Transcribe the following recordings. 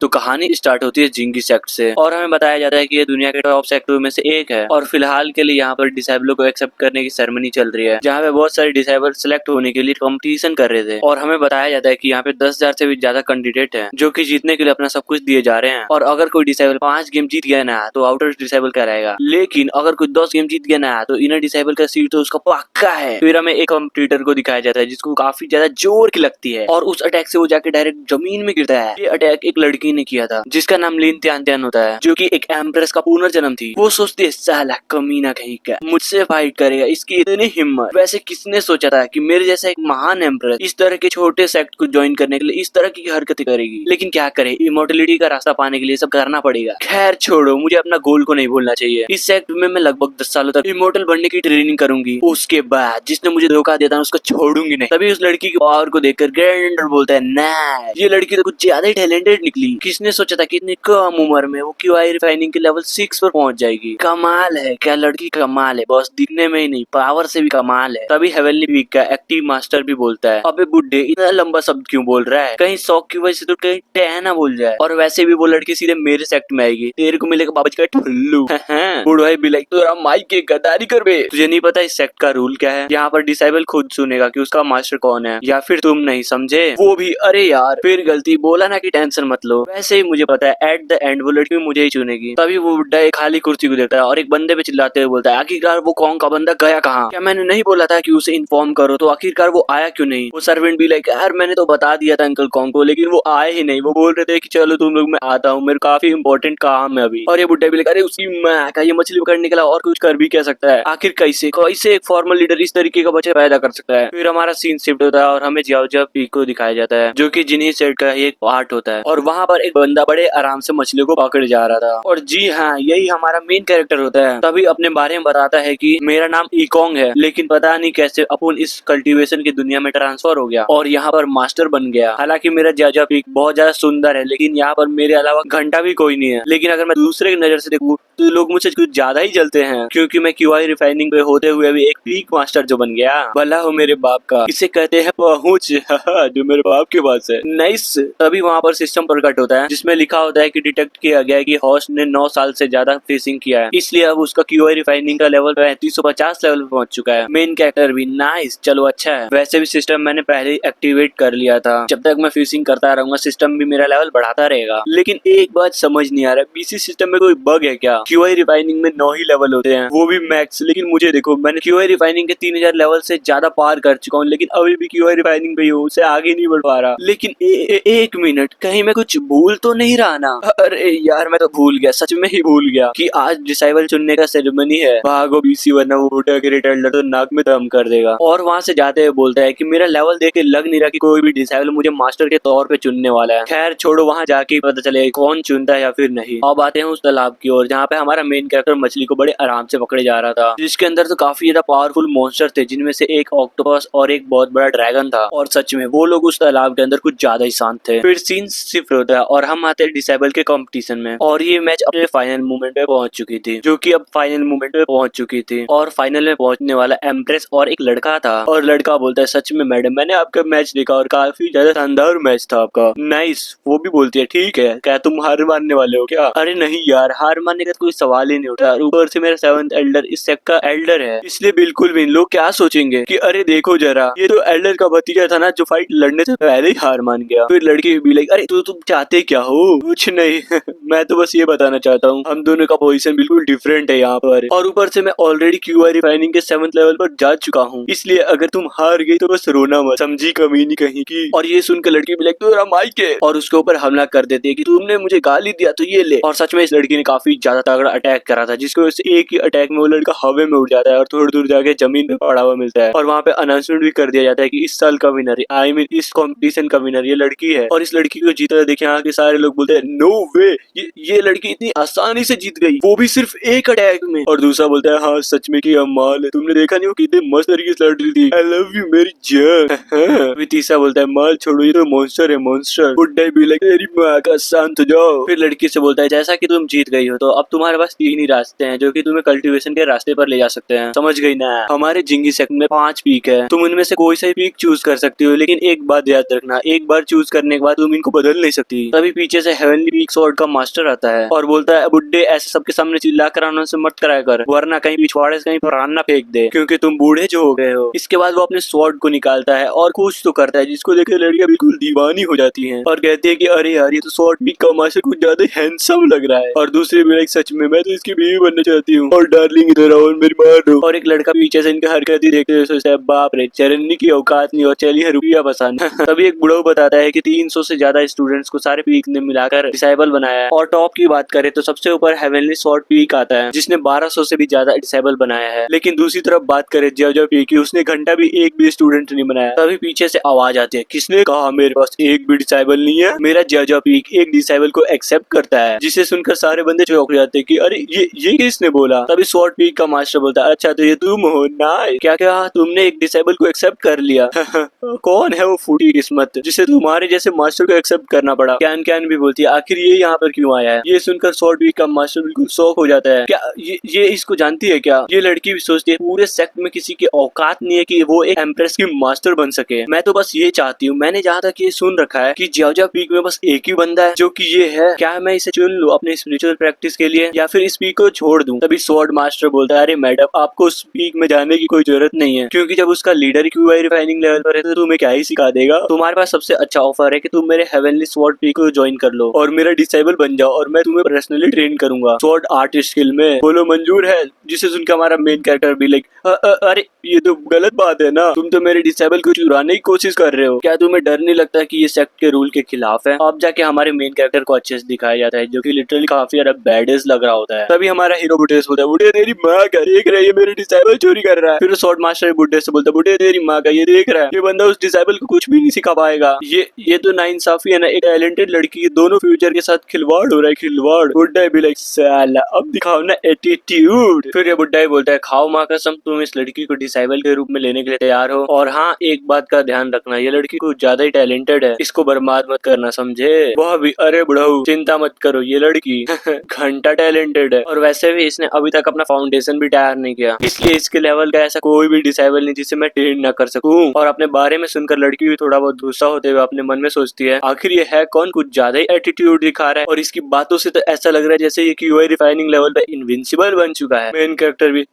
तो कहानी स्टार्ट होती है जिंगी सेक्ट से और हमें बताया जाता है कि ये दुनिया के टॉप सेक्टरों में से एक है और फिलहाल के लिए यहाँ पर डिसेबलों को एक्सेप्ट करने की सेरेमनी चल रही है, जहाँ पे बहुत सारे डिसेबल सिलेक्ट होने के लिए कंपटीशन कर रहे थे। और हमें बताया जाता है कि यहाँ पे 10,000 से भी ज्यादा कैंडिडेट हैं जो कि जीतने के लिए अपना सब कुछ दिए जा रहे हैं। और अगर कोई डिसेबल 5 गेम जीत गया ना तो आउटर डिसेबल का रहेगा, लेकिन अगर कोई 10 गेम जीत गया ना तो इनर डिसेबल का सीट तो उसका पक्का है। फिर हमें एक कंप्यूटर को दिखाया जाता है जिसको काफी ज्यादा जोर की लगती है और उस अटैक से वो जाके डायरेक्ट जमीन में गिरता है। ये अटैक एक लड़की ने किया था जिसका नाम लिन त्यान त्यान होता है, जो कि एक एम्प्रेस का पुनर्जन्म थी। वो सोचती है साला कमीना कहीं का मुझसे फाइट करेगा, इसकी इतनी हिम्मत। वैसे किसने सोचा था कि मेरे जैसा एक महान एम्प्रेस इस तरह के छोटे सेक्ट को ज्वाइन करने के लिए इस तरह की हरकतें करेगी। लेकिन क्या करे, इमोर्टलिटी का रास्ता पाने के लिए सब करना पड़ेगा। खैर छोड़ो, मुझे अपना गोल को नहीं भूलना चाहिए। इस सेक्ट में मैं लगभग 10 सालों तक इमोर्टल बनने की ट्रेनिंग करूंगी। उसके बाद जिसने मुझे धोखा दिया था उसको छोड़ूंगी नहीं। तभी उस लड़की की पावर को देखकर ग्रैंडर बोलता है ना ये लड़की तो कुछ ज्यादा ही टैलेंटेड निकली। किसने सोचा था कि इतनी कम उम्र में वो QI रिफाइनिंग के लेवल 6 पर पहुंच जाएगी। कमाल है, क्या लड़की कमाल है, बस दिखने में ही नहीं पावर से भी कमाल है। तभी हेवनली वीक का एक्टिव मास्टर भी बोलता है अबे बुड्ढे इतना लंबा शब्द क्यों बोल रहा है, कहीं शौक की वजह से तो कहीं टह ना बोल जाए। और वैसे भी वो लड़की सीधे मेरे सेक्ट में आएगी, तेरे को मिलेगा बाबा का ठुल्लू। बुढ़ाई भी लाइक तो माइक के गद्दारी कर बे। तुझे नहीं पता इस सेक्ट का रूल क्या है? यहाँ पर डिसेबल खुद सुनेगा कि उसका मास्टर कौन है, या फिर तुम नहीं समझे वो भी। अरे यार फिर गलती बोला ना कि टेंशन मत लो, वैसे ही मुझे पता है एट द एंड वो लड़की मुझे ही चुनेगी। तभी वो बुड्ढा एक खाली कुर्सी को देखता है और एक बंदे पे चिल्लाते हुए बोलता है आखिरकार वो कौन का बंदा गया कहाँ? क्या मैंने नहीं बोला था कि उसे इन्फॉर्म करो, तो आखिरकार वो आया क्यों नहीं? वो सर्वेंट भी लाइक यार मैंने तो बता दिया था अंकल कॉन्ग को, लेकिन वो आए ही नहीं। वो बोल रहे थे कि चलो तुम लोग मैं आता हूँ, मेरे काफी इंपॉर्टेंट काम है अभी। और ये बुड्ढा भी लाइक अरे उसकी माँ का, ये मछली पकड़ने के अलावा और कुछ कर भी क्या सकता है? आखिर कैसे कैसे एक फॉर्मल लीडर इस तरीके का बच्चा पैदा कर सकता है? फिर हमारा सीन शिफ्ट होता है और हमें जियाओजा पीक को दिखाया जाता है जो कि जिन्हीं सेट का ही एक पार्ट होता है। और वहाँ पर एक बंदा बड़े आराम से मछली को पकड़ जा रहा था और जी हाँ यही हमारा मेन कैरेक्टर होता है। तभी अपने बारे में बताता है कि मेरा नाम इकोंग है, लेकिन पता नहीं कैसे अपन इस कल्टीवेशन की दुनिया में ट्रांसफर हो गया और यहाँ पर मास्टर बन गया। हालांकि मेरा जियाओजा पीक बहुत ज्यादा सुंदर है, लेकिन यहाँ पर मेरे अलावा घंटा भी कोई नहीं है। लेकिन अगर मैं दूसरे की नजर से देखूं तो लोग मुझसे कुछ ज्यादा ही जलते हैं, क्योंकि मैं QI रिफाइनिंग पे होते हुए भी एक पीक मास्टर जो बन गया। भला हो मेरे बाप का, इसे कहते हैं पहुंच जो मेरे बाप के पास है। नाइस। तभी वहाँ पर सिस्टम प्रकट होता है जिसमें लिखा होता है कि डिटेक्ट किया गया है कि हॉस्ट ने 9 साल से ज्यादा फिशिंग किया है, इसलिए अब उसका QI रिफाइनिंग का लेवल 3550 लेवल पे पहुंच चुका है। मेन कैरेक्टर भी नाइस, चलो अच्छा है। वैसे भी सिस्टम मैंने पहले ही एक्टिवेट कर लिया था, जब तक मैं फिशिंग करता रहूंगा सिस्टम भी मेरा लेवल बढ़ाता रहेगा। लेकिन एक बात समझ नहीं आ रहा, BC सिस्टम में कोई बग है क्या? QI रिफाइनिंग में 9 ही लेवल होते हैं, वो भी मैक्स। लेकिन मुझे देखो मैंने QI रिफाइनिंग के 3000 लेवल से ज्यादा पार कर चुका हूँ, लेकिन अभी भी QI रिफाइनिंग पे हूँ, उससे आगे नहीं बढ़ पा रहा। लेकिन एक मिनट, कहीं मैं कुछ भूल तो नहीं रहा ना? अरे यार मैं तो भूल गया, सच में ही भूल गया कि आज डिसेबल चुनने का सेरेमनी है। भागो BC वरना वो बूढ़ा क्रिएटर तो नाक में दम कर देगा। और वहाँ से जाते हुए बोलता है कि मेरा लेवल देख के लग नहीं रहा कि कोई भी डिसेबल मुझे मास्टर के तौर पे चुनने वाला है। खैर छोड़ो, वहाँ जाके पता चले कौन चुनता है या फिर नहीं। अब आते हैं उस तालाब की ओर जहाँ पे हमारा मेन कैरेक्टर मछली को बड़े आराम से पकड़े जा रहा था, जिसके अंदर तो काफी ज्यादा पावरफुल मॉन्स्टर थे, जिनमें से एक ऑक्टोपस और एक बहुत बड़ा ड्रैगन था। और सच में वो लोग उस तालाब के अंदर कुछ ज्यादा ही शांत थे। फिर सीन शिफ्ट होता है और हम आते हैं डिसेबल के कंपटीशन में, और ये मैच अपने फाइनल मोमेंट पे पहुंच चुकी थी, जो कि अब फाइनल मोमेंट पे पहुंच चुकी थी। और फाइनल में पहुंचने वाला एम्प्रेस और एक लड़का था, और लड़का बोलता है सच में मैडम मैंने आपका मैच देखा और काफी ज्यादा शानदार मैच था आपका, नाइस। वो भी बोलती है ठीक है, क्या तुम हार मानने वाले हो क्या? अरे नहीं यार, हार मानने का कोई सवाल ही नहीं उठा। ऊपर से मेरा 7th एल्डर इस सेक्ट का एल्डर है, इसलिए बिल्कुल भी लोग क्या सोचेंगे कि अरे देखो जरा ये तो एल्डर का भतीजा था ना जो फाइट लड़ने से पहले ही हार मान गया। फिर लड़की भी लाइक अरे तुम चाहते क्या हो? कुछ नहीं मैं तो बस ये बताना चाहता हूँ हम दोनों का पोजीशन बिल्कुल डिफरेंट है यहाँ पर, और ऊपर से मैं ऑलरेडी QI रिफाइनिंग के 7th लेवल पर जा चुका हूँ, इसलिए अगर तुम हार गई तो बस रोना मत, समझी कमीनी कहीं की। और ये सुनकर लड़की भी लाइक तो माइक है और उसके ऊपर हमला कर देती है कि तुमने मुझे गाली दिया तो ये ले। और सच में इस लड़की ने काफी ज्यादा तगड़ा अटैक करा था, जिसकी वजह से एक ही अटैक में वो लड़का हवा में उड़ जाता है और थोड़ी दूर जाके जमीन पे पड़ा हुआ मिलता है। और वहाँ पे अनाउंसमेंट भी कर दिया जाता है कि इस साल का विनर आई मीन इस कॉम्पिटिशन का विनर ये लड़की है। और इस लड़की को जीता देखे यहाँ के सारे लोग बोलते हैं नो वे, ये लड़की इतनी आसानी से जीत गई, वो भी सिर्फ एक अटैक में। और दूसरा बोलता है हाँ सच में कि माल है, तुमने देखा नहीं वो कितने मस्त तरीके से लड़ रही थी, आई लव यू मेरी जान। फिर तीसरा बोलता है माल छोड़ो ये तो मॉन्स्टर है मॉन्स्टर। बुड्ढा भी लाइक तेरी माँ का शांत हो जाओ। फिर लड़की से बोलता है जैसा कि तुम जीत गई हो तो अब तुम्हारे पास 3 ही रास्ते हैं जो कि तुम्हें कल्टीवेशन के रास्ते पर ले जा सकते हैं, समझ गई ना? हमारे जिंगी सेक्ट में 5 पीक है, तुम उनमें से कोई सा पीक चूज कर सकती हो, लेकिन एक बात याद रखना, एक बार चूज करने के बाद तुम इनको बदल नहीं सकती। तभी पीछे से हेवनली पीक स्वॉर्ड का मास्टर आता है और बोलता है बुड्ढे ऐसे सबके सामने चिल्ला कर आनंद से मत कराया कर, वरना कहीं पिछवाड़े से कहीं प्राण ना फेंक दे, क्योंकि तुम बूढ़े जो हो गए हो। इसके बाद वो अपने स्वॉर्ड को निकालता है और कुछ तो करता है जिसको देख लड़कियां बिल्कुल दीवानी हो जाती हैं और कहती है कि अरे यार ये तो स्वॉर्ड पीक का मास्टर कुछ ज्यादा हैंडसम लग रहा है। और दूसरी भी सच में मैं तो इसकी बीवी बनना चाहती हूँ और डार्लिंग इधर आओ मेरी मार दो। और एक लड़का पीछे से इनका हरकत ही देखते हुए सोचता है बाप रे चरन्नी की औकात नहीं और चलिए रुपया बसाना। तभी एक बुढ़ऊ बताता है कि 300 से ज्यादा स्टूडेंट्स को सारे पीक ने मिलाकर डिसेबल बनाया है और टॉप की बात करें तो सबसे ऊपर हेवनली स्वॉर्ड पीक आता है जिसने 1200 से भी ज्यादा डिसेबल बनाया है। लेकिन दूसरी तरफ बात करें जो पीक की, उसने घंटा भी एक भी स्टूडेंट नहीं बनाया। तभी पीछे से आवाज आती है किसने कहा मेरे पास एक भी डिसेबल नहीं है, मेरा जो पीक एक डिसेबल को एक्सेप्ट करता है। जिसे सुनकर सारे बंदे चौंक जाते हैं कि अरे ये किसने बोला। तभी स्वॉर्ड पीक का मास्टर बोलता है अच्छा तो ये तुम हो ना, क्या क्या तुमने एक डिसेबल को एक्सेप्ट कर लिया। कौन है वो फूटी किस्मत जिसे तुम्हारे जैसे मास्टर को एक्सेप्ट करना पड़ा। कैन कैन भी बोलती है आखिर ये यहाँ पर क्यों आया है। ये सुनकर स्वॉर्ड पीक का मास्टर बिल्कुल शॉक हो जाता है। क्या ये इसको जानती है क्या। ये लड़की भी सोचती है पूरे सेक्ट में किसी की औकात नहीं है कि वो एक एम्प्रेस की मास्टर बन सके। मैं तो बस ये चाहती हूँ, मैंने जहाँ तक ये सुन रखा है कि जियाओ पीक में बस एक ही बंदा है जो कि ये है, क्या मैं इसे चुन लूं अपने स्पिरिचुअल प्रैक्टिस के लिए या फिर इस पीक को छोड़ दूं। तभी स्वॉर्ड मास्टर बोलता है अरे मैडम आपको उस पीक में जाने की कोई जरूरत नहीं है, क्योंकि जब उसका लीडर क्यूआई रिफाइनिंग लेवल पर है तो तुम्हें क्या ही सिखा देगा। तुम्हारे पास सबसे अच्छा ऑफर है कि तुम मेरे हेवनली स्वॉर्ड पीक को ज्वाइन कर लो और मेरा डिसेबल बन जाओ और मैं तुम्हें पर्सनली ट्रेन करूंगा स्वॉर्ड आर्ट स्किल में। बोलो मंजूर है। जिसे सुनकर हमारा मेन कैरेक्टर भी लाइक अरे ये तो गलत बात है ना, तुम तो मेरे डिसेबल को चुराने की कोशिश कर रहे हो। क्या तुम्हें डर नहीं लगता कि ये सेक्ट के रूल के खिलाफ है। अब जाके हमारे मेन कैरेक्टर को अच्छे से दिखाया जाता है जो कि लिटरली काफी ज्यादा बैडेस लग रहा होता है। तभी हमारा हीरो बुढ़े से बोलता है बुढ़े तेरी माँ का देख रहा है ये मेरे डिसेबल चोरी कर रहा है। फिर स्वॉर्ड मास्टर बुढ़े से बोलता है बुढ़े तेरी माँ का ये देख रहा है ये बंदा उस डिसेबल को कुछ भी नहीं सिखा पाएगा। ये तो नाइंसाफी है ना, एक टैलेंटेड लड़की के दोनों फ्यूचर के साथ खिलवाड़ हो रहा है खिलवाड़। बुढ़ा भी लाइक साला अब दिखाओ ना एटीट्यूड। फिर ये बुढ़ा बोलता है खाओ माँ कसम तुम इस लड़की को डिसेबल के रूप में लेने के लिए तैयार हो। और हाँ एक बात का ध्यान रखना ये लड़की कुछ ज्यादा ही टैलेंटेड है, इसको बर्बाद मत करना समझे। वह भी अरे बुढ़ऊ चिंता मत करो ये लड़की घंटा टैलेंटेड है और वैसे भी इसने अभी तक अपना फाउंडेशन भी तैयार नहीं किया, इसलिए इसके लेवल का ऐसा कोई भी डिसेबल नहीं जिसे मैं ट्रेन न कर सकूं। और अपने बारे में सुनकर लड़की भी थोड़ा बहुत गुस्सा होते हुए अपने मन में सोचती है आखिर ये है कौन, कुछ ज्यादा ही एटीट्यूड दिखा रहा है और इसकी बातों से तो ऐसा लग रहा है जैसे ये क्यूआई रिफाइनिंग लेवल पे इनविंसिबल बन चुका है। मेन कैरेक्टर भी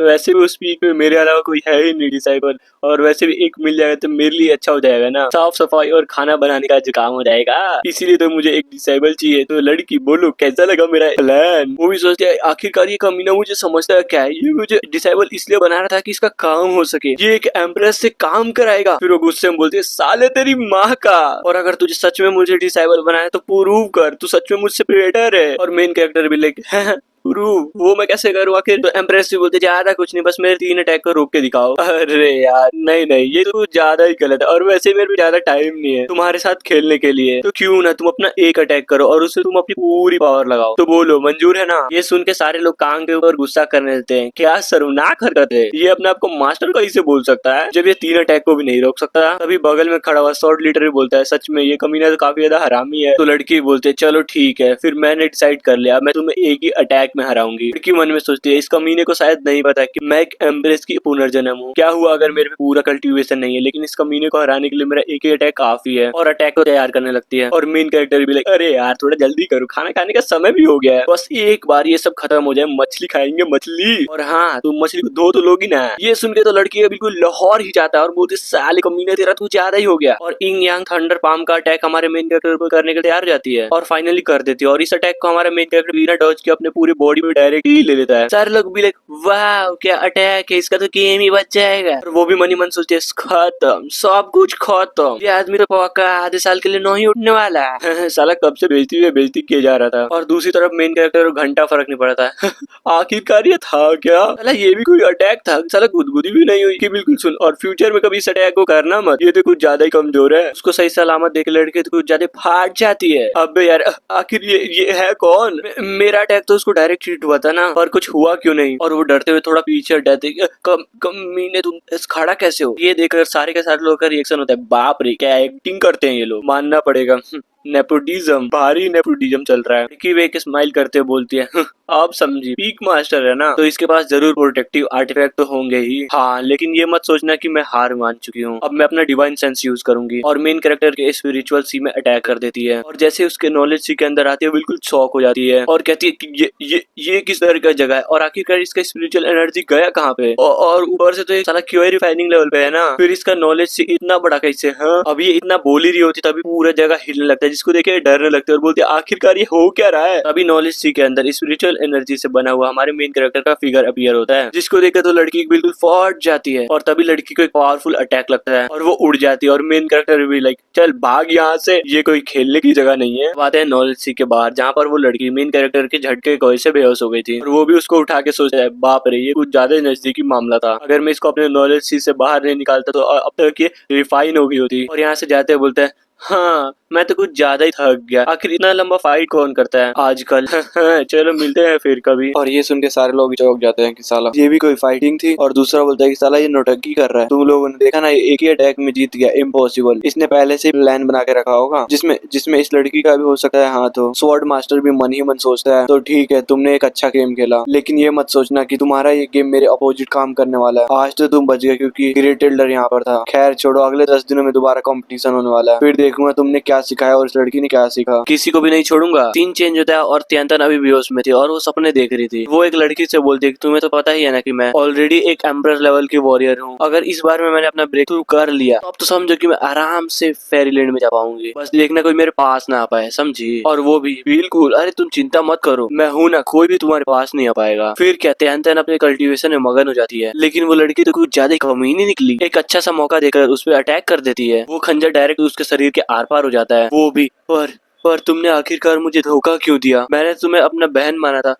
वैसे भी उस पीक में मेरे अलावा कोई है ही नहीं डिसेबल और वैसे भी एक मिल जाएगा तो मेरे लिए अच्छा हो जाएगा ना, साफ सफाई और खाना बनाने का जो काम हो जाएगा, इसीलिए तो मुझे एक डिसेबल चाहिए। तो लड़की बोलो कैसा लगा मेरा प्लान। वो भी सोचते है आखिरकार ये कमीना मुझे समझता है क्या है, ये मुझे डिसेबल इसलिए बना रहा था कि इसका काम हो सके, ये एक एम्प्रेस से काम कराएगा। फिर वो गुस्से में बोलती है साले तेरी माँ का, और अगर तुझे सच में मुझे डिसेबल बनाया तो प्रूव कर तू सच में मुझसे प्रेडेटर है। और मेन कैरेक्टर भी लाइक वो मैं कैसे करूँ आखिर। तो एम्प्रेस भी बोलते ज्यादा कुछ नहीं बस मेरे 3 अटैक को रोक के दिखाओ। अरे यार नहीं ये तो ज्यादा ही गलत है और वैसे मेरे पे ज्यादा टाइम नहीं है तुम्हारे साथ खेलने के लिए, तो क्यों ना तुम अपना एक अटैक करो और उससे तुम अपनी पूरी पावर लगाओ। तो बोलो मंजूर है ना। ये सुन के सारे लोग कान के ऊपर गुस्सा करने देते हैं, क्या शर्मनाक हरकत है, ये अपने आप को मास्टर कैसे बोल सकता है जब ये 3 अटैक को भी नहीं रोक सकता। तभी बगल में खड़ा हुआ स्वॉर्ड लीडर भी बोलता है सच में ये कमीना तो काफी ज्यादा हरामी है। तो लड़की बोलते चलो ठीक है फिर मैंने डिसाइड कर लिया मैं तुम्हें एक ही अटैक में हराऊंगी। लड़की मन में सोचती है इस कमीने को शायद नहीं पता कि मैं एक एम्प्रेस की पुनर्जन्म हूँ, क्या हुआ अगर मेरे पे पूरा कल्टीवेशन नहीं है, लेकिन इस कमीने को हराने के लिए मेरा एक ही अटैक काफी है। और अटैक को तैयार करने लगती है और मेन कैरेक्टर भी लाइक अरे यार थोड़ा जल्दी करो खाना खाने का समय भी हो गया है, बस एक बार ये सब खत्म हो जाए मछली खाएंगे मछली। और हाँ तुम मछली को धो तो लोगी ना। ये सुन के तो लड़की का बिल्कुल लाहौर ही जाता है और बोलते साले कमीने तेरा तू ज्यादा ही हो गया। और इंग यांग थंडर पाम का अटैक हमारे मेन कैरेक्टर को करने के लिए तैयार हो जाती है और फाइनली कर देती है। और इस अटैक को हमारा मेन कैरेक्टर बिना डॉज के अपने पूरी बॉडी में डायरेक्ट ही ले लेता है। सारे लोग भी लाइक वाह क्या अटैक है, इसका तो गेम ही बच जाएगा। और वो भी मनी मन सोचते हैं खत्म सब कुछ खत्म, ये आदमी तो पक्का आधे साल के लिए नहीं उठने वाला है। साला कब से बेइज्जती किया जा रहा था। और दूसरी तरफ मेन कैरेक्टर को घंटा फर्क नहीं पड़ता है। आखिरकार ये था क्या, साला ये भी कोई अटैक था, साला गुदगुदी भी नहीं हुई कि बिल्कुल सुन। और फ्यूचर में कभी इस अटैक को करना मत, ये तो कुछ ज्यादा ही कमजोर है। उसको सही सलामत देख लड़के तो कुछ ज्यादा फाट जाती है। अब यार आखिर ये है कौन, मेरा अटैक तो उसको डायरेक्ट हिट हुआ था ना, और कुछ हुआ क्यों नहीं। और वो डरते हुए थोड़ा पीछे हटते कमीने तुम खड़ा कैसे हो। ये देखकर सारे के सारे लोगों का रिएक्शन होता है बाप रे क्या एक्टिंग करते हैं ये लोग, मानना पड़ेगा। नेपोटिज्म, भारी नेपोटिज्म चल रहा है। लड़की वे एक स्माइल करते हुए बोलती है आप समझी, पीक मास्टर है ना, तो इसके पास जरूर प्रोटेक्टिव आर्टिफैक्ट तो होंगे ही। हाँ, लेकिन ये मत सोचना कि मैं हार मान चुकी हूँ, अब मैं अपना डिवाइन सेंस यूज करूंगी। और मेन कैरेक्टर के स्पिरिचुअल सी में अटैक कर देती है, और जैसे उसके नॉलेज सी के अंदर आती है बिल्कुल शॉक हो जाती है और कहती है कि ये किस तरह का जगह है, और आखिरकार इसका स्पिरिचुअल एनर्जी गया कहाँ पे। और ऊपर से तो ये साला क्यों रिफाइनिंग लेवल पे है ना, फिर इसका नॉलेज से इतना बड़ा कैसे। हाँ, अब ये इतना बोल ही रही होती तभी पूरा जगह हिलने लगता है, जिसको देखे डरने लगते हैं और बोलते आखिरकार ये हो क्या रहा है। तभी नॉलेज सी के अंदर स्पिरिचुअल एनर्जी से बना हुआ हमारे मेन कैरेक्टर का फिगर अपीयर होता है, जिसको देखकर तो लड़की बिल्कुल फट जाती है, और तभी लड़की को एक पावरफुल अटैक लगता है और वो उड़ जाती है, और मेन कैरेक्टर भी लाइक चल भाग यहाँ से, ये कोई खेलने की जगह नहीं है। बात है नॉलेज सी के बाहर, जहाँ पर वो लड़की मेन कैरेक्टर के झटके की वजह से बेहोश हो गई थी, और वो भी उसको उठा के सोचा है बाप रे ये कुछ ज्यादा ही नजदीकी मामला था, अगर मैं इसको अपने नॉलेज सी से बाहर नहीं निकालता तो अब तक ये रिफाइन हो गई होती। और यहाँ से जाते बोलते हैं हाँ मैं तो कुछ ज्यादा ही थक गया, आखिर इतना लंबा फाइट कौन करता है आजकल। चलो मिलते हैं फिर कभी। और ये सुन के सारे लोग चौंक जाते हैं कि साला ये भी कोई फाइटिंग थी, और दूसरा बोलता है कि साला ये नौटंकी कर रहा है, तुम लोगों ने देखा ना एक ही अटैक में जीत गया, इम्पॉसिबल, इसने पहले से प्लान बना के रखा होगा जिसमें इस लड़की का भी हो सकता है हाथ हो। स्वॉर्ड मास्टर भी मन ही मन सोचता है तो ठीक है तुमने एक अच्छा गेम खेला, लेकिन ये मत सोचना कि तुम्हारा ये गेम मेरे अपोजिट काम करने वाला है। आज तो तुम बच गए क्योंकि ग्रेट एल्डर यहाँ पर था। खैर छोड़ो, अगले 10 दिनों में दोबारा कॉम्पिटिशन होने वाला है, फिर देखूंगा तुमने क्या सिखाया और इस लड़की ने क्या सीखा। किसी को भी नहीं छोड़ूंगा। सीन चेंज होता है और तियांतन अभी बेहोश में थी और वो सपने देख रही थी। वो एक लड़की से बोलती है कि तुम्हें तो पता ही है ना कि मैं ऑलरेडी एक एम्परर लेवल की वॉरियर हूँ, अगर इस बार में मैंने अपना ब्रेक थ्रू कर लिया तो अब तो समझो कि मैं आराम से फेरीलैंड में जा पाऊंगी, बस देखना कोई मेरे पास ना आ पाए, समझी। और वो भी बिल्कुल, अरे तुम चिंता मत करो, मैं हूं ना, कोई भी तुम्हारे पास नहीं आ पाएगा। फिर क्या तियांतन अपने कल्टीवेशन में मगन हो जाती है, लेकिन वो लड़की तो कुछ ज्यादा कमीनी निकली, एक अच्छा सा मौका देकर उस पर अटैक कर देती है। वो खंजर डायरेक्ट उसके शरीर के आर पार हो जाता है। वो भी पर तुमने आखिरकार मुझे धोखा क्यों दिया, मैंने तुम्हें अपना बहन माना था,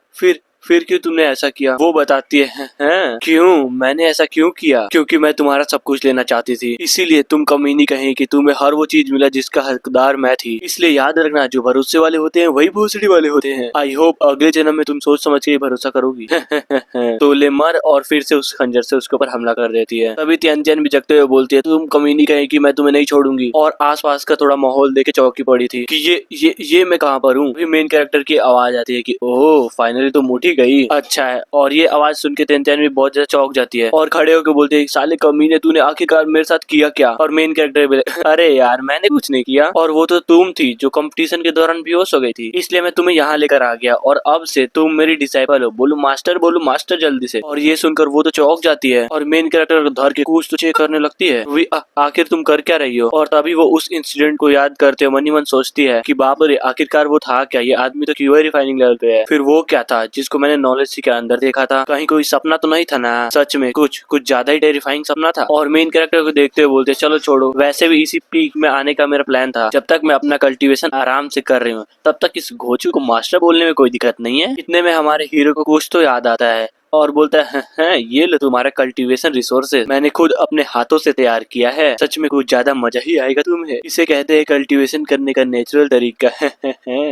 फिर क्यों तुमने ऐसा किया। वो बताती है क्यों मैंने ऐसा क्यों किया, क्योंकि मैं तुम्हारा सब कुछ लेना चाहती थी, इसीलिए तुम कमीनी कहीं कि तुम्हें हर वो चीज मिला जिसका हकदार मैं थी। इसलिए याद रखना जो भरोसे वाले होते हैं वही भोसड़ी वाले होते हैं। आई होप अगले जन्म में तुम सोच समझ के भरोसा करोगी। तो ले मर, और फिर से उस खंजर से उसके ऊपर हमला कर देती है। तभी तियांतन भी जगते हुए बोलती है तुम कमीनी कहीं कि मैं तुम्हें नहीं छोड़ूंगी, और आसपास का थोड़ा माहौल देखे चौकी पड़ी थी कि ये मैं कहाँ पर हूँ। मेन कैरेक्टर की आवाज आती है कि ओह फाइनली तो उठी गई, अच्छा है। और ये आवाज सुन के तियांतन भी बहुत ज्यादा चौंक जाती है और खड़े होकर बोलते हैं साले कमीने तूने आखिरकार मेरे साथ किया क्या। और मेन कैरेक्टर अरे यार मैंने कुछ नहीं किया, और वो तो तुम थी जो कंपटीशन के दौरान बेहोश हो गई थी, इसलिए मैं तुम्हें यहाँ लेकर आ गया, और अब से तुम मेरी डिसाइपल हो। बोलो मास्टर जल्दी से। और ये सुनकर वो तो चौंक जाती है और मेन कैरेक्टर धर के कुछ तो चेक करने लगती है, आखिर तुम कर क्या रही हो। और तभी वो उस इंसिडेंट को याद करते हुए मन ही मन सोचती है कि बाप रे आखिरकार वो था क्या, ये आदमी तो क्यों रिफाइनिंग लेवल पे है, फिर वो क्या था जिसको मैंने नॉलेज के अंदर देखा था, कहीं कोई सपना तो नहीं था ना, सच में कुछ ज्यादा ही टेरिफाइंग सपना था। और मेन कैरेक्टर को देखते हुए बोलते चलो छोड़ो, वैसे भी इसी पीक में आने का मेरा प्लान था, जब तक मैं अपना कल्टीवेशन आराम से कर रही हूँ तब तक इस घोचू को मास्टर बोलने में कोई दिक्कत नहीं है। इतने में हमारे हीरो को कुछ तो याद आता है और बोलता है ये लो तुम्हारा कल्टीवेशन रिसोर्सेज, मैंने खुद अपने हाथों से तैयार किया है, सच में कुछ ज्यादा मजा ही आएगा तुम्हें। इसे कहते हैं कल्टीवेशन करने का नेचुरल तरीका।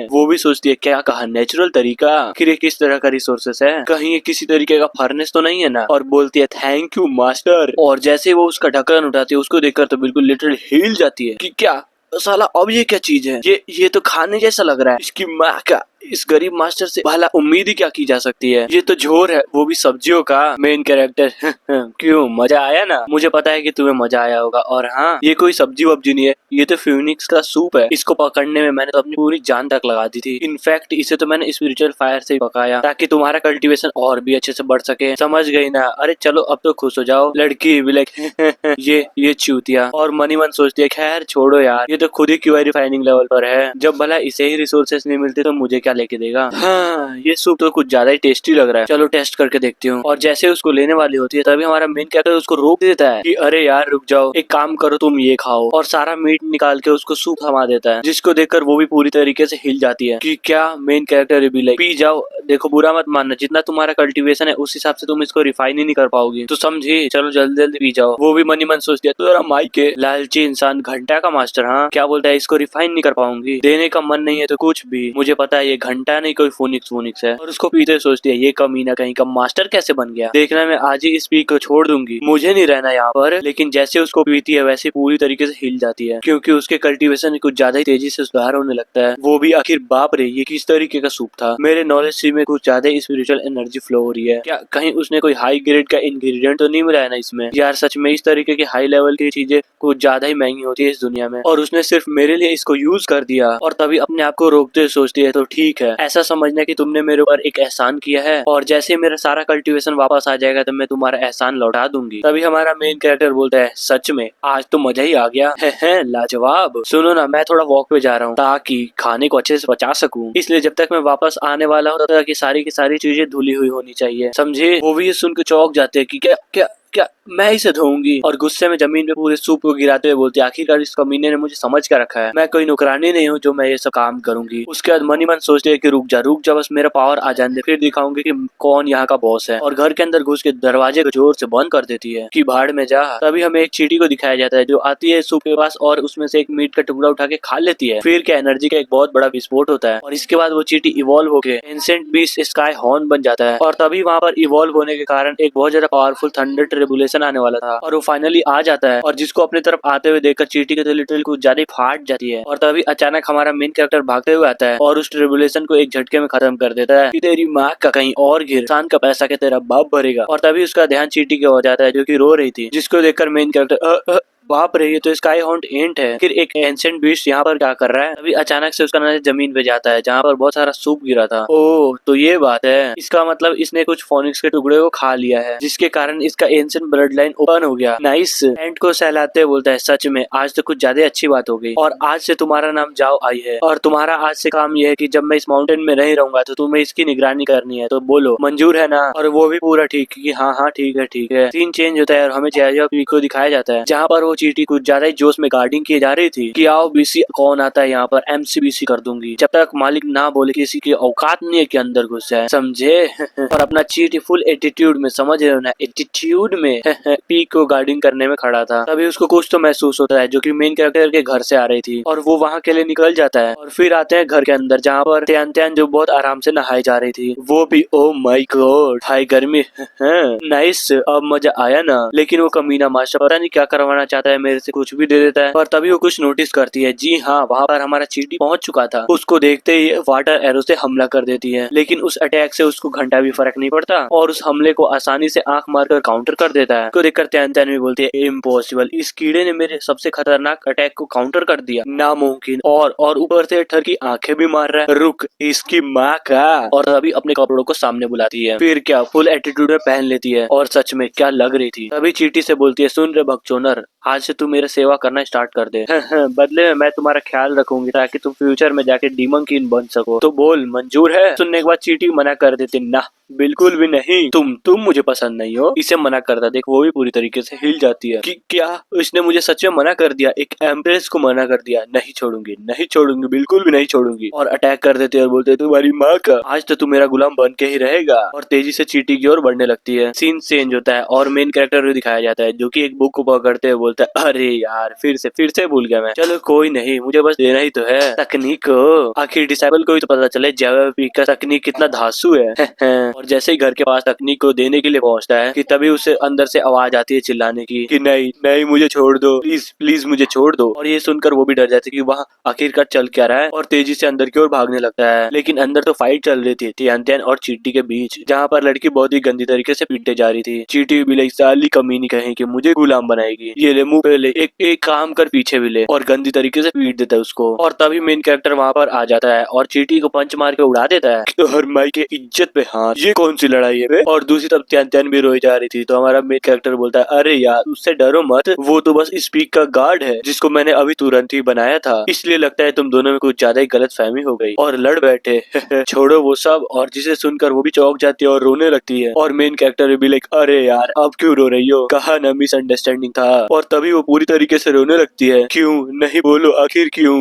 वो भी सोचती है क्या कहा नेचुरल तरीका, आखिर ये किस तरह का रिसोर्सेज है, कहीं ये किसी तरीके का फर्नेस तो नहीं है ना। और बोलती है थैंक यू मास्टर, और जैसे वो उसका ढक्कन उठाती है उसको देखकर तो बिल्कुल लिटरली हिल जाती है कि क्या साला अब ये क्या चीज है, ये तो खाने जैसा लग रहा है, इसकी माँ का, इस गरीब मास्टर से भला उम्मीद ही क्या की जा सकती है, ये तो झोर है वो भी सब्जियों का। मेन कैरेक्टर क्यों मजा आया ना, मुझे पता है कि तुम्हें मजा आया होगा, और हाँ ये कोई सब्जी वब्जी नहीं है, ये तो फ्यूनिक्स का सूप है, इसको पकड़ने में मैंने तो अपनी पूरी जान तक लगा दी थी, इनफैक्ट इसे तो मैंने स्पिरिचुअल फायर से पकाया ताकि तुम्हारा कल्टीवेशन और भी अच्छे से बढ़ सके, समझ गई ना। अरे चलो अब तो खुश हो जाओ। लड़की भी लाइक ये चूतिया, और मनी मन सोचती है खैर छोड़ो यार, ये तो खुद ही क्यू रिफाइनिंग लेवल पर है, जब भला इसे ही रिसोर्सेज नहीं मिलते तो मुझे क्या लेके देगा। हाँ ये सूप तो कुछ ज्यादा ही टेस्टी लग रहा है, चलो टेस्ट करके देखती हूँ। और जैसे उसको लेने वाली होती है तभी हमारा मेन कैरेक्टर उसको रोक देता है कि अरे यार रुक जाओ, एक काम करो तुम ये खाओ, और सारा मीट निकाल के उसको सूप थमा देता है, जिसको देखकर वो भी पूरी तरीके से हिल जाती है कि क्या। मेन कैरेक्टर भी लाइक पी जाओ, देखो बुरा मत मानना, जितना तुम्हारा कल्टीवेशन है उस हिसाब से तुम इसको रिफाइन ही नहीं कर पाओगी, तो समझी, चलो जल्दी जल्दी पी जाओ। वो भी मनी मन सोचती है तो माई के लालची इंसान, घंटा का मास्टर, हाँ क्या बोलता है इसको रिफाइन नहीं कर पाऊंगी, देने का मन नहीं है तो कुछ भी, मुझे पता है ये घंटा नहीं कोई फोनिक्स है। और उसको पीते सोचती है ये कमीना कहीं का मास्टर कैसे बन गया, देखना मैं आज ही इस पीक को छोड़ दूंगी, मुझे नहीं रहना यहाँ पर। लेकिन जैसे उसको पीती है वैसे पूरी तरीके से हिल जाती है, क्योंकि उसके कल्टीवेशन में कुछ ज्यादा ही तेजी से सुधार होने लगता है। वो भी आखिर बाप रे ये किस तरीके का सूप था, मेरे नॉलेज सी में कुछ ज्यादा स्पिरिचुअल एनर्जी फ्लो हो रही है। क्या कहीं उसने कोई हाई ग्रेड का इंग्रेडिएंट तो नहीं मिला है ना इसमें। यार सच में इस तरीके की हाई लेवल की चीजें कुछ ज्यादा ही महंगी होती है इस दुनिया में, और उसने सिर्फ मेरे लिए इसको यूज कर दिया। और तभी अपने आप को रोकते हुए सोचती है तो ठीक है, ऐसा समझना कि तुमने मेरे ऊपर एक एहसान किया है, और जैसे ही मेरा सारा कल्टीवेशन वापस आ जाएगा तो मैं तुम्हारा एहसान लौटा दूंगी। तभी हमारा मेन कैरेक्टर बोलता है सच में आज तो मजा ही आ गया है लाजवाब। सुनो ना मैं थोड़ा वॉक पे जा रहा हूँ ताकि खाने को अच्छे से बचा सकूं, इसलिए जब तक मैं वापस आने वाला हूँ तब तक की सारी चीजें धुली हुई होनी चाहिए, समझे। वो भी ये सुन के चौंक जाते हैं कि क्या क्या क्या मैं इसे धोऊंगी, और गुस्से में जमीन पे पूरे सूप को गिराते हुए बोलती है आखिरकार इस कमीने ने मुझे समझ कर रखा है, मैं कोई नौकरानी नहीं हूँ जो मैं ये सब काम करूंगी। उसके बाद मनी मन सोचते है कि रुक जा बस मेरा पावर आ जाने दे, फिर दिखाऊंगी कि कौन यहाँ का बॉस है। और घर के अंदर घुस के दरवाजे को जोर से बंद कर देती है कि भाड़ में जा। तभी हमें एक चींटी को दिखाया जाता है जो आती है सूप के पास और उसमें से एक मीट का टुकड़ा उठा के खा लेती है। फिर क्या एनर्जी का एक बहुत बड़ा विस्फोट होता है, और इसके बाद वो चींटी इवॉल्व होके एंसेंट बीस्ट स्काई हॉर्न बन जाता है। और तभी वहाँ पर इवॉल्व होने के कारण एक बहुत ज्यादा पावरफुल थंडर ट्रिबुलेशन आने वाला था, और वो फाइनली आ जाता है, और जिसको अपनी तरफ आते हुए देखकर चींटी के तो लिटरली कुछ ज्यादा ही फाट जाती है। और तभी अचानक हमारा मेन कैरेक्टर भागते हुए आता है और उस ट्रिबुलेशन को एक झटके में खत्म कर देता है कि तेरी माँ का कहीं और गिर, किसान का पैसा के तेरा बाप भरेगा। और तभी उसका ध्यान चींटी की ओर जाता है जो कि रो रही थी, जिसको देखकर मेन कैरेक्टर बाप रे ये तो स्काई हॉन्ट एंट है, फिर एक एंशिएंट बीस्ट यहाँ पर क्या कर रहा है। अभी अचानक से उसका नजर जमीन पे जाता है जहाँ पर बहुत सारा सूप गिरा था। ओह तो ये बात है, इसका मतलब इसने कुछ फोनिक्स के टुकड़े को खा लिया है, जिसके कारण इसका एंशिएंट ब्लड लाइन ओपन हो गया। नाइस। एंट को सहलाते हुए बोलता है सच में आज तो कुछ ज्यादा अच्छी बात हो गई, और आज से तुम्हारा नाम जाओ आई है, और तुम्हारा आज से काम यह है कि जब मैं इस माउंटेन में नहीं रहूंगा तो तुम्हें इसकी निगरानी करनी है, तो बोलो मंजूर है ना। और वो भी पूरा ठीक कि हाँ ठीक है। सीन चेंज होता है और हमें जया को दिखाया जाता है जहाँ पर वो चींटी कुछ ज्यादा जोश में गार्डिंग किए जा रही थी कि आओ बीसी कौन आता है यहाँ पर, एमसीबीसी कर दूंगी जब तक मालिक ना बोले, किसी की औकात नहीं है कि अंदर घुस जाए, समझे। और अपना चींटी फुल एटीट्यूड में, समझ रहे हो ना, एटीट्यूड में पीक को गार्डिंग करने में खड़ा था। तभी उसको कुछ तो महसूस होता है जो कि मेन कैरेक्टर के घर से आ रही थी, और वो वहाँ के लिए निकल जाता है। और फिर आते हैं घर के अंदर जहाँ पर त्यान जो बहुत आराम से नहाई जा रही थी, वो भी ओ माई गॉड हाई गर्मी नाइस, अब मजा आया ना। लेकिन वो कमीना मास्टर पता नहीं क्या करवाना चाहता है, मेरे से कुछ भी दे देता है। और तभी वो कुछ नोटिस करती है, जी हाँ वहाँ पर हमारा चींटी पहुंच चुका था। उसको देखते ही वाटर एरो से हमला कर देती है, लेकिन उस अटैक से उसको घंटा भी फर्क नहीं पड़ता, और उस हमले को आसानी से आंख मारकर काउंटर कर देता है। को देखकर त्यान भी बोलती है इम्पॉसिबल, इस कीड़े ने मेरे सबसे खतरनाक अटैक को काउंटर कर दिया, नामुमकिन। और ऊपर से ठर की आंखें भी मार रहा है, रुक इसकी माँ का। और तभी अपने कपड़ों को सामने बुलाती है, फिर क्या फुल एटीट्यूड में पहन लेती है, और सच में क्या लग रही थी। तभी चींटी से बोलती है सुन रे बकचोनर, आज से तू मेरे सेवा करना स्टार्ट कर दे। बदले में मैं तुम्हारा ख्याल रखूंगी ताकि तुम फ्यूचर में जाके डीमन किंग बन सको, तो बोल मंजूर है। सुनने के बाद चींटी मना कर देती, ना बिल्कुल भी नहीं, तुम मुझे पसंद नहीं हो, इसे मना करता देख वो भी पूरी तरीके से हिल जाती है कि क्या इसने मुझे सच में मना कर दिया, एक एम्प्रेस को मना कर दिया, नहीं छोड़ूंगी बिल्कुल भी नहीं छोड़ूंगी। और अटैक कर देते और बोलते तुम्हारी माँ का, आज तो तू मेरा गुलाम बन के ही रहेगा। और तेजी से चींटी की ओर बढ़ने लगती है। सीन चेंज होता है और मेन कैरेक्टर भी दिखाया जाता है जो कि एक बुक को पकड़ते हुए बोलता है अरे यार फिर से भूल गया मैं, चलो कोई नहीं, मुझे बस देना ही तो है तकनीक को, आखिर डिसाइबल को भी तो पता चले जेवापी का तकनीक कितना धांसू है। और जैसे ही घर के पास तकनीक को देने के लिए पहुंचता है कि तभी उसे अंदर से आवाज आती है चिल्लाने की कि नहीं मुझे छोड़ दो, प्लीज मुझे छोड़ दो। और ये सुनकर वो भी डर जाती है कि वहाँ आखिरकार चल क्या रहा है, और तेजी से अंदर की ओर भागने लगता है। लेकिन अंदर तो फाइट चल रही थी त्यान और चींटी के बीच, जहाँ पर लड़की बहुत ही गंदी तरीके से पीटे जा रही थी। चींटी भी लाइक साली कमीनी कहीं कि मुझे गुलाम बनाएगी, ये ले मुंह पे ले, एक काम कर पीछे भी ले, और गंदी तरीके से पीट देता है उसको। और तभी मेन कैरेक्टर वहाँ पर आ जाता है और चींटी को पंच मार के उड़ा देता है। तो हर माई के इज्जत पे हाथ, ये कौन सी लड़ाई है बे? और दूसरी तरफ त्यान भी रोई जा रही थी। तो हमारा मेन कैरेक्टर बोलता है अरे यार उससे डरो मत, वो तो बस स्पीक का गार्ड है जिसको मैंने अभी तुरंत ही बनाया था, इसलिए लगता है तुम दोनों में कुछ ज्यादा ही गलत फहमी हो गई और लड़ बैठे। छोड़ो वो सब। और जिसे सुनकर वो भी चौंक जाती है और रोने लगती है। और मेन कैरेक्टर भी लाइक अरे यार अब क्यों रो रही हो, कहा ना मिसअंडरस्टैंडिंग था। और तभी वो पूरी तरीके से रोने लगती है। क्यों नहीं बोलो, आखिर क्यों?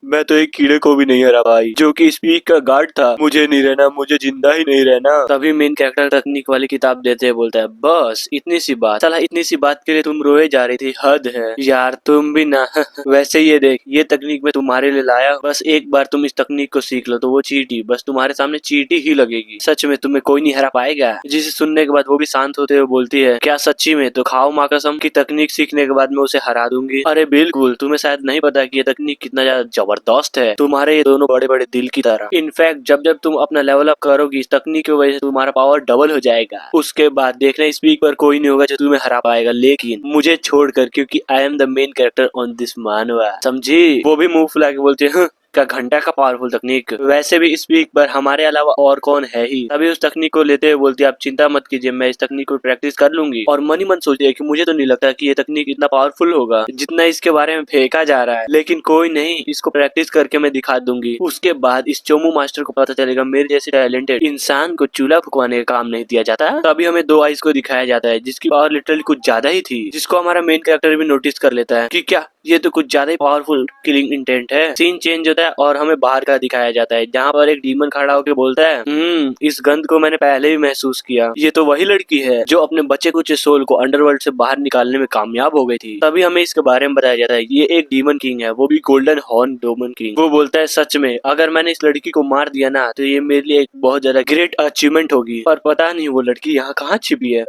मैं तो एक कीड़े को भी नहीं हरा पाई जो कि स्पीक का गार्ड था। मुझे नहीं रहना, मुझे जिंदा ही नहीं रहना। तभी मेन कैरेक्टर तकनीक वाली किताब देते हैं, बोलता है बस इतनी सी बात। साला इतनी सी बात के लिए तुम रोए जा रही थी, हद है यार तुम भी ना। वैसे ये देख, ये तकनीक मैं तुम्हारे लिए लाया, बस एक बार तुम इस तकनीक को सीख लो तो वो चींटी बस तुम्हारे सामने चींटी ही लगेगी। सच में तुम्हें कोई नहीं हरा पाएगा। जिसे सुनने के बाद वो भी शांत होते हुए बोलती है, क्या सच्ची में? तो खाओ माँ कसम की तकनीक सीखने के बाद मैं उसे हरा दूंगी। अरे बिल्कुल, तुम्हें शायद नहीं पता कि ये तकनीक कितना ज्यादा जबरदस्त है, तुम्हारे ये दोनों बड़े बड़े दिल की तरह। इनफैक्ट जब जब तुम अपना लेवल अप करोगी इस तकनीक की वजह से तुम्हारा पावर डबल हो जाएगा। उसके बाद देखना स्पीक पर कोई नहीं होगा जो तुम्हें हरा पाएगा, लेकिन मुझे छोड़कर, क्योंकि I am the main character on this मानवा, समझी? वो भी मुंह फुला के बोलते हैं का घंटा का पावरफुल तकनीक। वैसे भी स्पीक पर हमारे अलावा और कौन है ही। तभी उस तकनीक को लेते हुए बोलती है, आप चिंता मत कीजिए, मैं इस तकनीक को प्रैक्टिस कर लूंगी। और मन ही मन सोचती है कि मुझे तो नहीं लगता कि ये तकनीक इतना पावरफुल होगा जितना इसके बारे में फेंका जा रहा है, लेकिन कोई नहीं, इसको प्रैक्टिस करके मैं दिखा दूंगी। उसके बाद इस चोमू मास्टर को पता चलेगा मेरे जैसे टैलेंटेड इंसान को चूल्हा फुकवाने का काम नहीं दिया जाता। तभी हमें दो आइस को दिखाया जाता है जिसकी पावर लिटरली कुछ ज्यादा ही थी, जिसको हमारा मेन कैरेक्टर भी नोटिस कर लेता है कि क्या ये तो कुछ ज्यादा ही पावरफुल किलिंग इंटेंट है। सीन चेंज होता है और हमें बाहर का दिखाया जाता है जहाँ पर एक डीमन खड़ा होकर बोलता है, इस गंध को मैंने पहले भी महसूस किया, ये तो वही लड़की है जो अपने बच्चे कुछ सोल को अंडरवर्ल्ड से बाहर निकालने में कामयाब हो गई थी। तभी हमें इसके बारे में बताया जाता है, ये एक डीमन किंग है, वो भी गोल्डन हॉर्न डीमन किंग। वो बोलता है, सच में अगर मैंने इस लड़की को मार दिया ना तो ये मेरे लिए एक बहुत ज्यादा ग्रेट अचीवमेंट होगी, पर पता नहीं वो लड़की यहाँ कहाँ छिपी है।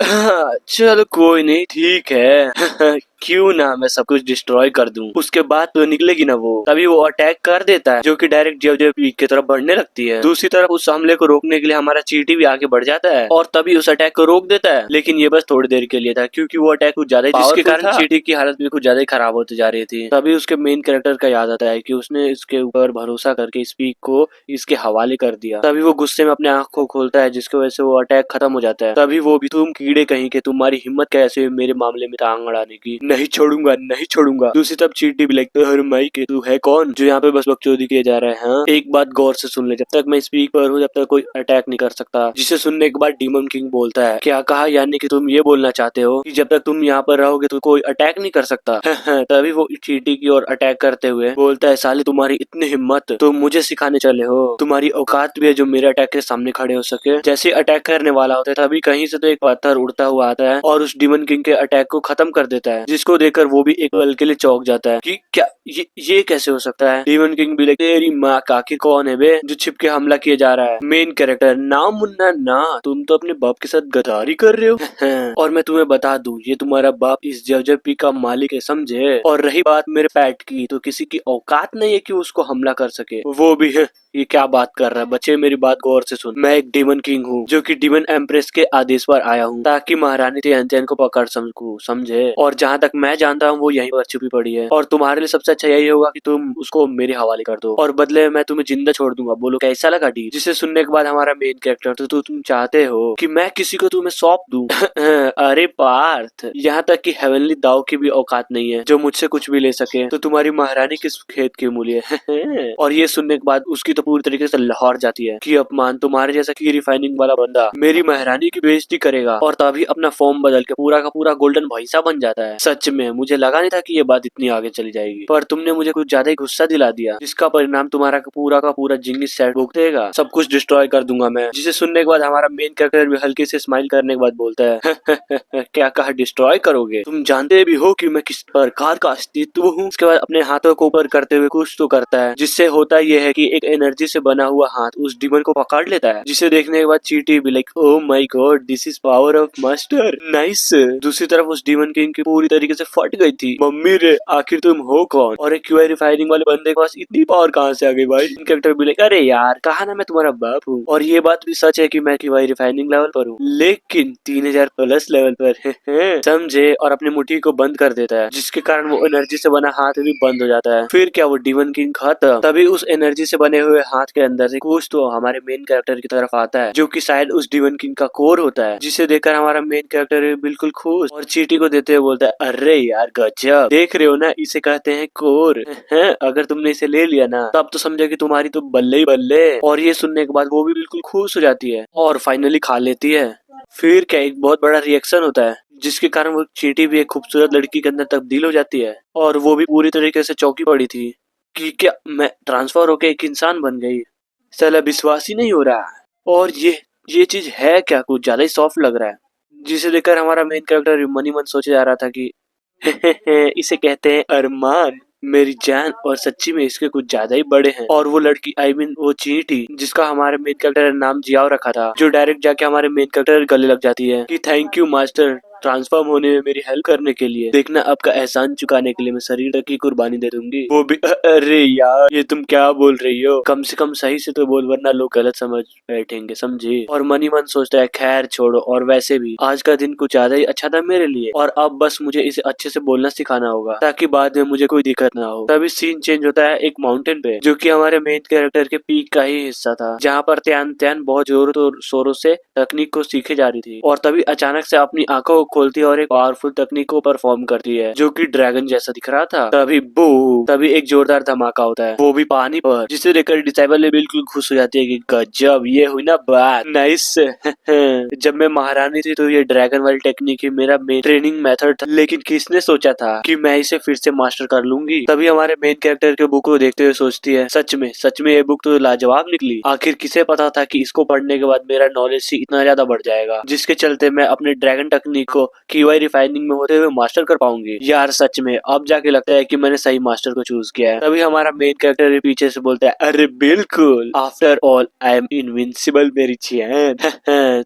चलो कोई नहीं, ठीक है। क्यों ना मैं सब कुछ डिस्ट्रॉय कर दूं, उसके बाद तो निकलेगी ना वो। तभी वो अटैक कर देता है जो कि डायरेक्ट जेव पीक की तरफ बढ़ने लगती है। दूसरी तरफ उस हमले को रोकने के लिए हमारा चींटी भी आगे बढ़ जाता है और तभी उस अटैक को रोक देता है, लेकिन ये बस थोड़ी देर के लिए था क्योंकि वो अटैक कुछ ज्यादा, जिसके कारण चींटी की हालत भी कुछ ज्यादा ही खराब होती जा रही थी। तभी उसके मेन कैरेक्टर का याद आता है कि उसने इसके ऊपर भरोसा करके स्पीक को इसके हवाले कर दिया। तभी वो गुस्से में अपने आंख को खोलता है जिसकी वजह से वो अटैक खत्म हो जाता है। तभी वो भी, तुम कीड़े कहीं के, तुम्हारी हिम्मत कैसे हुई मेरे मामले में टांग अड़ाने की, नहीं छोड़ूंगा नहीं छोड़ूंगा। दूसरी तरफ चींटी भी लगता है, माई के तू है कौन जो यहाँ पे बस बकचोदी किए जा रहे हैं। एक बात गौर से सुन ले, जब तक मैं स्पीक पर हूँ जब तक कोई अटैक नहीं कर सकता। जिसे सुनने के बाद डीमन किंग बोलता है, क्या कहा? यानी कि तुम ये बोलना चाहते हो कि जब तक तुम यहाँ पर रहोगे तो कोई अटैक नहीं कर सकता? तभी वो चींटी की ओर अटैक करते हुए बोलता है, साली तुम्हारी इतनी हिम्मत, तुम मुझे सिखाने चले हो? तुम्हारी औकात भी है जो मेरे अटैक के सामने खड़े हो सके? जैसे अटैक करने वाला होता है तभी कहीं से तो एक पत्थर उड़ता हुआ आता है और उस डीमन किंग के अटैक को खत्म कर देता है, जिसको देखकर वो भी एक पल के लिए चौंक जाता है कि क्या ये कैसे हो सकता है। डीमन किंग भी लगता है, तेरी माँ का आखिर कौन है बे जो छिप के हमला किए जा रहा है? मेन कैरेक्टर, ना मुन्ना ना, तुम तो अपने बाप के साथ गद्दारी कर रहे हो। और मैं तुम्हें बता दूं, ये तुम्हारा बाप इस जवजपी का मालिक है, समझे? और रही बात मेरे पैट की, तो किसी की औकात नहीं है कि उसको हमला कर सके, वो भी है। ये क्या बात कर रहा है बच्चे, मेरी बात गौर से सुन। मैं एक डीमन किंग हूँ जो कि डीमन एम्प्रेस के आदेश पर आया हूँ ताकि महारानी तियानचैन को पकड़ सकूं, समझे? और जहाँ तक मैं जानता हूँ वो यहीं पर छुपी पड़ी है और तुम्हारे लिए सबसे अच्छा यही होगा कि तुम उसको मेरे हवाले कर दो और बदले में मैं तुम्हें जिंदा छोड़ दूंगा। बोलो कैसा लगा डील? जिसे सुनने के बाद हमारा मेन कैरेक्टर, तो तुम चाहते हो कि मैं किसी को तुम्हें सौंप दूं? अरे पार्थ, यहाँ तक कि हेवनली दाव की भी औकात नहीं है जो मुझसे कुछ भी ले सके, तो तुम्हारी महारानी किस खेत की मूली है? और ये सुनने के बाद उसकी तो पूरी तरीके से लाहौर जाती है कि अपमान, तुम्हारे जैसा की रिफाइनिंग वाला बंदा मेरी महारानी की बेइज्जती करेगा। और तभी अपना फॉर्म बदल के पूरा का पूरा गोल्डन भैंसा बन जाता है। सच में मुझे लगा नहीं था कि ये बात इतनी आगे चली जाएगी, पर तुमने मुझे कुछ ज्यादा ही गुस्सा दिला दिया जिसका परिणाम तुम्हारा का पूरा जिंगिस सेट भुगतेगा। सब कुछ डिस्ट्रॉय कर दूंगा मैं। जिसे सुनने के बाद हमारा मेन कैरेक्टर भी हल्के से स्माइल करने के बाद बोलता है, क्या कहा डिस्ट्रॉय करोगे? तुम जानते भी हो कि मैं किस प्रकार का अस्तित्व हूँ? उसके बाद अपने हाथों को ऊपर करते हुए कुछ तो करता है जिससे होता यह है कि एक एनर्जी से बना हुआ हाथ उस डीमन को पकड़ लेता है, जिसे देखने के बाद चींटी भी like, oh my God, this is power of master, nice. दूसरी तरफ उस डीमन किंग की पूरी तरीके से फट गई थी। मम्मी रे, आखिर तुम हो कौन? और एक क्यूआई रिफाइनिंग वाले बंदे के पास इतनी पावर कहाँ से आ गई भाई? कैरेक्टर भी लाइक, अरे यार कहा ना मैं तुम्हारा बाप हूँ। और ये बात भी सच है कि मैं क्यूआई रिफाइनिंग लेवल पर हूँ, लेकिन 3000 प्लस लेवल पर। समझे? और अपनी मुट्ठी को बंद कर देता है जिसके कारण वो एनर्जी से बना हाथ भी बंद हो जाता है। फिर क्या, वो डीमन किंग खत्म। तभी उस एनर्जी से बने हुए हाथ के अंदर से कुछ तो हमारे मेन कैरेक्टर की तरफ आता है जो कि शायद उस डीमन किंग का कोर होता है, जिसे देखकर हमारा मेन कैरेक्टर बिल्कुल खुश और चींटी को देते हुए बोलता है, अरे यार गजब, देख रहे हो ना, इसे कहते हैं कोर। अगर तुमने इसे ले लिया ना तब तो समझो कि तुम्हारी तो बल्ले ही बल्ले। और ये सुनने के बाद वो भी बिल्कुल खुश हो जाती है और फाइनली खा लेती है। फिर क्या, एक बहुत बड़ा रिएक्शन होता है जिसके कारण वो चींटी भी एक खूबसूरत लड़की के अंदर तब्दील हो जाती है और वो भी पूरी तरीके से चौंकी पड़ी थी कि क्या मैं ट्रांसफर होके एक इंसान बन गई। साला विश्वास ही नहीं हो रहा। और ये चीज है क्या, कुछ ज्यादा ही सॉफ्ट लग रहा है। जिसे देखकर हमारा मेन कैरेक्टर मन ही मन सोचे जा रहा था कि इसे कहते हैं अरमान मेरी जान, और सच्ची में इसके कुछ ज्यादा ही बड़े हैं। और वो लड़की वो चींटी जिसका हमारे मेन कैरेक्टर ने नाम जियाओ रखा था, जो डायरेक्ट जाके हमारे मेन कैरेक्टर गले लग जाती है कि थैंक यू मास्टर ट्रांसफॉर्म होने में मेरी हेल्प करने के लिए। देखना आपका एहसान चुकाने के लिए मैं शरीर तक की कुर्बानी दे दूंगी। वो भी अरे यार ये तुम क्या बोल रही हो, कम से कम सही से तो बोल वरना लोग गलत समझ बैठेंगे, समझे। और मन ही मन सोचता है खैर छोड़ो, और वैसे भी आज का दिन कुछ ज्यादा ही अच्छा था मेरे लिए, और अब बस मुझे इसे अच्छे से बोलना सिखाना होगा ताकि बाद में मुझे कोई दिक्कत ना हो। तभी सीन चेंज होता है एक माउंटेन पे, जो कि हमारे मेन कैरेक्टर के पीक का ही हिस्सा था, जहाँ पर त्यान त्यान बहुत जोरों शोरों से तकनीक को सीखे जा रही थी। और तभी अचानक से अपनी आंखों को खोलती है और एक पावरफुल तकनीक को परफॉर्म करती है जो कि ड्रैगन जैसा दिख रहा था। तभी एक जोरदार धमाका होता है, वो भी पानी पर, जिसे देखकर डिसाइबल ने बिल्कुल खुश हो जाती है कि गजब, ये हुई ना बात, नाइस। जब मैं महारानी थी तो ये ड्रैगन वाली टेक्निक ही मेरा मेन ट्रेनिंग मेथड था, लेकिन किसने सोचा था कि मैं इसे फिर से मास्टर कर लूंगी। तभी हमारे मेन कैरेक्टर के बुक को देखते हुए सोचती है सच में ये बुक तो लाजवाब निकली। आखिर किसे पता था कि इसको पढ़ने के बाद मेरा नॉलेज इतना ज्यादा बढ़ जाएगा, जिसके चलते मैं अपने ड्रैगन टेक्निक को कीवाई रिफाइनिंग में होते हुए मास्टर कर पाऊंगी। यार सच में अब जाके लगता है कि मैंने सही मास्टर को चूज किया है। तभी हमारा मेन कैरेक्टर पीछे से बोलता है अरे बिल्कुल, after all I am invincible मेरी चैन।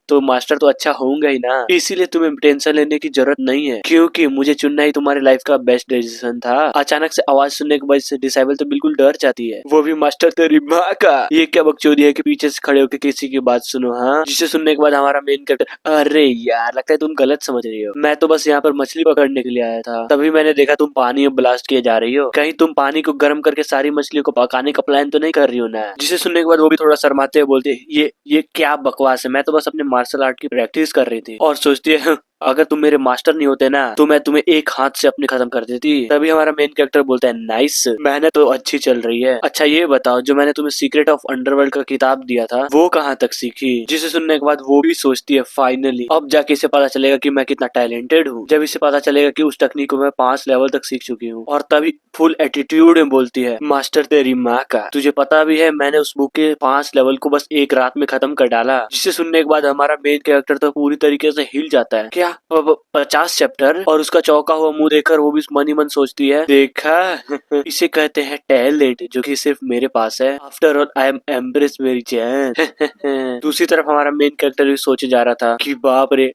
तो मास्टर तो अच्छा होऊंगा ही ना, इसीलिए तुम्हें टेंशन लेने की जरूरत नहीं है, क्योंकि मुझे चुनना ही तुम्हारी लाइफ का बेस्ट डिसीजन था। अचानक से आवाज सुनने के बाद से डिसाइबल तो बिल्कुल डर जाती है, वो भी मास्टर तेरी माँ का। ये क्या बकचोदी है कि पीछे से खड़े होकर किसी की बात सुनो, हाँ। जिसे सुनने के बाद हमारा मेन कैरेक्टर अरे यार लगता है तुम गलत समझ रही हो, मैं तो बस यहाँ पर मछली पकड़ने के लिए आया था। तभी मैंने देखा तुम पानी में ब्लास्ट किए जा रही हो, कहीं तुम पानी को गर्म करके सारी मछलियों को पकाने का प्लान तो नहीं कर रही हो ना। जिसे सुनने के बाद वो भी थोड़ा शर्माते हुए बोलते ये क्या बकवास है, मैं तो बस अपने मार्शल आर्ट की प्रैक्टिस कर रही थी। और सोचती है अगर तुम मेरे मास्टर नहीं होते ना तो मैं तुम्हें एक हाथ से अपने खत्म कर देती। तभी हमारा मेन कैरेक्टर बोलता है नाइस, मेहनत तो अच्छी चल रही है। अच्छा ये बताओ जो मैंने तुम्हें सीक्रेट ऑफ अंडरवर्ल्ड का किताब दिया था वो कहाँ तक सीखी। जिसे सुनने के बाद वो भी सोचती है फाइनली अब जाके इसे पता चलेगा कि मैं कितना टैलेंटेड हूँ, जब इसे पता चलेगा कि उस तकनीक को मैं 5 लेवल तक सीख चुकी हूँ। और तभी फुल एटीट्यूड में बोलती है मास्टर तेरी माँ का, तुझे पता भी है मैंने उस बुक के 5 लेवल को बस एक रात में खत्म कर डाला। जिसे सुनने के बाद हमारा मेन कैरेक्टर तो पूरी तरीके से हिल जाता है। क्या 50 चैप्टर, और उसका चौंका हुआ मुंह देखकर वो भी मन ही मन सोचती है देखा इसे कहते हैं टैलेंट जो कि सिर्फ मेरे पास है, after all I am embrace मेरी चैन। दूसरी तरफ हमारा मेन कैरेक्टर भी सोचे जा रहा था कि बाप रे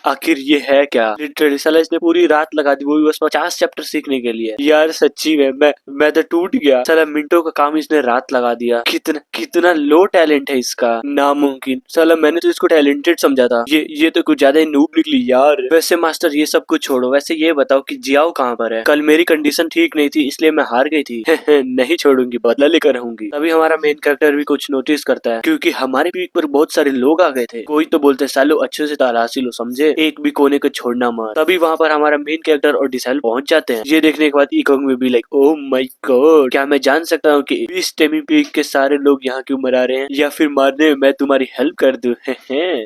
आखिर ये है क्या, लिटरली साला इसने पूरी रात लगा दी वो भी बस 50 चैप्टर सीखने के लिए। यार सच्ची में मैं तो टूट गया, साला मिनटों का काम इसने रात लगा दिया। कितना कितना लो टैलेंट है इसका, नामुमकिन। साला मैंने तो इसको टैलेंटेड समझा था, ये तो कुछ ज्यादा ही नूब निकली यार। वैसे मास्टर ये सब कुछ छोड़ो, वैसे ये बताओ कि जियाओ कहाँ पर है। कल मेरी कंडीशन ठीक नहीं थी इसलिए मैं हार गई थी। नहीं छोड़ूंगी, बदला लेकर रहूंगी। तभी हमारा मेन कैरेक्टर भी कुछ नोटिस करता है क्योंकि हमारे पीक पर बहुत सारे लोग आ गए थे। कोई तो बोलते सालो अच्छे से तलाशी लो, समझे, एक भी कोने को छोड़ना मत। तभी वहाँ पर हमारा मेन कैरेक्टर और डिसाइल पहुंच जाते हैं। ये देखने के बाद इकोंग में भी लाइक ओह माय गॉड, क्या मैं जान सकता हूँ कि इस टेमी पीक के सारे लोग यहाँ क्यों मरा रहे हैं, या फिर मारने में मैं तुम्हारी हेल्प कर दूं।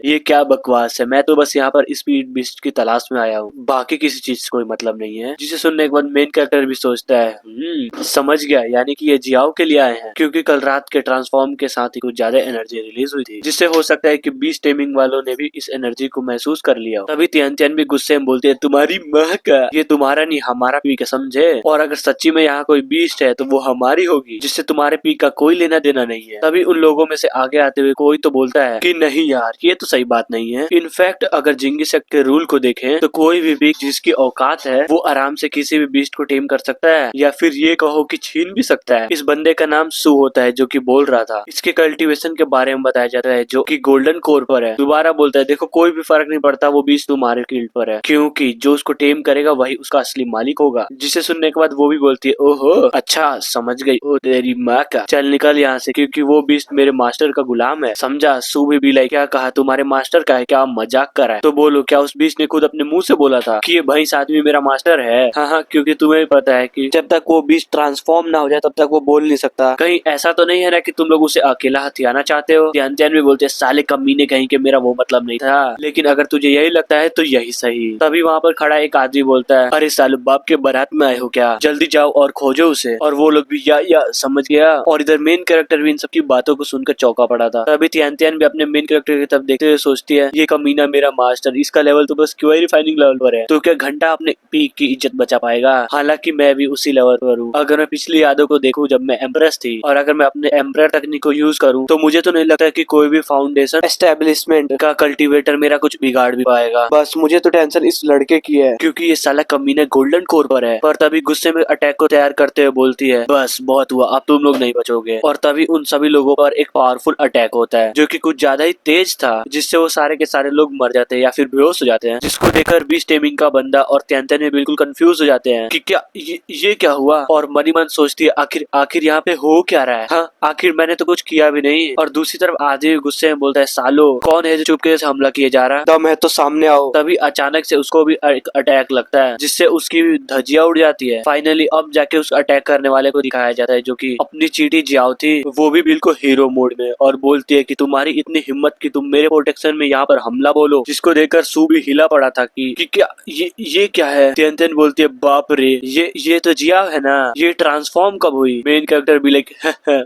ये क्या बकवास है, मैं तो बस यहाँ पर स्पीड बिस्ट की तलाश में आया हूँ, बाकी किसी चीज से कोई मतलब नहीं है। जिसे सुनने के बाद मेन कैरेक्टर भी सोचता है समझ गया, यानी कि ये जियाओ के लिए आए हैं क्योंकि कल रात के ट्रांसफॉर्म के साथ ही कुछ ज्यादा एनर्जी रिलीज हुई थी, जिससे हो सकता है कि बीस्ट टेमिंग वालों ने भी इस एनर्जी को महसूस कर लिया हो। तभी तियान तियान भी गुस्से में बोलती है तुम्हारी माँ का, ये तुम्हारा नहीं हमारा पी के, समझे, और अगर सच्ची में यहाँ कोई बीस्ट है तो वो हमारी होगी, जिससे तुम्हारे पी का कोई लेना देना नहीं है। तभी उन लोगों में से आगे आते हुए कोई तो बोलता है कि नहीं यार ये तो सही बात नहीं है, इनफैक्ट अगर जिंगी सेक्ट के रूल को देखें तो कोई भी पीक जिसकी औकात है वो आराम से किसी भी बीस्ट को टेम कर सकता है, या फिर ये कहो कि छीन भी सकता है। इस बंदे का नाम सू होता है जो कि बोल रहा था। इसके कल्टीवेशन के बारे में बताया जाता है जो कि गोल्डन कोर पर है। दोबारा बोलता है देखो कोई भी फर्क नहीं पड़ता वो बीस्ट तुम्हारे फील्ड पर है, क्योंकि जो उसको टेम करेगा वही उसका असली मालिक होगा। जिसे सुनने के बाद वो भी बोलती है ओहो अच्छा समझ गई, ओ तेरी माँ का, चल निकल यहाँ से क्योंकि वो बीस्ट मेरे मास्टर का गुलाम है, समझा। सू भी लाइक क्या कहा, तुम्हारे मास्टर का है क्या, मजाक कर रहा है, तो बोलो क्या उस बीस्ट ने खुद अपने मुंह से बोला था कि ये भैंस आदमी मेरा मास्टर है। हाँ हाँ, क्योंकि तुम्हें पता है कि जब तक वो बीस्ट ट्रांसफॉर्म ना हो जाए तब तक वो बोल नहीं सकता। कहीं ऐसा तो नहीं है ना कि तुम लोग उसे अकेला हथियाना चाहते हो। ध्यान भी बोलते साले कमीने कहीं के, मेरा वो मतलब नहीं था, लेकिन अगर तुझे यही लगता है तो यही सही। तभी वहाँ पर खड़ा एक आदमी बोलता है, अरे साले बाप के बारात में आए हो क्या, जल्दी जाओ और खोजो उसे। और वो लोग भी या समझ गया। और इधर मेन कैरेक्टर भी इन सबकी बातों को सुनकर चौंका पड़ा था। तभी त्यान भी अपने मेन कैरेक्टर की तरफ देखते हुए सोचती है, ये कमीना मेरा मास्टर, इसका लेवल तो बस क्यूआई रिफाइनिंग लेवल पर है, तो क्या घंटा अपने पीक की इज्जत बचा पाएगा। हालांकि मैं भी उसी लेवल पर हूँ। अगर मैं पिछली यादों को देखूं जब मैं एम्प्रेस थी, और अगर मैं अपने एम्प्रेयर तकनीक को यूज करूं, तो मुझे तो नहीं लगता कि कोई भी फाउंडेशन एस्टेब्लिशमेंट का कल्टीवेटर मेरा कुछ बिगाड़ भी पाएगा। बस मुझे तो टेंशन इस लड़के की है, क्योंकि ये साला कमीना गोल्डन कोर पर है। पर तभी गुस्से में अटैक को तैयार करते हुए बोलती है, बस बहुत हुआ, अब तुम लोग नहीं बचोगे। और तभी उन सभी लोगों पर एक पावरफुल अटैक होता है जो कि कुछ ज्यादा ही तेज था, जिससे वो सारे के सारे लोग मर जाते हैं या फिर बेहोश हो जाते हैं। जिसको देखकर बीस्ट टेमिंग का बंदा और त्यान में बिल्कुल कंफ्यूज हो जाते हैं कि क्या ये क्या हुआ। और मनी मन सोचती है, आखिर आखिर यहाँ पे हो क्या रहा है। हाँ, आखिर मैंने तो कुछ किया भी नहीं। और दूसरी तरफ आदि गुस्से में बोलता है, सालो कौन है जो चुपके से हमला किए जा रहा है, दम है तो सामने आओ। तभी अचानक से उसको भी एक अटैक लगता है, जिससे उसकी धज्जियां उड़ जाती है। फाइनली अब जाके उस अटैक करने वाले को दिखाया जाता है, जो कि अपनी चीटी जियाओ थी, वो भी बिल्कुल हीरो मोड में, और बोलती है कि तुम्हारी इतनी हिम्मत कि तुम मेरे प्रोटेक्शन में यहाँ पर हमला बोलो। जिसको देखकर सू भी हिला पड़ा था कि क्या ये क्या है। त्यान बोलती है, बाप रे, ये तो जिया है ना, ये ट्रांसफॉर्म कब हुई। मेन कैरेक्टर भी लाइक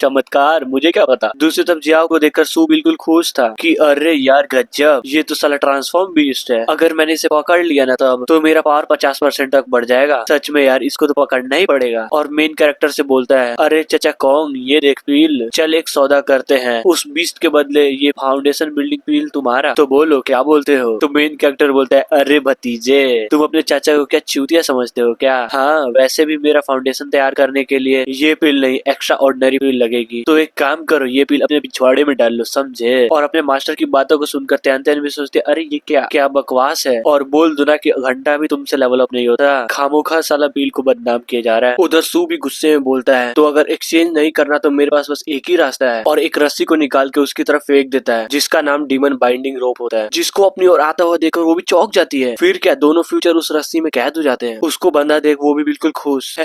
चमत्कार, मुझे क्या पता। दूसरी तरफ जियाओ को देखकर सू बिल्कुल खुश था कि अरे यार गजब, ये तो साला ट्रांसफॉर्म बीस्ट है। अगर मैंने इसे पकड़ लिया ना तब तो मेरा पावर 50% तक बढ़ जाएगा। सच में यार, इसको तो पकड़ना ही पड़ेगा। और मेन कैरेक्टर से बोलता है, अरे चचा कौन, ये देख पील, चल एक सौदा करते हैं, उस बीस्ट के बदले ये फाउंडेशन बिल्डिंग पील तुम्हारा, तो बोलो क्या बोलते हो। तो मेन कैरेक्टर बोलता है, अरे भतीजे, तुम अपने चाचा को क्या चूतिया समझते हो क्या। हाँ, वैसे भी मेरा फाउंडेशन तैयार करने के लिए ये पील नहीं, एक्स्ट्रा ऑर्डिनरी पील लगेगी, तो एक काम करो, ये पील अपने पिछवाड़े में डाल लो, समझे। और अपने मास्टर की बातों को सुनकर त्यान भी सोचते, अरे ये क्या बकवास है। और बोल दो ना कि घंटा भी तुमसे लेवल अप नहीं होता, खामोखा साला पील को बदनाम किया जा रहा है। उधर सू भी गुस्से में बोलता है, तो अगर एक्सचेंज नहीं करना तो मेरे पास बस एक ही रास्ता है, और एक रस्सी को निकाल के उसकी तरफ फेंक देता है, जिसका नाम डीमन बाइंडिंग रोप होता है। जिसको अपनी ओर आता हुआ देखकर वो भी चौंक जाती है। फिर क्या, दोनों फ्यूचर उस रस्सी में कैद हो जाते हैं। उसको बंदा देख वो भी बिल्कुल खुश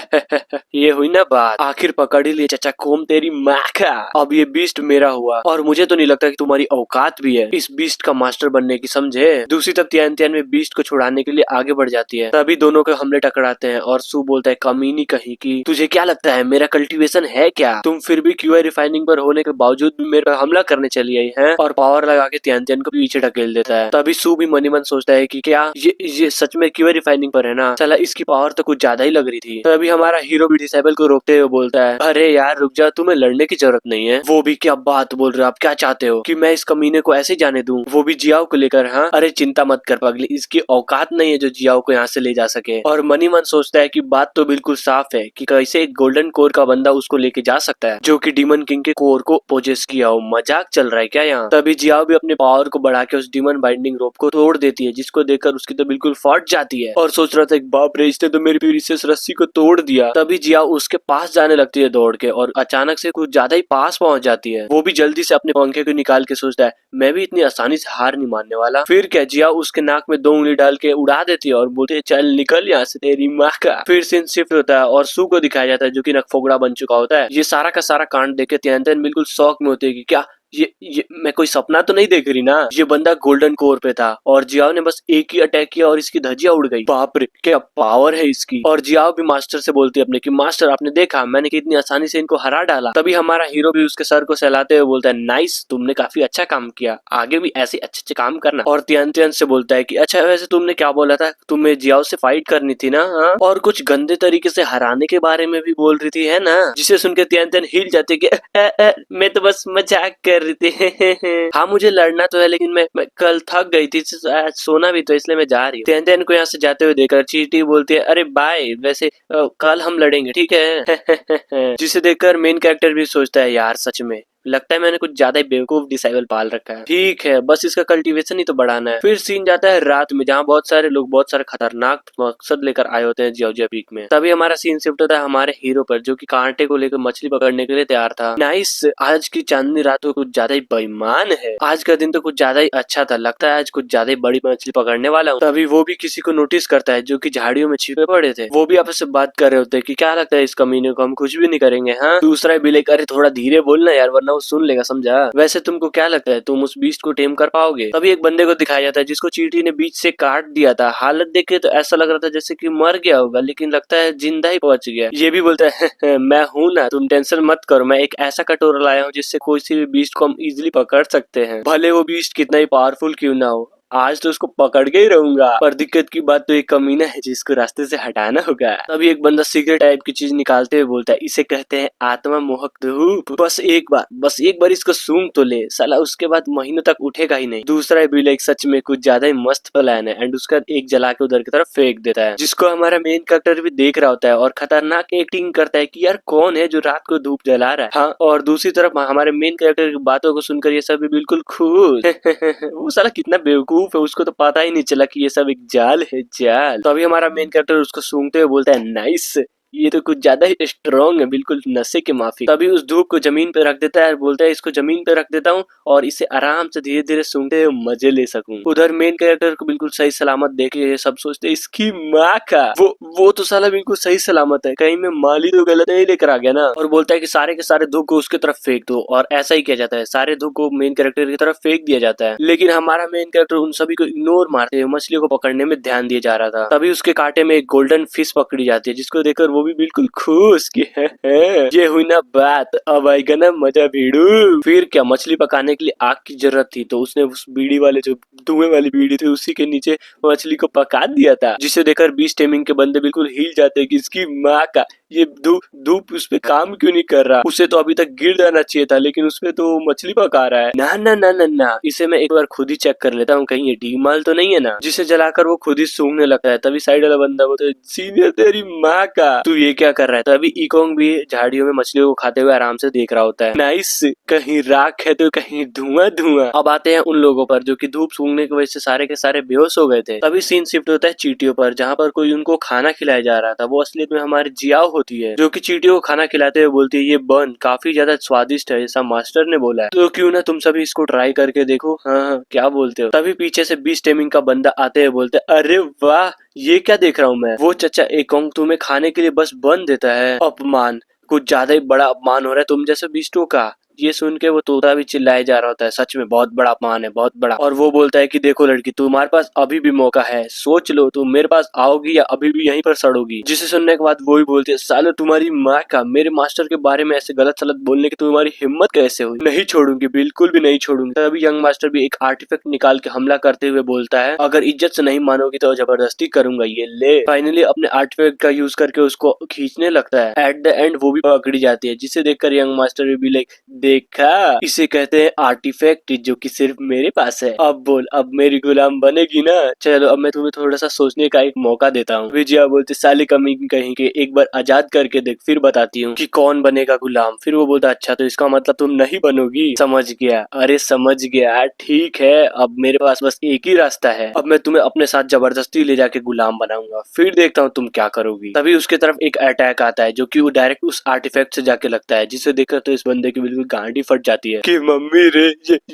ये हुई ना बात, आखिर पकड़ ही लिए चचा कोम तेरी माँ का। अब ये बीस्ट मेरा हुआ, और मुझे तो नहीं लगता कि तुम्हारी औकात भी है इस बीस्ट का मास्टर बनने की, समझे। दूसरी तरफ त्यान में बीस्ट को छुड़ाने के लिए आगे बढ़ जाती है। तभी दोनों के हमले टकराते हैं, और सू बोलता है, कमीनी कहीं की, तुझे क्या लगता है मेरा कल्टीवेशन है क्या, तुम फिर भी क्यूआई रिफाइनिंग पर होने के बावजूद भी मेरे पर हमला करने चली आई है। और पावर लगा के त्यान को पीछे ढकेल देता है। तभी सू भी मनी मन सोचता है कि क्या ये सच में क्यूआई रिफाइनिंग पर है ना, चला इसकी पावर तो कुछ ज्यादा ही लग रही थी। तभी हमारा हीरो भी डिसेबल को रोकते हुए बोलता है, अरे यार रुक जा, तुम्हें लड़ने की जरूरत नहीं है। वो भी क्या बात बोल रहे हो आप, क्या चाहते हो कि मैं इस कमीने को ऐसे जाने दूं, वो भी जियाओ को लेकर। हाँ, अरे चिंता मत कर पगली, इसकी औकात नहीं है जो जियाओ को यहाँ से ले जा सके। और मनी मन सोचता है कि बात तो बिल्कुल साफ है कि कैसे एक गोल्डन कोर का बंदा उसको लेके जा सकता है, जो कि डीमन किंग के कोर को पोजेस किया हो। मजाक चल रहा है क्या यहाँ। तभी जियाओ भी अपने पावर को बढ़ा के उस डीमन बाइंडिंग रोप को तोड़ देती है, जिसको देखकर उसकी तो बिल्कुल फट जाती है। और सोच रहा था, बाप रे, इसने तो मेरी प्रीसियस रस्सी को तोड़ दिया। तभी जियाओ उसके पास जाने लगती है दौड़ के, और अचानक से कुछ ज्यादा ही पास पहुंच जाती है। वो भी जल्दी से अपने पंखे को निकाल के सोचता है, मैं भी इतनी आसानी से हार नहीं मानने वाला। फिर क्या, जियाओ उसके नाक में 2 उंगली डाल के उड़ा देती है और बोलती है, चल निकल यहाँ से तेरी माँ का। फिर सीन शिफ्ट होता है और सू को दिखाया जाता है, जो कि नकफोगड़ा बन चुका होता है। ये सारा का सारा कांड देख के त्यान बिल्कुल शौक में होती है कि क्या ये मैं कोई सपना तो नहीं देख रही ना। ये बंदा गोल्डन कोर पे था, और जियाओ ने बस एक ही अटैक किया और इसकी धज्जियां उड़ गई। बाप रे, क्या पावर है इसकी। और जियाओ भी मास्टर से बोलती है अपने कि मास्टर, आपने देखा मैंने कितनी आसानी से इनको हरा डाला। तभी हमारा हीरो भी उसके सर को सहलाते हुए बोलता है, नाइस, तुमने काफी अच्छा काम किया, आगे भी ऐसे अच्छे काम करना। और त्यान से बोलता है कि अच्छा वैसे तुमने क्या बोला था, तुम्हें जियाओ से फाइट करनी थी ना। हाँ? और कुछ गंदे तरीके से हराने के बारे में भी बोल रही थी, है ना। जिसे सुन के त्यान हिल जाते कि मैं तो बस मजाक कर रही थी। हाँ, मुझे लड़ना तो है, लेकिन मैं कल थक गई थी, सोना भी, तो इसलिए मैं जा रही हूँ। त्यान को यहाँ से जाते हुए देखकर चीटी बोलती है, अरे बाय, वैसे कल हम लड़ेंगे, ठीक है। जिसे देखकर मेन कैरेक्टर भी सोचता है, यार सच में लगता है मैंने कुछ ज्यादा ही बेवकूफ डिसेबल पाल रखा है। ठीक है, बस इसका कल्टीवेशन ही तो बढ़ाना है। फिर सीन जाता है रात में, जहाँ बहुत सारे लोग बहुत सारे खतरनाक मकसद लेकर आए होते हैं जियोजिया पीक में। तभी हमारा सीन शिफ्ट होता है हमारे हीरो पर, जो कि कांटे को लेकर मछली पकड़ने के लिए तैयार था। नाइस, आज की चांदनी रात को कुछ ज्यादा ही बेईमान है। आज का दिन तो कुछ ज्यादा ही अच्छा था, लगता है आज कुछ ज्यादा ही बड़ी मछली पकड़ने वाला हूँ। तभी वो भी किसी को नोटिस करता है जो कि झाड़ियों में छिपे पड़े थे। वो भी आपस से बात कर रहे होते हैं कि क्या लगता है इस कमीने को हम कुछ भी नहीं करेंगे। हाँ, दूसरा भी लेकर, अरे थोड़ा धीरे बोलना यार वरना वो सुन लेगा, समझा। वैसे तुमको क्या लगता है तुम उस बीस्ट को टेम कर पाओगे? तभी एक बंदे को दिखाया जाता है जिसको चींटी ने बीच से काट दिया था। हालत देख के तो ऐसा लग रहा था जैसे कि मर गया होगा, लेकिन लगता है जिंदा ही बच गया। ये भी बोलता है मैं हूं ना, तुम टेंशन मत करो, मैं एक ऐसा कटोरा लाया हूँ जिससे कोई सी भी बीस्ट को हम इजिली पकड़ सकते हैं, भले वो बीस्ट कितना ही पावरफुल क्यों ना हो। आज तो उसको पकड़ के ही रहूंगा। पर दिक्कत की बात तो एक कमीना है जिसको रास्ते से हटाना होगा। तभी एक बंदा सिगरेट टाइप की चीज निकालते हुए बोलता है, इसे कहते हैं आत्मा मोहक धूप, बस एक बार इसको सूंघ तो ले, साला उसके बाद महीनों तक उठेगा ही नहीं। दूसरा भी लाइक सच में कुछ ज्यादा ही मस्त प्लान है, एंड उसका एक जला के उधर की तरफ फेंक देता है, जिसको हमारा मेन कैरेक्टर भी देख रहा होता है और खतरनाक एक्टिंग करता है कि यार कौन है जो रात को धूप जला रहा है। हाँ, और दूसरी तरफ हमारे मेन कैरेक्टर की बातों को सुनकर ये सब भी बिल्कुल खुश। वो साला कितना बेवकूफ है, उसको तो पता ही नहीं चला कि ये सब एक जाल है, जाल। तो अभी हमारा मेन कैरेक्टर उसको सूंघते हुए बोलता है, नाइस, ये तो कुछ ज्यादा ही स्ट्रॉन्ग है, बिल्कुल नशे के माफी। तभी उस धूप को जमीन पे रख देता है, बोलता है इसको जमीन पे रख देता हूँ और इसे आराम से धीरे धीरे सूंघते हुए मजे ले सकूं। उधर मेन कैरेक्टर को बिल्कुल सही सलामत देख ये सब सोचते इसकी माँ का, वो तो साला बिल्कुल सही सलामत है, कहीं मैं माली तो गलत नहीं लेकर आ गया ना। और बोलता है कि सारे के सारे धूप को उसकी तरफ फेंक दो, और ऐसा ही किया जाता है, सारे धूप को मेन कैरेक्टर की तरफ फेंक दिया जाता है। लेकिन हमारा मेन कैरेक्टर उन सभी को इग्नोर मारते हुए मछलियों को पकड़ने में ध्यान दिया जा रहा था। तभी उसके कांटे में एक गोल्डन फिश पकड़ी जाती है, जिसको देखकर वो भी बिल्कुल खुश कि है ये हुई ना बात, अब आएगा ना मजा भिड़ू। फिर क्या, मछली पकाने के लिए आग की जरूरत थी, तो उसने उस बीड़ी वाले जो धुएं वाली बीड़ी थी उसी के नीचे मछली को पका दिया था, जिसे देखकर बीच टेमिंग के बंदे बिल्कुल हिल जाते हैं कि इसकी माँ का, ये धूप उस पे काम क्यों नहीं कर रहा, उसे तो अभी तक गिर जाना चाहिए था, लेकिन उसपे तो मछली पका रहा है। ना ना ना ना ना, इसे मैं एक बार खुद ही चेक कर लेता हूँ, कहीं ये डी माल तो नहीं है ना, जिसे जलाकर वो खुद ही सूंघने लगता है। तभी साइड वाला बंदा बोलता है, सीनियर तेरी माँ का, तू ये क्या कर रहा है? तो अभी इकोंग भी झाड़ियों में मछलियों को खाते हुए आराम से देख रहा होता है। नाइस, कहीं राख है तो कहीं धुआं धुआं। अब आते हैं उन लोगों पर जो कि धूप सूंघने की वजह से सारे के सारे बेहोश हो गए थे। तभी सीन शिफ्ट होता है चींटियों पर, जहाँ पर कोई उनको खाना खिलाया जा रहा था। वो असलियत में हमारी जियाओ होती है, जो कि चींटियों को खाना खिलाते हुए बोलती है, ये बन काफी ज्यादा स्वादिष्ट है, ऐसा मास्टर ने बोला है, तो क्यों ना तुम सभी इसको ट्राई करके देखो। हाँ, क्या बोलते हो? तभी पीछे से बीच टेमिंग का बंदा आते हुए बोलते, अरे वाह, ये क्या देख रहा हूँ मैं? वो चचा एकोंग तुम्हें खाने के लिए बस बन देता है। अपमान, कुछ ज्यादा ही बड़ा अपमान हो रहा है तुम जैसे बीस्टों का। ये सुन के वो तोता भी चिल्लाए जा रहा होता है, सच में बहुत बड़ा अपमान है, बहुत बड़ा। और वो बोलता है कि देखो लड़की, तुम्हारे पास अभी भी मौका है, सोच लो, तुम मेरे पास आओगी या अभी भी यहीं पर सड़ोगी। जिसे सुनने के बाद वो भी बोलती है, सालो तुम्हारी माँ का, मेरे मास्टर के बारे में ऐसे गलत सलत बोलने की तुम्हारी हिम्मत कैसे हुई? नहीं छोड़ूंगी, बिल्कुल भी नहीं छोड़ूंगी। तभी यंग मास्टर भी एक आर्टिफैक्ट निकाल के हमला करते हुए बोलता है, अगर इज्जत से नहीं मानोगी तो जबरदस्ती करूंगा, ये ले। फाइनली अपने आर्टिफैक्ट का यूज करके उसको खींचने लगता है। एट द एंड वो भी पकड़ी जाती है, जिसे देखकर यंग मास्टर भी लाइक, देखा, इसे कहते हैं आर्टिफैक्ट, जो कि सिर्फ मेरे पास है। अब बोल, अब मेरी गुलाम बनेगी ना? चलो अब मैं तुम्हें थोड़ा सा सोचने का एक मौका देता हूँ। विजया बोलते, साले कमी कहीं के, एक बार आजाद करके देख, फिर बताती हूँ कि कौन बनेगा गुलाम। फिर वो बोलता, अच्छा तो इसका मतलब तुम नहीं बनोगी? समझ गया, अरे समझ गया, ठीक है, अब मेरे पास बस एक ही रास्ता है, अब मैं तुम्हें अपने साथ जबरदस्ती ले जाके गुलाम बनाऊंगा, फिर देखता हूँ तुम क्या करोगी। तभी उसके तरफ एक अटैक आता है, जो कि वो डायरेक्ट उस आर्टिफैक्ट से जाके लगता है, जिसे देखकर तो इस बंदे की बिल्कुल गांडी फट जाती है कि मम्मी रे,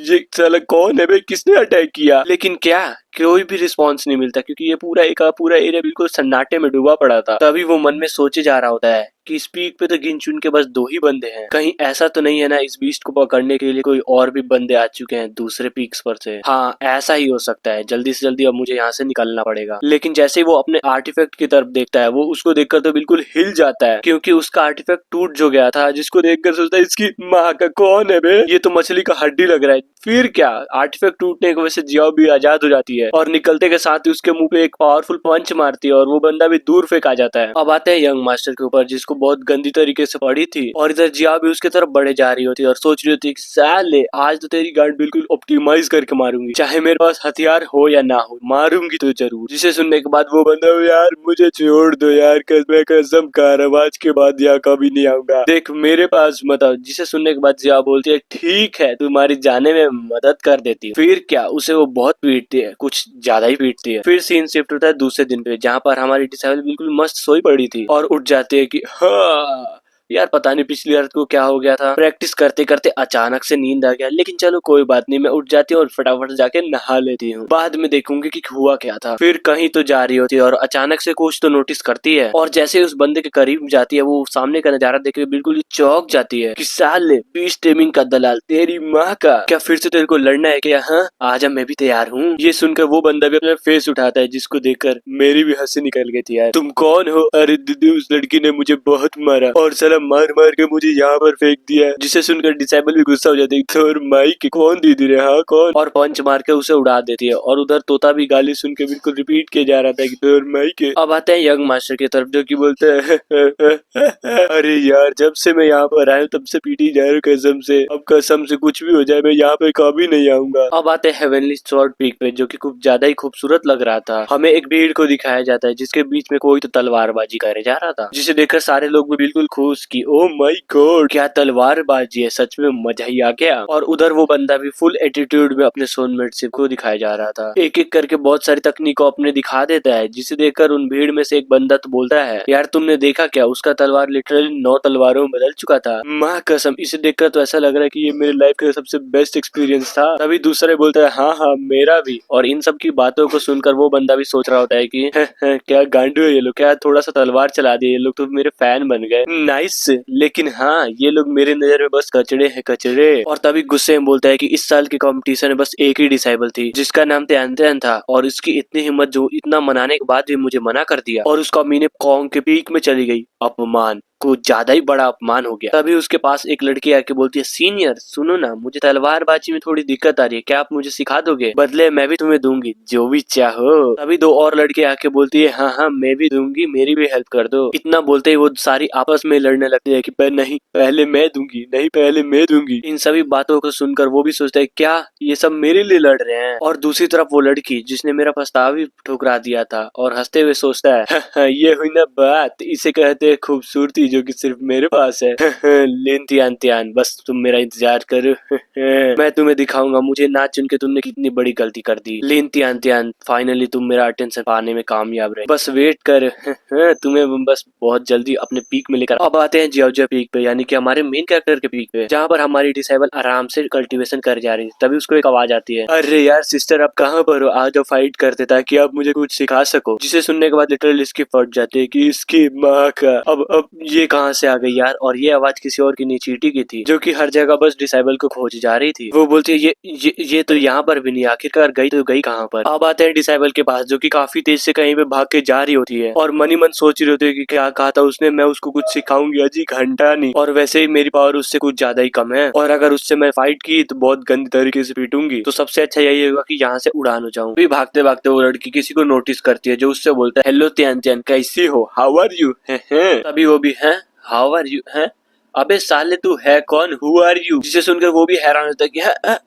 ये साला कौन है बे, किसने अटैक किया? लेकिन क्या कोई भी रिस्पॉन्स नहीं मिलता, क्योंकि ये पूरा एरिया बिल्कुल सन्नाटे में डूबा पड़ा था। तभी वो मन में सोचे जा रहा होता है कि इस पीक पे तो गिन चुन के बस 2 ही बंदे हैं, कहीं ऐसा तो नहीं है ना इस बीस्ट को पकड़ने के लिए कोई और भी बंदे आ चुके हैं दूसरे पीक्स पर से। हाँ, ऐसा ही हो सकता है, जल्दी से जल्दी अब मुझे यहाँ से निकलना पड़ेगा। लेकिन जैसे ही वो अपने आर्टिफैक्ट की तरफ देखता है, वो उसको देखकर तो बिल्कुल हिल जाता है, क्योंकि उसका आर्टिफैक्ट टूट जो गया था, जिसको देखकर सोचता है, इसकी माँ का, कौन है बे, ये तो मछली का हड्डी लग रहा है। फिर क्या, आर्टिफैक्ट टूटने की वजह से जियाओ भी आजाद हो जाती है, और निकलते के साथ ही उसके मुंह पे एक पावरफुल पंच मारती है, और वो बंदा भी दूर फेंका जाता है। अब आते हैं यंग मास्टर के ऊपर, जिसको बहुत गंदी तरीके से पड़ी थी और इधर जिया भी उसके तरफ बढ़े जा रही होती और सोच रही होती साले आज तो तेरी गांड बिल्कुल ऑप्टिमाइज करके मारूंगी, चाहे मेरे पास हथियार हो या ना हो, मारूंगी तो जरूर। जिसे सुनने के बाद वो बंदा यार मुझे छोड़ दो यार, मैं कसम खा रहा हूं आज के बाद यहाँ कभी नहीं आऊंगा, देख मेरे पास मत आओ। जिसे सुनने के बाद जिया बोलती है ठीक है तुम्हारी जाने में मदद कर देती है। फिर क्या उसे वो बहुत पीटती है, कुछ ज्यादा ही पीटती है। फिर सीन शिफ्ट होता है दूसरे दिन पे, जहाँ पर हमारी डिसाइबल बिल्कुल मस्त सोई पड़ी थी और उठ जाती है कि हाँ यार पता नहीं पिछली रात को क्या हो गया था, प्रैक्टिस करते करते अचानक से नींद आ गया, लेकिन चलो कोई बात नहीं, मैं उठ जाती हूँ और फटाफट जाके नहा लेती हूँ, बाद में देखूंगी कि हुआ क्या था। फिर कहीं तो जा रही होती है और अचानक से कुछ तो नोटिस करती है और जैसे ही उस बंदे के करीब जाती है वो सामने का नजारा देख के बिल्कुल ही चौंक जाती है कि साले पीस टेमिंग का दलाल तेरी माँ का, क्या फिर से तेरे को लड़ना है क्या? हाँ आजा मैं भी तैयार हूँ। ये सुनकर वो बंदा भी अपना फेस उठाता है, जिसको देखकर मेरी भी हंसी निकल गई थी यार। तुम कौन हो? अरे दीदी उस लड़की ने मुझे बहुत मारा और साला मार मार के मुझे यहाँ पर फेंक दिया। जिसे सुनकर डिसाइबल भी गुस्सा हो जाती है, तो माई के कौन दीदी रे, हाँ कौन, और पंच मार के उसे उड़ा देती है। और उधर तोता भी गाली सुन के बिल्कुल रिपीट किया जा रहा था कि तो माई के। अब आते हैं यंग मास्टर की तरफ, जो कि बोलते हैं अरे यार जब से मैं यहाँ पर आया तब से पीटी जा रहा हूँ कसम से, अब कसम से कुछ भी हो जाए मैं यहाँ पे कभी नहीं आऊंगा। अब आते हैं हेवनली स्वॉर्ड पीक पे, जो कि कुछ ज्यादा ही खूबसूरत लग रहा था। हमें एक भीड़ को दिखाया जाता है जिसके बीच में कोई तो तलवारबाजी करे जा रहा था, जिसे देखकर सारे लोग भी बिल्कुल खुश की ओ माय गॉड क्या तलवारबाजी है, सच में मजा ही आ गया। और उधर वो बंदा भी फुल एटीट्यूड में अपने सोलमेट को दिखाया जा रहा था, एक एक करके बहुत सारी तकनीक को अपने दिखा देता है, जिसे देखकर उन भीड़ में से एक बंदा तो बोलता है यार तुमने देखा क्या, उसका तलवार लिटरली 9 तलवारों में बदल चुका था। माँ कसम इसे देखकर तो ऐसा लग रहा है कि ये मेरे लाइफ का सबसे बेस्ट एक्सपीरियंस था। तभी दूसरे बोलता है हाँ हाँ मेरा भी। और इन सब की बातों को सुनकर वो बंदा भी सोच रहा होता है कि क्या गांडू है ये लोग, क्या थोड़ा सा तलवार चला दिए ये लोग तो मेरे फैन बन गए, नाइस। लेकिन हाँ ये लोग मेरे नजर में बस कचड़े हैं कचड़े। और तभी गुस्से में बोलता है कि इस साल के कंपटीशन में बस एक ही डिसाइबल थी जिसका नाम त्यान था, और इसकी इतनी हिम्मत जो इतना मनाने के बाद भी मुझे मना कर दिया और उसका मीने कॉन्ग के पीक में चली गई। अपमान को ज्यादा ही बड़ा अपमान हो गया। तभी उसके पास एक लड़की आके बोलती है सीनियर सुनो ना, मुझे तलवारबाजी में थोड़ी दिक्कत आ रही है, क्या आप मुझे सिखा दोगे? बदले मैं भी तुम्हें दूंगी जो भी चाहो। तभी 2 और लड़के आके बोलती है हाँ हाँ मैं भी दूंगी, मेरी भी हेल्प कर दो। इतना बोलते ही वो सारी आपस में लड़ने लगती है कि नहीं पहले मैं दूंगी, नहीं पहले मैं दूंगी। इन सभी बातों को सुनकर वो भी सोचता है क्या ये सब मेरे लिए लड़ रहे हैं। और दूसरी तरफ वो लड़की जिसने मेरा प्रस्ताव ही ठुकरा दिया था और हंसते हुए सोचता है ये हुई ना बात, इसे कहते हैं खूबसूरती जो कि सिर्फ मेरे पास है। लेन त्यान बस तुम मेरा इंतजार करो मैं तुम्हें दिखाऊंगा मुझे ना चुन के तुमने कितनी बड़ी गलती कर दी। लेन त्यान फाइनली तुम मेरा अटेंशन पाने में कामयाब रहे, बस वेट कर तुम्हें बस बहुत जल्दी अपने पीक में लेकर। अब आते हैं जियाओजिया पीक पे, यानी कि हमारे मेन कैरेक्टर के पीक पे, जहाँ पर हमारी डिसाइबल आराम से कल्टीवेशन कर जा रही है। तभी उसको एक आवाज आती है अरे यार सिस्टर आप कहाँ पर हो, आज जाओ फाइट करते ताकि आप मुझे कुछ सिखा सको। जिसे सुनने के बाद लिटरली इसकी फट जाती है कि इसकी माँ का अब ये कहाँ से आ गई यार। और ये आवाज किसी और की नहीं चींटी की थी, जो कि हर जगह बस डिसाइबल को खोज जा रही थी। वो बोलती है ये तो यहाँ पर भी नहीं, आखिरकार गई तो गई कहाँ पर। अब आते हैं डिसाइबल के पास, जो कि काफी तेज से कहीं पे भाग के जा रही होती है और मनी मन सोच रही होती है कि क्या कहा था उसने, मैं उसको कुछ सिखाऊंगी अजी घंटा नहीं, और वैसे ही मेरी पावर उससे कुछ ज्यादा ही कम है, और अगर उससे मैं फाइट की तो बहुत गंदी तरीके से पीटूंगी, तो सबसे अच्छा यही होगा कि यहाँ से उड़ान हो जाऊं। भागते भागते वो लड़की किसी को नोटिस करती है, जो उससे बोलता है हेलो त्यान कैसी हो, हाउ आर यू। तभी वो भी है हाउ आर यू है, अबे साले तू है कौन, हु आर यू। जिसे सुनकर वो भी हैरान होता है कि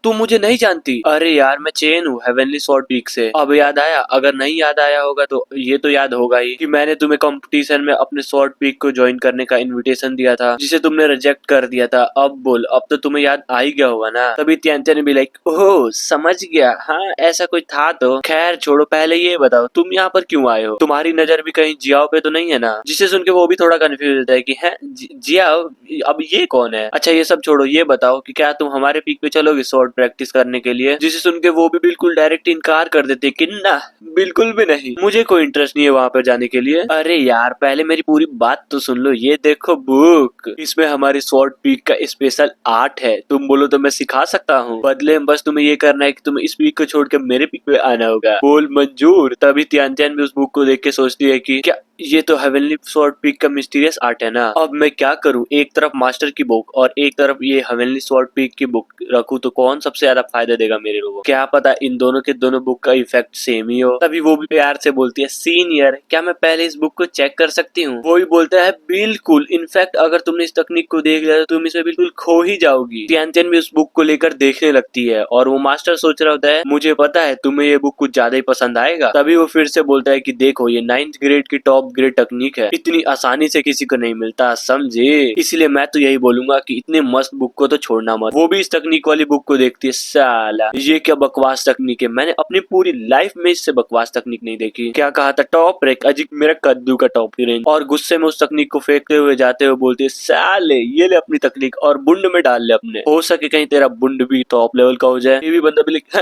तू मुझे नहीं जानती। अरे यार मैं चेन हूँ हेवनली स्वॉर्ड पीक से। अब याद आया, अगर नहीं याद आया होगा तो ये तो याद होगा ही कि मैंने तुम्हें कंपटीशन में अपने स्वॉर्ड पीक को ज्वाइन करने का इनविटेशन दिया था, जिसे तुमने रिजेक्ट कर दिया था। अब बोल, अब तो तुम्हें याद आ ही गया होगा ना। तभी त्यान भी लाइक ओह समझ गया, हाँ ऐसा कोई था तो। खैर छोड़ो, पहले ये बताओ तुम यहाँ पर क्यों आए हो, तुम्हारी नजर भी कहीं जियाओ पे तो नहीं है ना। जिसे सुन के वो भी थोड़ा कंफ्यूज होता है कि है जियाओ, अब ये कौन है। अच्छा ये सब छोड़ो, ये बताओ कि क्या तुम हमारे पीक पे चलोगे स्वॉर्ड प्रैक्टिस करने के लिए। जिसे सुन के वो भी बिल्कुल डायरेक्ट इनकार कर देते कि ना बिल्कुल भी नहीं, मुझे कोई इंटरेस्ट नहीं है वहाँ पर जाने के लिए। अरे यार पहले मेरी पूरी बात तो सुन लो, ये देखो बुक, इसमें हमारी स्वॉर्ड पीक का स्पेशल आर्ट है, तुम बोलो तो मैं सिखा सकता हूँ, बदले में बस तुम्हें ये करना है कि तुम्हें इस पीक को छोड़ के मेरे पीक पे आना होगा। बोल मंजूर। तभी त्यान भी उस बुक को देख के सोचती है कि क्या ये तो हेवनली स्वॉर्ड पीक का मिस्टीरियस आर्ट है ना। अब मैं क्या करूँ, एक तरफ मास्टर की बुक और एक तरफ ये हेवनली स्वॉर्ड पीक की बुक रखूँ तो कौन सबसे ज्यादा फायदा देगा मेरे लोगों। क्या पता इन दोनों के दोनों बुक का इफेक्ट सेम ही हो। तभी वो भी प्यार से बोलती है, सीनियर क्या मैं पहले इस बुक को चेक कर सकती हूँ। वो भी बोलता है बिल्कुल, इनफैक्ट अगर तुमने इस तकनीक को देख लिया तो तुम इसमें बिल्कुल खो ही जाओगी। तियानचेन भी उस बुक को लेकर देखने लगती है और वो मास्टर सोच रहा होता है मुझे पता है तुम्हें ये बुक कुछ ज्यादा ही पसंद आएगा। तभी वो फिर से बोलता है कि देखो ये 9th ग्रेड की टॉप ग्रेड तकनीक है, इतनी आसानी से किसी को नहीं मिलता, समझे। इसलिए मैं तो यही बोलूंगा कि इतने मस्त बुक को तो छोड़ना मत। वो भी इस तकनीक वाली बुक को देखती है, साला ये क्या बकवास तकनीक है, मैंने अपनी पूरी लाइफ में इससे बकवास तकनीक नहीं देखी। क्या कहा था, टॉप रैंक अजीब मेरा कद्दू का टॉप रेंज। और गुस्से में उस तकनीक को फेंकते हुए जाते हुए बोलते है, साले ये ले अपनी तकनीक और बुंड में डाल ले अपने, हो सके कहीं तेरा बुंड भी टॉप लेवल का हो जाए। ये भी बंदा भी लिख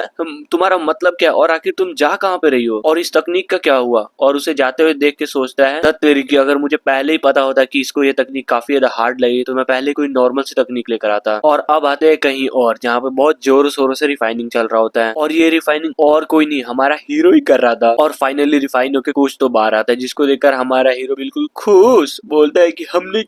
तुम्हारा मतलब क्या और आखिर तुम जा कहाँ पे रही हो और इस तकनीक का क्या हुआ। और उसे जाते हुए देख के सोचता है, धत तेरी की अगर मुझे पहले ही पता होता कि इसको ये तकनीक काफी ज्यादा हार्ड लगी तो मैं पहले कोई नॉर्मल सी तकनीक लेकर आता। और अब आते हैं कहीं और जहाँ पे बहुत जोर शोरों से रिफाइनिंग चल रहा होता है और ये रिफाइनिंग और कोई नहीं हमारा हीरो ही कर रहा था। और फाइनली रिफाइन होकर कुछ तो बाहर आता है जिसको देखकर हमारा हीरो बिल्कुल खुश बोलता है कि हमने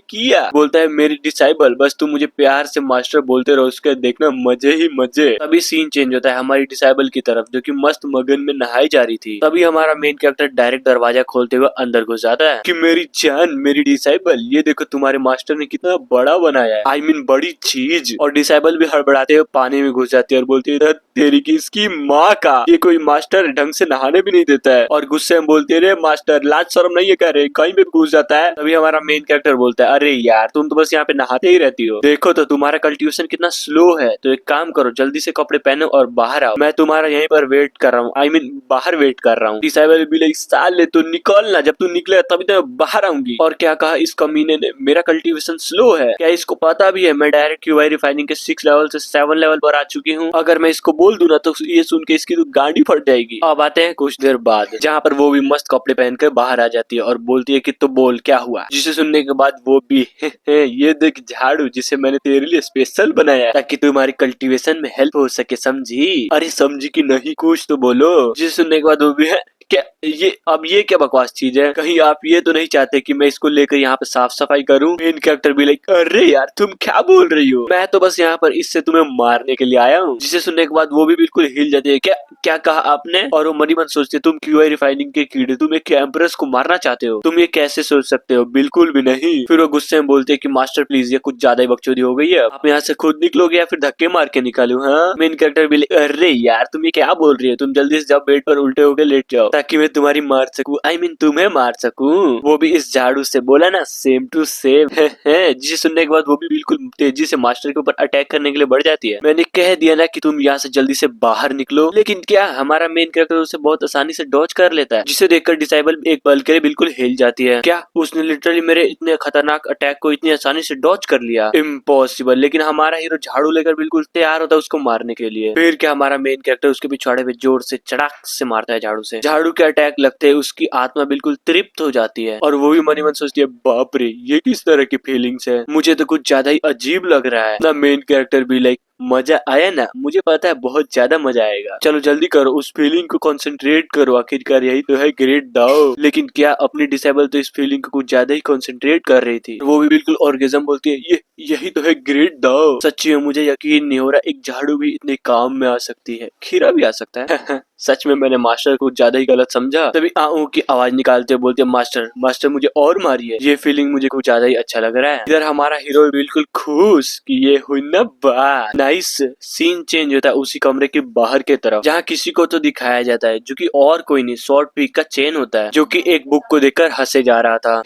किया। बोलता है मेरी डिसाइबल बस तुम मुझे प्यार से मास्टर बोलते रहो, उसके देखना मजे ही मजे। तभी सीन चेंज होता है हमारी डिसाइबल की तरफ जो कि मस्त मगन में नहाई जा रही थी। तभी हमारा मेन कैरेक्टर डायरेक्ट दरवाजा खोलते हुए अंदर घुस जाता है कि मेरी जान मेरी डिसाइबल ये देखो तुम्हारे मास्टर ने कितना बड़ा बनाया है, I mean बड़ी चीज। और डिसाइबल भी हड़बड़ाते हुए पानी में घुस जाती है और बोलती है तेरी की इसकी माँ का, ये कोई मास्टर ढंग से नहाने भी नहीं देता है। और गुस्से में बोलती है, रे मास्टर लाज शर्म नहीं है क्या रे, कहीं भी घुस जाता है। तभी हमारा मेन कैरेक्टर बोलता है, अरे यार तुम तो बस यहाँ पे नहाते ही रहती हो, देखो तो तुम्हारा कल्टीवेशन कितना स्लो है, तो एक काम करो जल्दी से कपड़े पहनो और बाहर आओ, मैं तुम्हारा यहीं पर वेट कर रहा हूँ, I mean बाहर वेट कर रहा हूँ। डिसाइबल भी लाइक साले तू निकल ना, जब तू निकले तभी तो मैं बाहर आऊंगी। और क्या कहा इस कमीने ने, मेरा कल्टीवेशन स्लो है, क्या इसको पता भी है मैं डायरेक्ट क्यूआई रिफाइनिंग के 6 लेवल से 7 लेवल पर आ चुकी हूँ, अगर मैं इसको बोल दूं ना तो ये सुन के इसकी तो गाड़ी फट जाएगी। अब आते हैं कुछ देर बाद जहाँ पर वो भी मस्त कपड़े पहनकर बाहर आ जाती है और बोलती है कि तो बोल क्या हुआ। जिसे सुनने के बाद वो भी ये देख झाड़ू जिसे मैंने तेरे लिए स्पेशल बनाया ताकि तुम्हारी कल्टीवेशन में हेल्प हो सके, समझी। अरे समझी कि नहीं कुछ तो बोलो। जिसे सुनने के बाद वो भी है क्या ये क्या बकवास चीज है, कहीं आप ये तो नहीं चाहते कि मैं इसको लेकर यहाँ पे साफ सफाई करूँ। मेन कैरेक्टर भी लाइक अरे यार तुम क्या बोल रही हो, मैं तो बस यहाँ पर इससे तुम्हें मारने के लिए आया हूँ। जिसे सुनने के बाद वो भी बिल्कुल हिल जाती है, क्या कहा आपने। और वो मनी मन सोचते है, तुम क्यूआई रिफाइनिंग के कीड़े तुम एक एम्प्रेस को मारना चाहते हो, तुम ये कैसे सोच सकते हो, बिल्कुल भी नहीं। फिर वो गुस्से में बोलते है कि मास्टर प्लीज ये कुछ ज्यादा ही बकचोदी हो गई है, आप यहाँ से खुद निकलोगे या फिर धक्के मार के निकालू। हाँ मेन कैरेक्टर भी अरे यार तुम ये क्या बोल रही हो, तुम जल्दी से जाओ बेड पर उल्टे होकर लेट जाओ ताकि मैं तुम्हारी मार सकूं, I mean तुम्हें मार सकूं। वो भी इस झाड़ू से, बोला ना सेम टू सेम। जिसे सुनने के बाद वो भी बिल्कुल तेजी से मास्टर के ऊपर अटैक करने के लिए बढ़ जाती है। मैंने कह दिया ना कि तुम यहाँ से जल्दी से बाहर निकलो, लेकिन क्या हमारा मेन कैरेक्टर उसे बहुत आसानी से डॉज कर लेता है, जिसे देखकर डिसाइबल एक पल के लिए बिल्कुल हिल जाती है। क्या उसने लिटरली मेरे इतने खतरनाक अटैक को इतनी आसानी से डॉज कर लिया, इम्पॉसिबल। लेकिन हमारा हीरो झाड़ू लेकर बिल्कुल तैयार होता है उसको मारने के लिए। फिर क्या हमारा मेन कैरेक्टर उसके पिछवाड़े पे जोर से चड़ाक से मारता है झाड़ू से। झाड़ू के अटैक लगते है उसकी आत्मा बिल्कुल तृप्त हो जाती है और वो भी मनी मन सोचती है बाप रे ये किस तरह की फीलिंग्स है, मुझे तो कुछ ज्यादा ही अजीब लग रहा है ना। मेन कैरेक्टर भी लाइक मजा आया ना, मुझे पता है बहुत ज्यादा मजा आएगा, चलो जल्दी करो उस फीलिंग को कंसंट्रेट करो, आखिरकार यही तो है ग्रेट दाओ। लेकिन क्या अपनी डिसेबल तो इस फीलिंग को कुछ ज्यादा ही कंसंट्रेट कर रही थी, वो भी बिल्कुल ऑर्गेजम बोलती है यही तो है ग्रेट दाओ। सच्ची में मुझे यकीन नहीं हो रहा एक झाड़ू भी इतने काम में आ सकती है, खीरा भी आ सकता है। सच में मैंने मास्टर को ज्यादा ही गलत समझा। तभी आऊ की आवाज निकालते हुए बोलते मास्टर मुझे और मारिए, ये फीलिंग मुझे कुछ ज्यादा ही अच्छा लग रहा है। इधर हमारा हीरो बिल्कुल खुश कि ये हुई ना बात। नाइस सीन चेंज होता है उसी कमरे के बाहर के तरफ जहाँ किसी को तो दिखाया जाता है जो कि और कोई नहीं स्वॉर्ड पीक का चेन होता है, जो कि एक बुक को देखकर हंसे जा रहा था।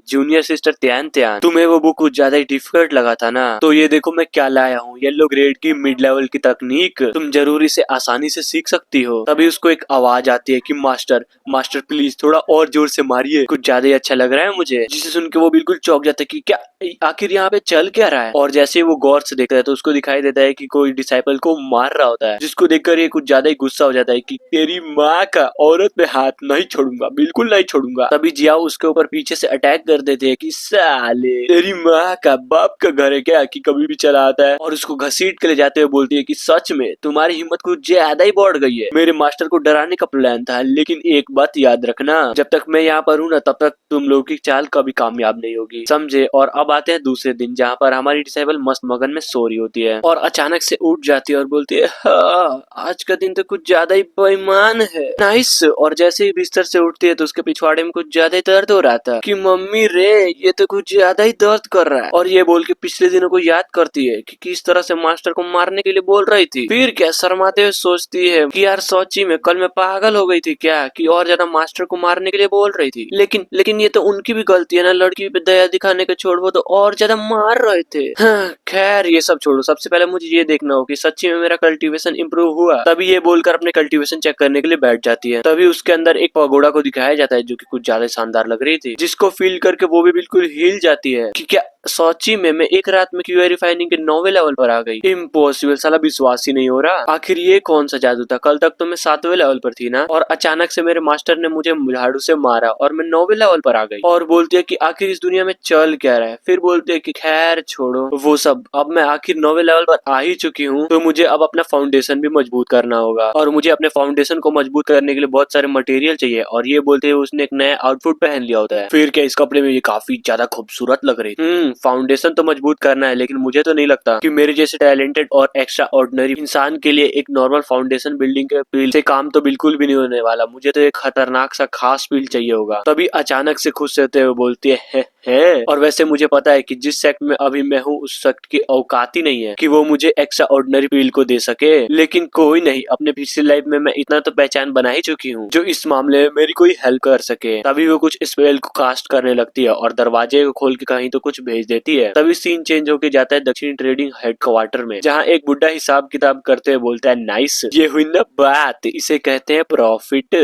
जूनियर सिस्टर त्यान तुम्हें वो बुक कुछ ज्यादा ही डिफिकल्ट लगा था ना, तो ये देखो मैं क्या लाया हूँ, येलो ग्रेड की मिड लेवल की तकनीक, तुम जरूर इसे आसानी से सीख सकती हो। तभी उसको एक आवाज आती है कि मास्टर प्लीज थोड़ा और जोर से मारिए, कुछ ज्यादा ही अच्छा लग रहा है मुझे। जिसे सुन के वो बिल्कुल चौंक जाता है कि क्या आखिर यहाँ पे चल क्या रहा है। और जैसे वो गौर से देखता देखता है तो उसको दिखाई देता है कि कोई डिसाइपल को मार रहा होता है, जिसको देखकर ये कुछ ज्यादा ही गुस्सा हो जाता है कि तेरी माँ का औरत पे हाथ नहीं छोड़ूंगा, बिल्कुल नहीं छोड़ूंगा। तभी जियाओ उसके ऊपर पीछे से अटैक कर देते हैं कि साले तेरी माँ का बाप का घर है क्या कि कभी भी चला आता है, और उसको घसीट के ले जाते हुए बोलती है कि सच में तुम्हारी हिम्मत कुछ ज्यादा ही बढ़ गई है। मेरे मास्टर को डराने का प्लान था, लेकिन एक बात याद रखना, जब तक मैं यहाँ पर हूँ ना तब तक तुम लोगों की चाल कभी कामयाब नहीं होगी, समझे। और अब आते हैं दूसरे दिन, जहाँ पर हमारी डिसेबल मस्त मगन में सो रही होती है और अचानक से उठ जाती है और बोलती है हाँ, आज का दिन तो कुछ ज्यादा ही बेईमान है, नाइस। और जैसे ही बिस्तर से उठती है तो उसके पिछवाड़े में कुछ ज्यादा ही दर्द हो रहा था कि मम्मी रे ये तो कुछ ज्यादा ही दर्द कर रहा है। और ये बोल के पिछले दिनों को याद करती है कि किस तरह से मास्टर को मारने के लिए बोल रही थी। फिर क्या शर्माते हुए सोचती है कि यार सच्ची में कल मैं पागल हो गई थी क्या कि और ज्यादा मास्टर को मारने के लिए बोल रही थी। लेकिन ये तो उनकी भी गलती है ना, लड़की पे दया दिखाने के छोड़ वो तो और ज्यादा मार रहे थे। हाँ, खैर ये सब छोड़ो, सबसे पहले मुझे ये देखना हो कि सच्ची में मेरा कल्टीवेशन इंप्रूव हुआ। तभी ये बोलकर अपने कल्टीवेशन चेक करने के लिए बैठ जाती है। तभी उसके अंदर एक पगोड़ा को दिखाया जाता है जो कि कुछ ज्यादा शानदार लग रही थी, जिसको फील करके वो भी बिल्कुल हिल जाती है कि क्या सच्ची में मैं एक रात में क्यूआई रिफाइनिंग के 9वें लेवल पर आ गई। इम्पॉसिबल, साला विश्वास ही नहीं हो रहा। आखिर ये कौन सा जादू था, कल तक तो मैं 7वें लेवल पर थी ना, और अचानक से मेरे मास्टर ने मुझे झाड़ू से मारा और मैं 9वें लेवल पर आ गई। और बोलती है कि आखिर इस दुनिया में चल क्या रहा है। फिर बोलती है कि खैर छोड़ो वो सब, अब मैं आखिर 9वें लेवल पर आ ही चुकी हूँ तो मुझे अब अपना फाउंडेशन भी मजबूत करना होगा, और मुझे अपने फाउंडेशन को मजबूत करने के लिए बहुत सारे मटेरियल चाहिए। और ये बोलते हुए उसने एक नया आउटफिट पहन लिया होता है। फिर क्या इस कपड़े में ये काफी ज्यादा खूबसूरत लग रही थी। फाउंडेशन तो मजबूत करना है, लेकिन मुझे तो नहीं लगता कि मेरे जैसे टैलेंटेड और एक्स्ट्रा ऑर्डिनरी इंसान के लिए एक नॉर्मल फाउंडेशन बिल्डिंग के पील से काम तो बिल्कुल भी नहीं होने वाला। मुझे तो एक खतरनाक सा खास पील चाहिए होगा। तभी अचानक से खुश रहते हुए बोलती है और वैसे मुझे पता है कि जिस सेक्ट में अभी मैं हूँ उस सेक्ट की औकात ही नहीं है कि वो मुझे एक्स्ट्रा ऑर्डिनरी पील को दे सके। लेकिन कोई नहीं, अपने पिछली लाइफ में मैं इतना तो पहचान बना ही चुकी हूँ जो इस मामले में मेरी कोई हेल्प कर सके। तभी वो कुछ स्पेल को कास्ट करने लगती है और दरवाजे को खोल के कहीं तो कुछ भेज देती है। तभी सीन चेंज होके जाता है दक्षिणी ट्रेडिंग हेडक्वार्टर में, जहाँ एक बुढ़ा हिसाब किताब करते हुए बोलता है नाइस, ये हुई ना बात, इसे कहते हैं प्रॉफिट।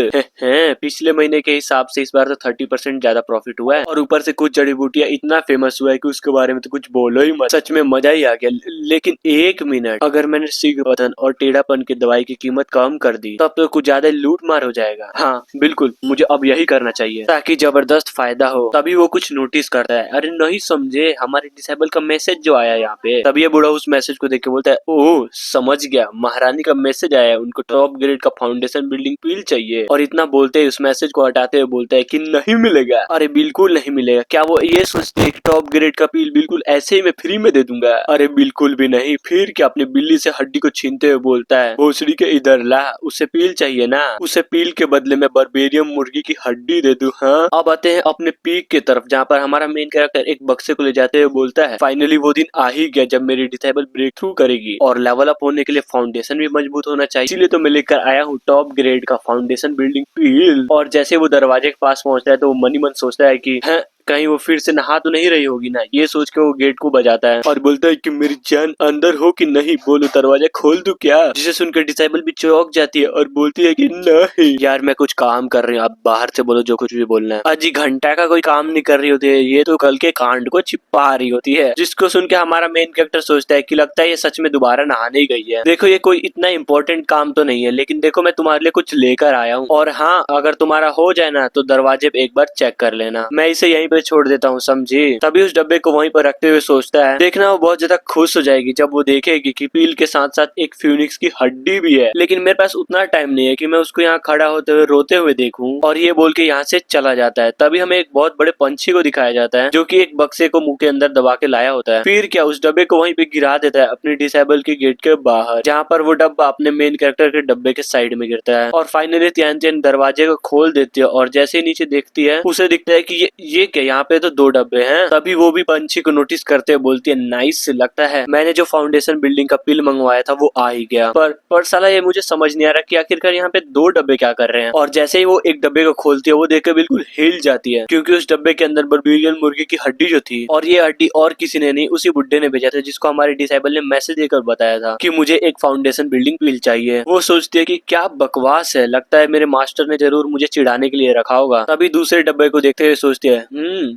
पिछले महीने के हिसाब से इस बार तो 30% ज्यादा प्रॉफिट हुआ है, और ऊपर से कुछ जड़ी बूटियां इतना फेमस हुआ है कि उसके बारे में तो कुछ बोलो ही मत। सच में मजा ही आ गया। लेकिन एक मिनट, अगर मैंने शीघ्र पतन और टेढ़ापन की दवाई की कीमत कम कर दी तब तो कुछ ज्यादा लूट मार हो जाएगा। हाँ बिल्कुल, मुझे अब यही करना चाहिए ताकि जबरदस्त फायदा हो। तभी वो कुछ नोटिस करता है, अरे नहीं समझे, हमारे डिसेबल का मैसेज जो आया यहाँ पे। तभी ये बूढ़ा उस मैसेज को देख के बोलता है ओह समझ गया, महारानी का मैसेज आया है, उनको टॉप ग्रेड का फाउंडेशन बिल्डिंग पील चाहिए। और इतना बोलते ही उस मैसेज को हटाते हुए बोलता है कि नहीं मिलेगा। अरे बिल्कुल नहीं मिलेगा। क्या वो ये सोचते हैं कि टॉप ग्रेड का पील बिल्कुल ऐसे ही मैं फ्री में दे दूंगा? अरे बिल्कुल भी नहीं। फिर क्या अपनी बिल्ली से हड्डी को छीनते हुए बोलता है भोसड़ी के इधर ला, उसे पील चाहिए ना, उसे पील के बदले में बर्बेरियम मुर्गी की हड्डी दे दूं। हाँ, अब आते हैं अपने पीक की तरफ, जहाँ पर हमारा मेन कैरेक्टर एक बक्से को ले जाते हुए बोलता है फाइनली वो दिन आ ही गया जब मेरी डिसेबल ब्रेक थ्रू करेगी, और लेवल अप होने के लिए फाउंडेशन भी मजबूत होना चाहिए, इसीलिए तो मैं लेकर आया हूँ टॉप ग्रेड का फाउंडेशन बिल्डिंग पील। और जैसे वो दरवाजे के पास पहुंचता है तो वो मनी मन सोचता है कि कहीं वो फिर से नहा तो नहीं रही होगी ना। ये सोच के वो गेट को बजाता है और बोलता है कि मेरी जान अंदर हो कि नहीं, बोलो दरवाजा खोल दूं क्या? जिसे सुनकर डिसेबल भी चौंक जाती है और बोलती है कि नहीं यार मैं कुछ काम कर रही हूँ, आप बाहर से बोलो जो कुछ भी बोलना है। अजी घंटा का कोई काम नहीं कर रही होती है, ये तो कल के कांड को छिपा रही होती है। जिसको सुन के हमारा मेन कैरेक्टर सोचता है कि लगता है ये सच में दोबारा नहाने ही गई है। देखो ये कोई इतना इम्पोर्टेंट काम तो नहीं है, लेकिन देखो मैं तुम्हारे लिए कुछ लेकर आया हूँ, और हाँ अगर तुम्हारा हो जाए ना तो दरवाजे पे एक बार चेक कर लेना, मैं इसे यहीं पे छोड़ देता हूँ समझी। तभी उस डब्बे को वहीं पर रखते हुए सोचता है देखना वो बहुत ज्यादा खुश हो जाएगी जब वो देखेगी कि पील के साथ साथ एक फ्यूनिक्स की हड्डी भी है। लेकिन मेरे पास उतना टाइम नहीं है कि मैं उसको यहाँ खड़ा होते हुए रोते हुए देखूं। और ये बोल के यहाँ से चला जाता है। तभी हमें एक बहुत बड़े पंछी को दिखाया जाता है जो कि एक बक्से को मुंह के अंदर दबा के लाया होता है। फिर क्या उस डब्बे को वहीं पे गिरा देता है अपनी डिसेबल के गेट के बाहर, जहाँ पर वो डब्बा अपने मेन कैरेक्टर के डब्बे के साइड में गिरता है। और फाइनली त्यान दरवाजे को खोल देती है और जैसे ही नीचे देखती है उसे दिखता है कि ये क्या, यहाँ पे तो 2 डब्बे हैं। तभी वो भी पंछी को नोटिस करते हुए बोलती है नाइस, लगता है मैंने जो फाउंडेशन बिल्डिंग का पिल मंगवाया था वो आ ही गया। पर साला ये मुझे समझ नहीं आ रहा कि आखिरकार यहाँ पे 2 डब्बे क्या कर रहे हैं। और जैसे ही वो एक डब्बे को खोलती है वो देखकर बिल्कुल हिल जाती है, क्योंकि उस डब्बे के अंदर बर्बेरियन मुर्गी की हड्डी जो थी, और ये हड्डी और किसी ने नहीं उसी बुड्ढे ने भेजा था जिसको हमारे डिसेबल ने मैसेज देकर बताया था कि मुझे एक फाउंडेशन बिल्डिंग पिल चाहिए। वो सोचती है कि क्या बकवास है, लगता है मेरे मास्टर ने जरूर मुझे चिढ़ाने के लिए रखा होगा। तभी दूसरे डब्बे को देखते हुए सोचती है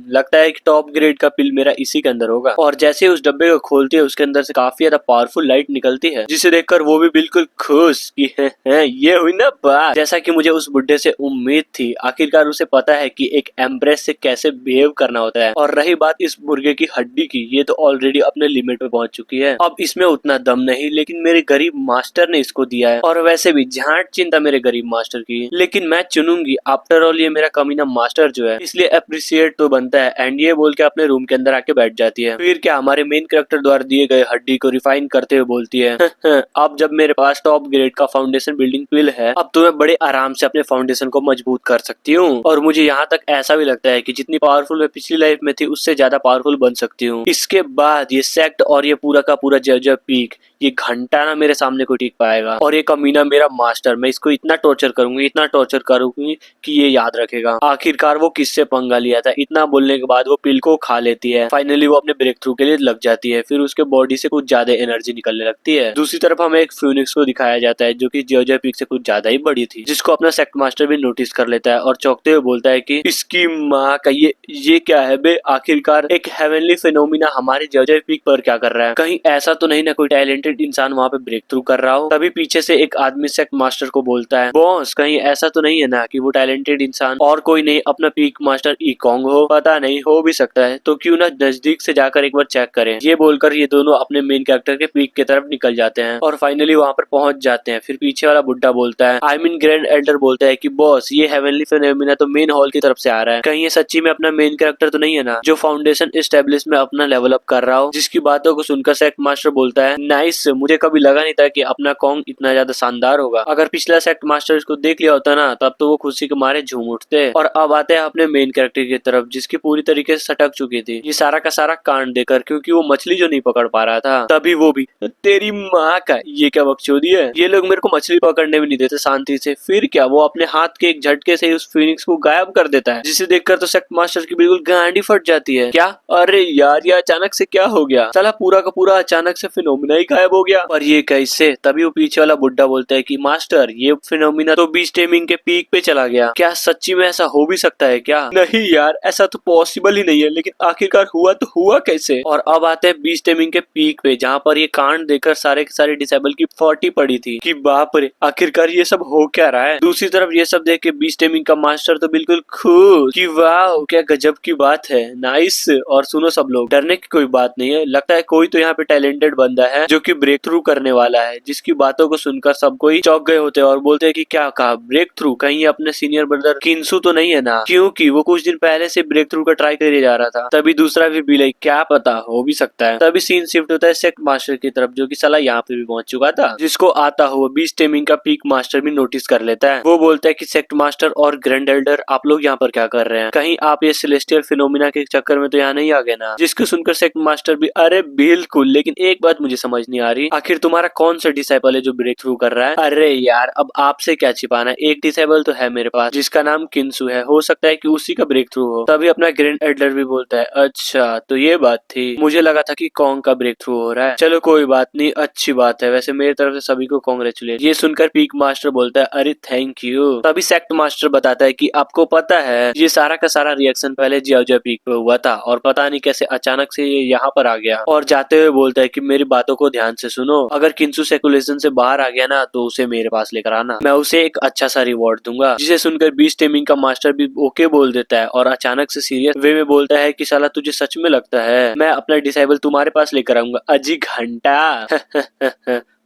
लगता है कि टॉप ग्रेड का पिल मेरा इसी के अंदर होगा। और जैसे उस डब्बे को खोलती है उसके अंदर से काफी ज्यादा पावरफुल लाइट निकलती है, जिसे देखकर वो भी बिल्कुल खुश कि है, ये हुई ना बात। जैसा कि मुझे उस बुड्ढे से उम्मीद थी, आखिरकार उसे पता है कि एक एम्प्रेस से कैसे बिहेव करना होता है। और रही बात इस मुर्गे की हड्डी की, ये तो ऑलरेडी अपने लिमिट पे पहुंच चुकी है। अब इसमें उतना दम नहीं, लेकिन मेरे गरीब मास्टर ने इसको दिया है। और वैसे भी झांट चिंता मेरे गरीब मास्टर की, लेकिन मैं चुनूंगी। आफ्टर ऑल ये मेरा कमीना मास्टर जो है, इसलिए अप्रिशिएट तो बनता है। एंड ये बोल के अपने रूम के अंदर आके बैठ जाती है। फिर क्या हमारे मेन कैरेक्टर द्वारा दिए गए हड्डी को रिफाइन करते हुए बोलती है, अब जब मेरे पास टॉप ग्रेड का फाउंडेशन बिल्डिंग पिल है, अब तो मैं बड़े आराम से अपने फाउंडेशन को मजबूत कर सकती हूँ। और मुझे यहाँ तक ऐसा भी लगता है कि जितनी पावरफुल मैं पिछली लाइफ में थी, उससे ज्यादा पावरफुल बन सकती हूँ। इसके बाद ये सेक्ट और ये पूरा का पूरा जर्जर पीक, ये घंटा ना मेरे सामने कोई टिक पाएगा। और ये कमीना मेरा मास्टर, मैं इसको इतना टॉर्चर करूंगी, इतना टॉर्चर करूंगी कि ये याद रखेगा आखिरकार वो किससे पंगा लिया था। इतना बोलने के बाद वो पिल को खा लेती है। फाइनली वो अपने ब्रेक थ्रू के लिए लग जाती है। फिर उसके बॉडी से कुछ ज्यादा एनर्जी निकलने लगती है। दूसरी तरफ हमें एक फ्यूनिक्स को दिखाया जाता है, जो कि जर्जर पीक से कुछ ज्यादा ही बड़ी थी, जिसको अपना सेक्ट मास्टर भी नोटिस कर लेता है और चौंकते हुए बोलता है कि इसकी माँ का ये क्या है बे, आखिरकार एक हेवनली फिनोमिना हमारे जर्जर पीक पर क्या कर रहा है। कहीं ऐसा तो नहीं ना कोई टैलेंटेड इंसान वहाँ पे ब्रेक थ्रू कर रहा हो। तभी पीछे से एक आदमी सेक्ट मास्टर को बोलता है, बॉस कहीं ऐसा तो नहीं है ना कि वो टैलेंटेड इंसान और कोई नहीं अपना पीक मास्टर ईकोंग हो। पता नहीं, हो भी सकता है, तो क्यों ना नजदीक से जाकर एक बार चेक करें। ये बोलकर ये दोनों अपने मेन कैरेक्टर के पीक की तरफ निकल जाते हैं और फाइनली वहाँ पर पहुंच जाते हैं। फिर पीछे वाला बुड्ढा बोलता है, आई मीन ग्रैंड एल्डर बोलता है कि बॉस ये हेवनली फिनोमिना तो मेन हॉल की तरफ से आ रहा है, कहीं ये सच्ची में अपना मेन कैरेक्टर तो नहीं है ना, जो फाउंडेशन एस्टेब्लिश में अपना लेवल अप कर रहा हो। जिसकी बातों को सुनकर सेक्ट मास्टर बोलता है, नाइस, मुझे कभी लगा नहीं था कि अपना कॉन्ग इतना ज्यादा शानदार होगा। अगर पिछला सेक्ट मास्टर इसको देख लिया होता ना, तब तो वो खुशी के मारे झूम उठते। और अब आते हैं अपने मेन कैरेक्टर की तरफ, जिसकी पूरी तरीके से सटक चुकी थी ये सारा का सारा कांड देकर, क्योंकि वो मछली जो नहीं पकड़ पा रहा था। तभी वो भी, तेरी माँ का ये क्या बकचोदी है, ये लोग मेरे को मछली पकड़ने भी नहीं देते शांति से। फिर क्या, वो अपने हाथ के एक झटके से उस फिनिक्स को गायब कर देता है, जिसे देखकर तो सेक्ट मास्टर की बिल्कुल गांडी फट जाती है। क्या, अरे यार ये अचानक से क्या हो गया, साला पूरा का पूरा अचानक से फिनोमिना ही गायब हो गया। और ये कैसे? तभी वो पीछे वाला बुड्ढा बोलता है कि मास्टर ये फिनोमिना तो बीच टेमिंग के पीक पे चला गया। क्या सच्ची में ऐसा हो भी सकता है क्या? नहीं यार, ऐसा तो पॉसिबल ही नहीं है, लेकिन आखिरकार हुआ तो हुआ कैसे? और अब आते हैं बीच टेमिंग के पीक पे, जहाँ पर ये कांड देखकर सारे के सारे डिसेबल की 40 पड़ी थी कि बाप रे, आखिरकार ये सब हो क्या रहा है। दूसरी तरफ ये सब देख के बीच टेमिंग का मास्टर तो बिल्कुल खुश कि वाह क्या गजब की बात है, नाइस। और सुनो सब लोग, डरने की कोई बात नहीं है, लगता है कोई तो यहाँ पे टैलेंटेड बंदा है जो कि ब्रेक थ्रू करने वाला है। जिसकी बातों को सुनकर सब कोई चौंक गए होते हैं और बोलते हैं कि क्या कहा, ब्रेक थ्रू? कहीं अपने सीनियर ब्रदर किंसु तो नहीं है ना, क्योंकि वो कुछ दिन पहले से ब्रेक थ्रू का ट्राई करे जा रहा था। तभी दूसरा भी बिलाई, क्या पता, हो भी सकता है। तभी सीन शिफ्ट होता है सेक्ट मास्टर की तरफ, जो कि साला यहाँ पे भी पहुंच चुका था, जिसको आता हुआ बीच टेमिंग का पीक मास्टर भी नोटिस कर लेता है। वो बोलता है कि सेक्ट मास्टर और ग्रैंड एल्डर, आप लोग यहाँ पर क्या कर रहे हैं? कहीं आप ये सेलेस्टियल फिनोमिना के चक्कर में तो यहाँ नहीं आ गए ना? जिसको सुनकर सेक्ट मास्टर भी, अरे बिल्कुल, लेकिन एक बात मुझे समझ नहीं आ रही, आखिर तुम्हारा कौन सा डिसाइपल है जो ब्रेक थ्रू कर रहा है? अरे यार, अब आपसे क्या छिपाना है, एक डिसाइपल तो है मेरे पास जिसका नाम किंसु है, हो सकता है कि उसी का ब्रेक थ्रू हो। तभी अपना ग्रैंड एल्डर भी बोलता है, अच्छा तो ये बात थी, मुझे लगा था कि कॉन्ग का ब्रेक थ्रू हो रहा है। चलो कोई बात नहीं, अच्छी बात है, वैसे मेरी तरफ से सभी को कांग्रेचुलेट। ये सुनकर पीक मास्टर बोलता है, अरे थैंक यू। तभी सेक्ट मास्टर बताता है कि आपको पता है ये सारा का सारा रिएक्शन पहले जियाओजिया पीक पे हुआ था और पता नहीं कैसे अचानक से ये यहाँ पर आ गया। और जाते हुए बोलता है कि मेरी बातों को ध्यान से सुनो, अगर किंसु सेकुलेशन से बाहर आ गया ना तो उसे मेरे पास लेकर आना, मैं उसे एक अच्छा सा रिवॉर्ड दूंगा। जिसे सुनकर बीच टेमिंग का मास्टर भी ओके बोल देता है और अचानक से सीरियस वे में बोलता है कि साला तुझे सच में लगता है मैं अपना डिसाइबल तुम्हारे पास लेकर आऊंगा? अजी घंटा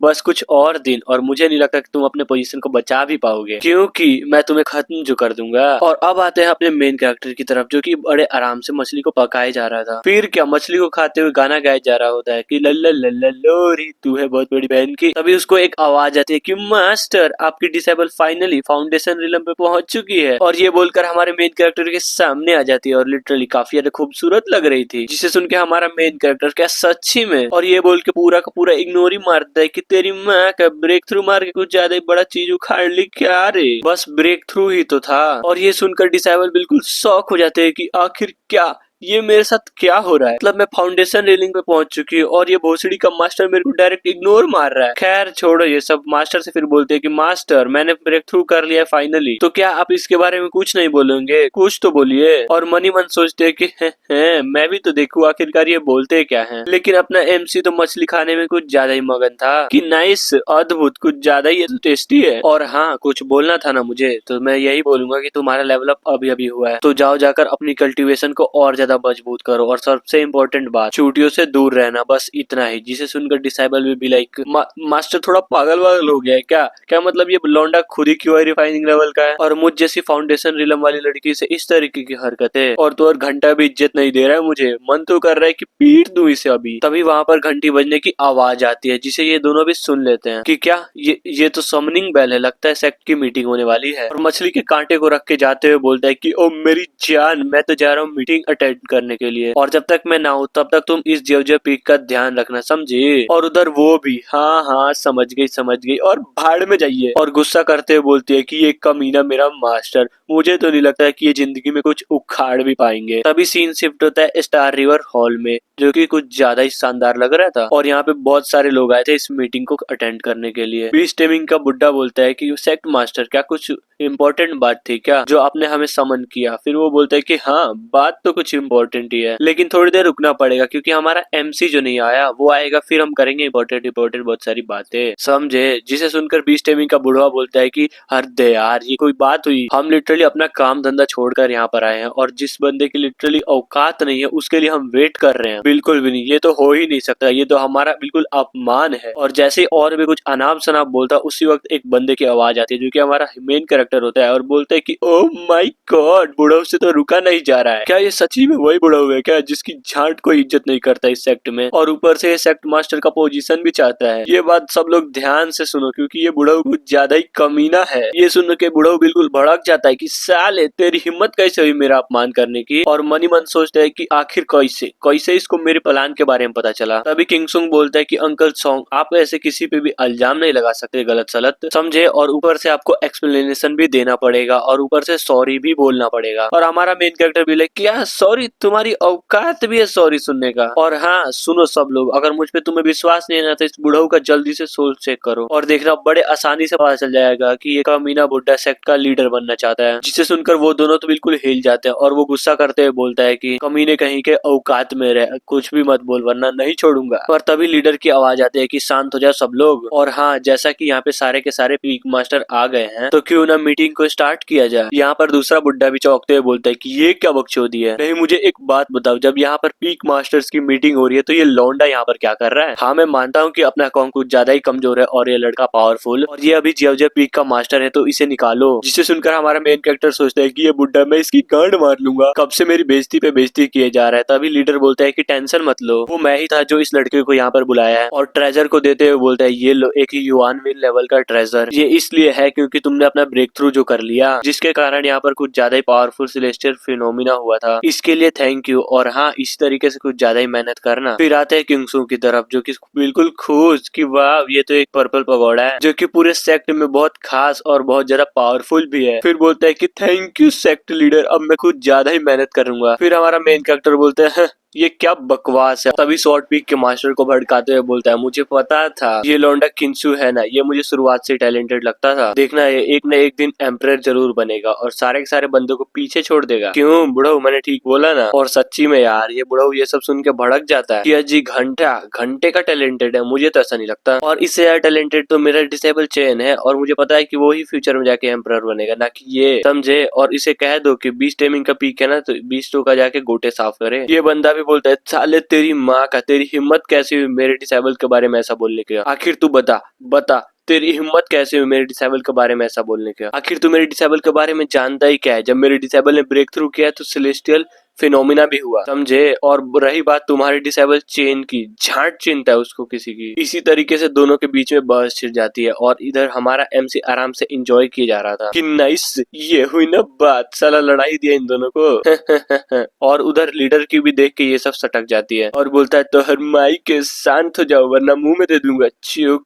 बस कुछ और दिन, और मुझे नहीं लगता कि तुम अपने पोजीशन को बचा भी पाओगे, क्योंकि मैं तुम्हें खत्म जो कर दूंगा। और अब आते हैं अपने मेन कैरेक्टर की तरफ, जो कि बड़े आराम से मछली को पकाए जा रहा था। फिर क्या, मछली को खाते हुए गाना गाया जा रहा होता है कि लल्ला लल्ला लोरी तू है बहुत बड़ी बहन की। तभी उसको एक आवाज आती है कि मास्टर आपकी डिसेबल फाइनली फाउंडेशन रिलम पे पहुंच चुकी है। और ये बोलकर हमारे मेन कैरेक्टर के सामने आ जाती है और लिटरली काफी ज्यादा खूबसूरत लग रही थी, जिसे सुन के हमारा मेन कैरेक्टर क्या सच्ची में, और ये बोल के पूरा का पूरा इग्नोर ही मारता है कि तेरी माँ का ब्रेक थ्रू मार के कुछ ज्यादा ही बड़ा चीज उखाड़ ली क्या रे, बस ब्रेक थ्रू ही तो था। और ये सुनकर डिसाइबल बिल्कुल शॉक हो जाते हैं कि आखिर क्या ये मेरे साथ क्या हो रहा है? मतलब मैं फाउंडेशन रेलिंग पे पहुंच चुकी हूँ और ये भोसड़ी का मास्टर मेरे को डायरेक्ट इग्नोर मार रहा है। खैर छोड़ो ये सब। मास्टर से फिर बोलते हैं कि मास्टर मैंने ब्रेक थ्रू कर लिया फाइनली, तो क्या आप इसके बारे में कुछ नहीं बोलेंगे? कुछ तो बोलिए। और मनी मन सोचते है कि है, मैं भी तो देखूं आखिरकार ये बोलते क्या है। लेकिन अपना एमसी तो मछली खाने में कुछ ज्यादा ही मगन था कि नाइस, अद्भुत, कुछ ज्यादा ही तो टेस्टी है। और हाँ, कुछ बोलना था ना मुझे, तो मैं यही बोलूंगा कि तुम्हारा लेवल अप अभी अभी हुआ है, तो जाओ जाकर अपनी कल्टीवेशन को और ज्यादा मजबूत करो। और सबसे इम्पोर्टेंट बात, चूटियों से दूर रहना, बस इतना ही। जिसे सुनकर डिसाइबल भी लाइक मास्टर थोड़ा पागल वागल हो गया है क्या? क्या मतलब ये लौंडा खुद ही क्यों रिफाइनिंग लेवल का है और मुझ जैसी फाउंडेशन रिलम वाली लड़की से इस तरीके की हरकतें? और तो और घंटा भी इज्जत नहीं दे रहा है मुझे। मन तो कर रहा है कि पीट दूं इसे अभी। तभी वहां पर घंटी बजने की आवाज आती है, जिसे ये दोनों भी सुन लेते हैं कि क्या ये तो समनिंग बेल है, लगता है सेक्ट की मीटिंग होने वाली है। और मछली के कांटे को रख के जाते हुए बोलता है कि ओ मेरी जान, मैं तो जा रहा हूँ मीटिंग अटेंड करने के लिए, और जब तक मैं ना हूँ तब तक तुम इस जेवजे पीक का ध्यान रखना, समझे? और उधर वो भी हाँ हाँ समझ गई और भाड़ में जाइए। और गुस्सा करते हुए बोलती है कि ये कमीना मेरा मास्टर, मुझे तो नहीं लगता है कि ये जिंदगी में कुछ उखाड़ भी पाएंगे। तभी सीन शिफ्ट होता है स्टार रिवर हॉल में, जो कि कुछ ज्यादा ही शानदार लग रहा था। और यहाँ पे बहुत सारे लोग आए थे इस मीटिंग को अटेंड करने के लिए। बीच टेमिंग का बुड्ढा बोलता है कि सेक्ट मास्टर, क्या कुछ इम्पोर्टेंट बात थी क्या जो आपने हमें समन किया? फिर वो बोलता है कि हाँ, बात तो कुछ इम्पोर्टेंट ही है, लेकिन थोड़ी देर रुकना पड़ेगा क्योंकि हमारा एमसी जो नहीं आया वो आएगा, फिर हम करेंगे इम्पोर्टेंट बहुत सारी बातें, समझे? जिसे सुनकर बीच टेमिंग का बुढ़वा बोलता है कि हद यार, ये कोई बात हुई? हम लिटरली अपना काम धंधा छोड़कर यहाँ पर आए हैं और जिस बंदे की लिटरली औकात नहीं है उसके लिए हम वेट कर रहे हैं। बिल्कुल भी नहीं, ये तो हो ही नहीं सकता, ये तो हमारा बिल्कुल अपमान है। और जैसे और भी कुछ अनाप शनाप बोलता, उसी वक्त एक बंदे की आवाज आती है जो कि हमारा मेन कैरेक्टर होता है, और बोलता है कि ओ माय गॉड, बुढ़ऊ से तो रुका नहीं जा रहा है। क्या ये सच्ची में वही बुढ़ऊ है क्या जिसकी झांट को इज्जत नहीं करता इस सेक्ट में, और ऊपर से ये सेक्ट मास्टर का पोजीशन भी चाहता है? ये बात सब लोग ध्यान से सुनो क्योंकि ये बुढ़ऊ कुछ ज्यादा ही कमीना है। ये सुन के बुढ़ऊ बिल्कुल भड़क जाता है कि साले तेरी हिम्मत कैसे हुई मेरा अपमान करने की। और मनी मन सोचता है कि आखिर कैसे कैसे इसको मेरे प्लान के बारे में पता चला। तभी किंगसुंग बोलता है कि अंकल सॉन्ग, आप ऐसे किसी पे भी इल्जाम नहीं लगा सकते गलत सलत, समझे? और ऊपर से आपको एक्सप्लेनेशन भी देना पड़ेगा और ऊपर से सॉरी भी बोलना पड़ेगा। और हमारा मेन कैरेक्टर भी लाइक, क्या सॉरी? तुम्हारी औकात भी है सॉरी सुनने का? और हाँ सुनो सब लोग, अगर मुझ पे तुम्हें विश्वास नहीं है ना तो इस बुढ़ऊ का जल्दी से सोल चेक करो और देखना बड़े आसानी से पता चल जाएगा कि ये कमीना बुड्ढा सेक्ट का लीडर बनना चाहता है। जिसे सुनकर वो दोनों तो बिल्कुल हिल जाते हैं और वो गुस्सा करते हुए बोलता है कि कमीने कहीं के औकात में रह, कुछ भी मत बोल वरना नहीं छोड़ूंगा। पर तभी लीडर की आवाज आती है कि शांत हो जाओ सब लोग। और हाँ, जैसा कि यहाँ पे सारे के सारे पीक मास्टर आ गए हैं तो क्यों ना मीटिंग को स्टार्ट किया जाए। यहाँ पर दूसरा बुड्ढा भी चौंकते हुए बोलता है कि ये क्या बकचोदी है? नहीं, मुझे एक बात बताओ, जब यहाँ पर पीक मास्टर्स की मीटिंग हो रही है तो ये लौंडा यहाँ पर क्या कर रहा है? हाँ मैं मानता हूँ कि अपना अकाउंट कुछ ज्यादा ही कमजोर है और ये लड़का पावरफुल, और ये अभी जेवजे पीक का मास्टर है, तो इसे निकालो। जिसे सुनकर हमारा मेन कैरेक्टर सोचता है कि ये बुड्ढा, मैं इसकी गांड मार लूंगा, कब से मेरी बेइज्जती पे बेइज्जती किए जा रहा है। तभी लीडर बोलता है कि टेंशन मत लो, वो मैं ही था जो इस लड़के को यहाँ पर बुलाया है। और ट्रेजर को देते हुए बोलता है ये लो एक युआन विन लेवल का ट्रेजर, ये इसलिए है क्योंकि तुमने अपना ब्रेक थ्रू जो कर लिया, जिसके कारण यहाँ पर कुछ ज्यादा ही पावरफुल सेलेस्टियल फिनोमिना हुआ था, इसके लिए थैंक यू। और हाँ, इस तरीके से कुछ ज्यादा ही मेहनत करना। फिर आते हैं किंगसू की तरफ जो कि बिल्कुल खुश कि वाह, ये तो एक पर्पल पगोड़ा है जो कि पूरे सेक्ट में बहुत खास और बहुत ज्यादा पावरफुल भी है। फिर बोलता है कि थैंक यू सेक्ट लीडर, अब मैं कुछ ज्यादा ही मेहनत करूंगा। फिर हमारा मेन कैरेक्टर बोलता है ये क्या बकवास है। तभी शॉर्ट पीक के मास्टर को भड़काते हुए बोलता है मुझे पता था ये लौंडा किंसू है ना, ये मुझे शुरुआत से टैलेंटेड लगता था, देखना ये एक न एक दिन एम्परर जरूर बनेगा और सारे के सारे बंदों को पीछे छोड़ देगा। क्यों बुढ़ऊ, मैंने ठीक बोला ना? और सच्ची में यार ये बुढ़ऊ ये सब सुन के भड़क जाता है कि अजी घंटे का टैलेंटेड है, मुझे तो ऐसा नहीं लगता। और इससे यार टैलेंटेड तो मेरा डिसेबल चेन है और मुझे पता है कि वो ही फ्यूचर में जाके एम्परर बनेगा, ना कि ये, समझे? और इसे कह दो कि बीच टेमिंग का पीक है ना, तो बीच का जाके गोटे साफ करे। ये बंदा भी बोलता है साले तेरी माँ का, तेरी हिम्मत कैसी हुई मेरे डिसेबल के बारे में ऐसा बोलने की? आखिर तू बता तेरी हिम्मत कैसे हुई मेरे डिसेबल के बारे में ऐसा बोलने की? आखिर तू मेरे डिसेबल के बारे में जानता ही क्या है? जब मेरे डिसेबल ने ब्रेक थ्रू किया तो सेलेस्टियल फिनोमिना भी हुआ, समझे? और रही बात तुम्हारे डिसेबल चेन की, झांट चिंता है उसको किसी की। इसी तरीके से दोनों के बीच में बहस छिड़ जाती है और इधर हमारा एमसी आराम से एंजॉय किया जा रहा था कि नाइस, ये हुई ना बात, साला लड़ाई दिया इन दोनों को। और उधर लीडर की भी देख के ये सब सटक जाती है और बोलता है तो हर माई के शांत हो जाओ वरना मुंह में दे दूंगा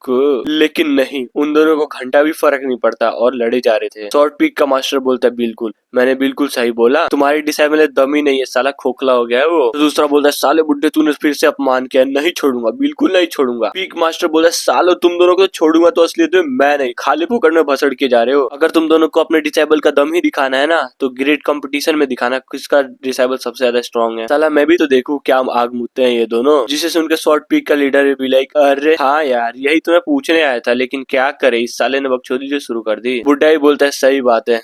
को। लेकिन नहीं, उन दोनों को घंटा भी फर्क नहीं पड़ता और लड़े जा रहे थे। शॉर्ट पीक का मास्टर बोलता है बिल्कुल, मैंने बिल्कुल सही बोला, तुम्हारी डिसेबल दम ही नहीं है है, साला खोखला हो गया है वो। तो दूसरा बोलता है साले बुड्ढे तूने फिर से अपमान किया, नहीं छोड़ूंगा, बिल्कुल नहीं छोड़ूंगा। पीक मास्टर बोलता है सालो तुम दोनों को तो छोड़ूंगा तो असलियत में मैं नहीं, खाली फुकड़ में भसड़ के जा रहे हो। अगर तुम दोनों को अपने डिसेबल का दम ही दिखाना है ना तो ग्रेट कंपटीशन में दिखाना किसका डिसेबल सबसे ज्यादा स्ट्रॉन्ग है। साला मैं भी तो देखूं क्या आग मुझते हैं ये दोनों। जिसे सुनकर शॉर्ट पीक का लीडर भी लाइक अरे हाँ यार यही तो मैं पूछने आया था, लेकिन क्या करे इस साले ने बकचोदी जो शुरू कर दी। बुड्ढा ही बोलता है सही बात है,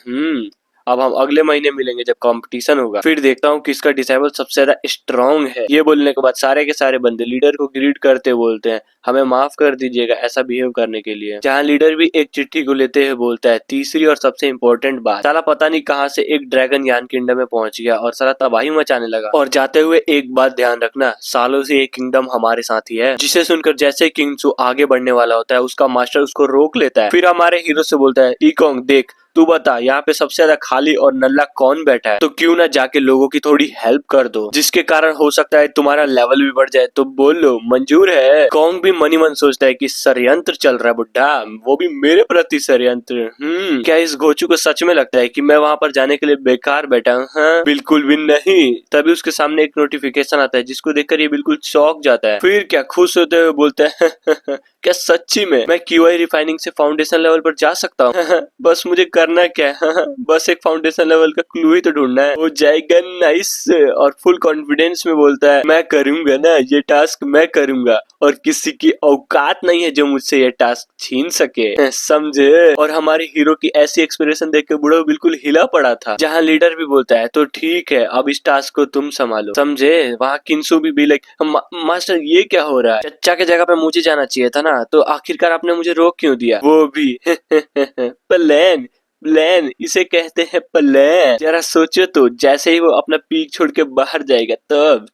अब हम अगले महीने मिलेंगे जब कंपटीशन होगा, फिर देखता हूँ किसका डिसेबल सबसे ज्यादा स्ट्रॉन्ग है। ये बोलने के बाद सारे के सारे बंदे लीडर को ग्रीट करते बोलते हैं हमें माफ कर दीजिएगा ऐसा बिहेव करने के लिए। जहाँ लीडर भी एक चिट्ठी को लेते हुए बोलता है तीसरी और सबसे इम्पोर्टेंट बात, साला पता नहीं कहाँ से एक ड्रैगन यान किंगडम में पहुंच गया और साला तबाही मचाने लगा। और जाते हुए एक बात ध्यान रखना, सालों से ये किंगडम हमारे साथ ही है। जिसे सुनकर जैसे किंग सू आगे बढ़ने वाला होता है उसका मास्टर उसको रोक लेता है। फिर हमारे हीरो से बोलता है ईकोंग देख तू बता यहाँ पे सबसे ज्यादा खाली और नल्ला कौन बैठा है, तो क्यों ना जाके लोगों की थोड़ी हेल्प कर दो जिसके कारण हो सकता है तुम्हारा लेवल भी बढ़ जाए, तो बोल लो मंजूर है। कॉन्ग भी मनी मन सोचता है कि षड्यंत्र चल रहा है बुड्ढा, वो भी मेरे प्रति षड्यंत्र। क्या इस घोचू को सच में लगता है कि मैं वहाँ पर जाने के लिए बेकार बैठा हूँ? हाँ? बिल्कुल भी नहीं। तभी उसके सामने एक नोटिफिकेशन आता है जिसको देखकर ये बिल्कुल चौंक जाता है। फिर क्या खुश होते हुए बोलता है क्या सच्ची में मैं क्यूआई रिफाइनिंग से फाउंडेशन लेवल पर जा सकता हूँ? बस मुझे करना क्या है बस एक फाउंडेशन लेवल का क्लू ही तो ढूंढना है, हो जाएगा नाइस। और फुल कॉन्फिडेंस में बोलता है मैं करूंगा ना ये टास्क, मैं करूंगा और किसी की औकात नहीं है जो मुझसे ये टास्क छीन सके, समझे। और हमारे हीरो की ऐसी एक्सप्रेशन देख के बूढ़ा बिल्कुल हिला पड़ा था। जहाँ लीडर भी बोलता है तो ठीक है अब इस टास्क को तुम संभालो, समझे। वहाँ किंसू भी लाइक मास्टर ये क्या हो रहा है, चच्चा के जगह पे मुझे जाना चाहिए था ना, तो आखिरकार आपने मुझे रोक क्यों दिया। वो भी प्लान प्लान इसे कहते हैं प्लान। जरा सोचो तो जैसे ही वो अपना पीक छोड़ के बाहर जाएगा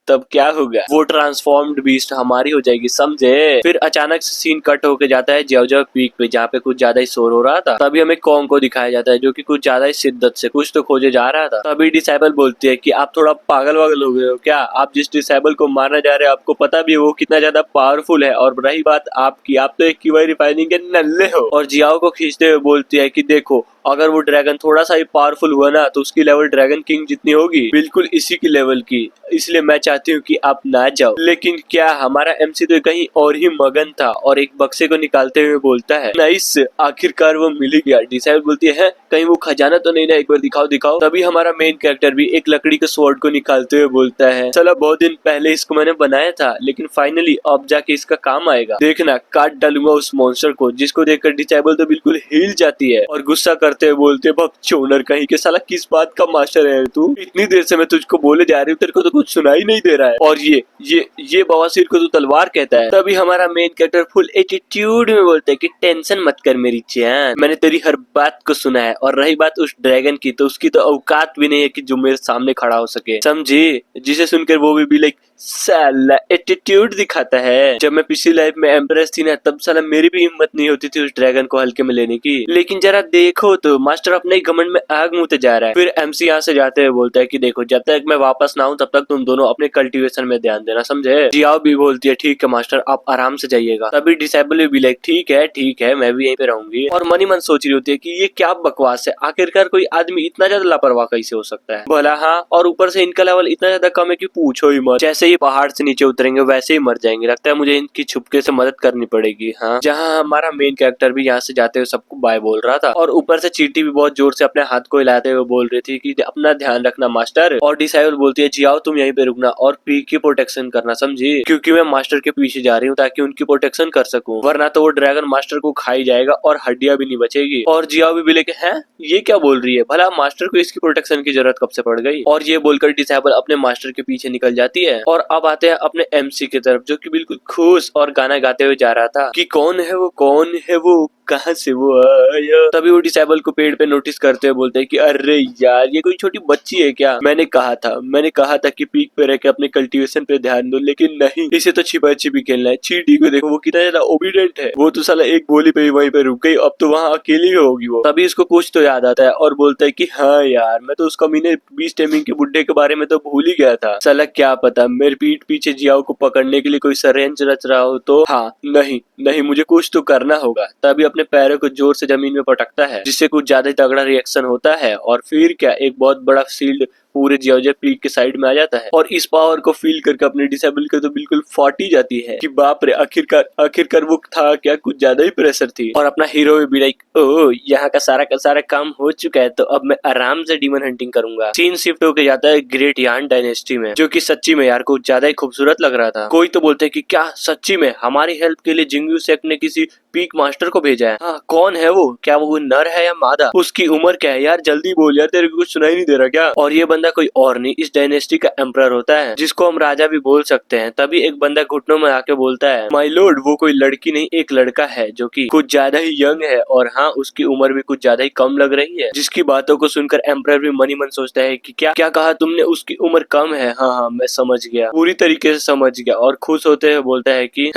तब क्या होगा, वो ट्रांसफॉर्म्ड बीस्ट हमारी हो जाएगी, समझे। फिर अचानक से सीन कट होके जाता है जाओ पीक पे जहाँ पे कुछ ज्यादा ही शोर हो रहा था। तभी हमें कॉन्ग को दिखाया जाता है जो कि कुछ ज्यादा ही शिद्दत से कुछ तो खोजे जा रहा था। तभी डिसेबल बोलती है कि आप थोड़ा पागल वागल हो गए हो क्या, आप जिस डिसेबल को मारना जा रहे हो आपको पता भी है वो कितना ज्यादा पावरफुल है, और रही बात आपकी, आप तो एक क्यूआई रिफाइनिंग के नल्ले हो। और जियाओ को खींचते हुए बोलती है कि देखो अगर वो ड्रैगन थोड़ा सा ही पावरफुल हुआ ना तो उसकी लेवल ड्रैगन किंग जितनी होगी, बिल्कुल इसी की लेवल की, इसलिए मैं चाहती हूँ कि आप ना जाओ। लेकिन क्या हमारा एमसी तो कहीं और ही मगन था और एक बक्से को निकालते हुए बोलता है नाइस आखिरकार वो मिल गया। डिसाइड बोलती है कहीं वो खजाना तो नहीं ना, एक बार दिखाओ दिखाओ। तभी हमारा मेन कैरेक्टर भी एक लकड़ी के स्वॉर्ड को निकालते हुए बोलता है चलो बहुत दिन पहले इसको मैंने बनाया था लेकिन फाइनली अब जाके इसका काम आएगा, देखना काट डालूंगा उस मॉन्स्टर को। जिसको देखकर डिसेबल तो बिल्कुल हिल जाती है और गुस्सा करते बोलते बकचोदर कहीं के, साला किस बात का मास्टर है तू, इतनी देर से मैं तुझको बोले जा रही हूँ तेरे को तो कुछ सुनाई नहीं दे रहा है, और ये बवासीर को तू तलवार कहता है। तभी हमारा मेन कैरेक्टर फुल एटीट्यूड में बोलता है कि टेंशन मत कर मेरी जान, मैंने तेरी हर बात को सुना है, और रही बात उस ड्रैगन की तो उसकी तो औकात भी नहीं है कि जो मेरे सामने खड़ा हो सके, समझी। जिसे सुनकर वो भी लाइक साला एटीट्यूड दिखाता है। जब मैं पिछली लाइफ में एम्प्रेस थी ना तब साला मेरी भी हिम्मत नहीं होती थी उस ड्रैगन को हल्के में लेने की, लेकिन जरा देखो तो मास्टर अपने ही घमंड में आग मुँहते जा रहा है। फिर एमसी यहाँ से जाते हुए बोलता है कि देखो जब तक मैं वापस ना आऊं तब तक तुम दोनों अपने कल्टीवेशन में ध्यान देना, समझे। जियाओ भी बोलती है ठीक है मास्टर आप आराम से जाइएगा। तभी डिसेबल भी लाइक ठीक है मैं भी यहीं पे रहूंगी, और मनी मन सोच रही होती है कि ये क्या बकवास है, आखिरकार कोई आदमी इतना ज्यादा लापरवाह कैसे हो सकता है भला। हाँ, और ऊपर से इनका लेवल इतना ज्यादा कम है कि पूछो ही मत, जैसे ही पहाड़ से नीचे उतरेंगे वैसे ही मर जाएंगे, लगता है मुझे इनकी छुपके से मदद करनी पड़ेगी। हाँ, जहाँ हमारा मेन कैरेक्टर भी यहाँ से जाते हुए सबको बाय बोल रहा था, और ऊपर से चींटी भी बहुत जोर से अपने हाथ को हिलाते हुए बोल रही थी कि अपना ध्यान रखना मास्टर। और डिसाइबल बोलती है जियाओ तुम यहीं पे रुकना और पीक की प्रोटेक्शन करना, समझी, क्योंकि मैं मास्टर के पीछे जा रही हूँ ताकि उनकी प्रोटेक्शन कर सकूं, वरना तो वो ड्रैगन मास्टर को खाई जाएगा और हड्डियां भी नहीं बचेगी। और जियाओ भी लेके हैं ये क्या बोल रही है, भला मास्टर को इसकी प्रोटेक्शन की जरूरत कब से पड़ गई। और ये बोलकर डिसेबल अपने मास्टर के पीछे निकल जाती है। और अब आते हैं अपने एमसी की तरफ जो कि बिल्कुल खुश और गाना गाते हुए जा रहा था कि कौन है वो कहाँ से वो आया। तभी वो डिसेबल को पेड़ पे नोटिस करते हुए बोलते हैं कि अरे यार ये कोई छोटी बच्ची है क्या, मैंने कहा था कि पीक पे रह के अपने कल्टीवेशन पे ध्यान दो, लेकिन नहीं, इसे तो छिपा छिपी खेलना है। चींटी को देखो वो कितना ज्यादा ओबीडेंट है, वो तो साला एक गोली पे ही वहीं पे रुक गई, अब तो वहाँ अकेली होगी वो। तभी इसको कुछ तो याद आता है और बोलता है कि हाँ यार मैं तो उस कमीने बीस टेमिंग के बुड्ढे के बारे में तो भूल ही गया था, साला क्या पता मेरे पीठ पीछे जियाओ को पकड़ने के लिए कोई षड्यंत्र रच रहा हो तो। हाँ नहीं मुझे कुछ तो करना होगा। तभी अपने पैरों को जोर से जमीन में पटकता है जिससे कुछ ज्यादा ही तगड़ा रिएक्शन होता है, और फिर क्या एक बहुत बड़ा शील्ड पूरे जियोजे पीक के साइड में आ जाता है और इस पावर को फील करके अपने डिसेबल के तो बिल्कुल फट ही जाती है कि बाप रे, आखिरकार वो था क्या, कुछ ज्यादा ही प्रेशर थी। और अपना हीरो भी लाइक, ओह यहाँ का सारा काम हो चुका है तो अब मैं आराम से डीमन हंटिंग करूंगा। सीन शिफ्ट होके जाता है ग्रेट यान डायनेस्टी में, जो कि सच्ची में यार कुछ ज्यादा ही खूबसूरत लग रहा था। कोई तो बोलते हैं कि क्या सच्ची में हमारी हेल्प के लिए जिंगयू सेक्ट ने किसी पीक मास्टर को भेजा है? हाँ, कौन है वो? क्या वो नर है या मादा? उसकी उम्र क्या है यार? जल्दी बोल यार, तेरे को कुछ सुनाई नहीं दे रहा क्या? और ये बंदा कोई और नहीं, इस डायनेस्टी का एम्परर होता है, जिसको हम राजा भी बोल सकते हैं। तभी एक बंदा घुटनों में आके बोलता है, माय लॉर्ड, वो कोई लड़की नहीं एक लड़का है जो कि कुछ ज्यादा ही यंग है और हाँ, उसकी उम्र भी कुछ ज्यादा ही कम लग रही है। जिसकी बातों को सुनकर एम्परर भी मन ही मन सोचता है कि क्या क्या कहा तुमने, उसकी उम्र कम है? हाँ, मैं समझ गया, पूरी तरीके से समझ गया। और खुश होते हुए बोलता है कि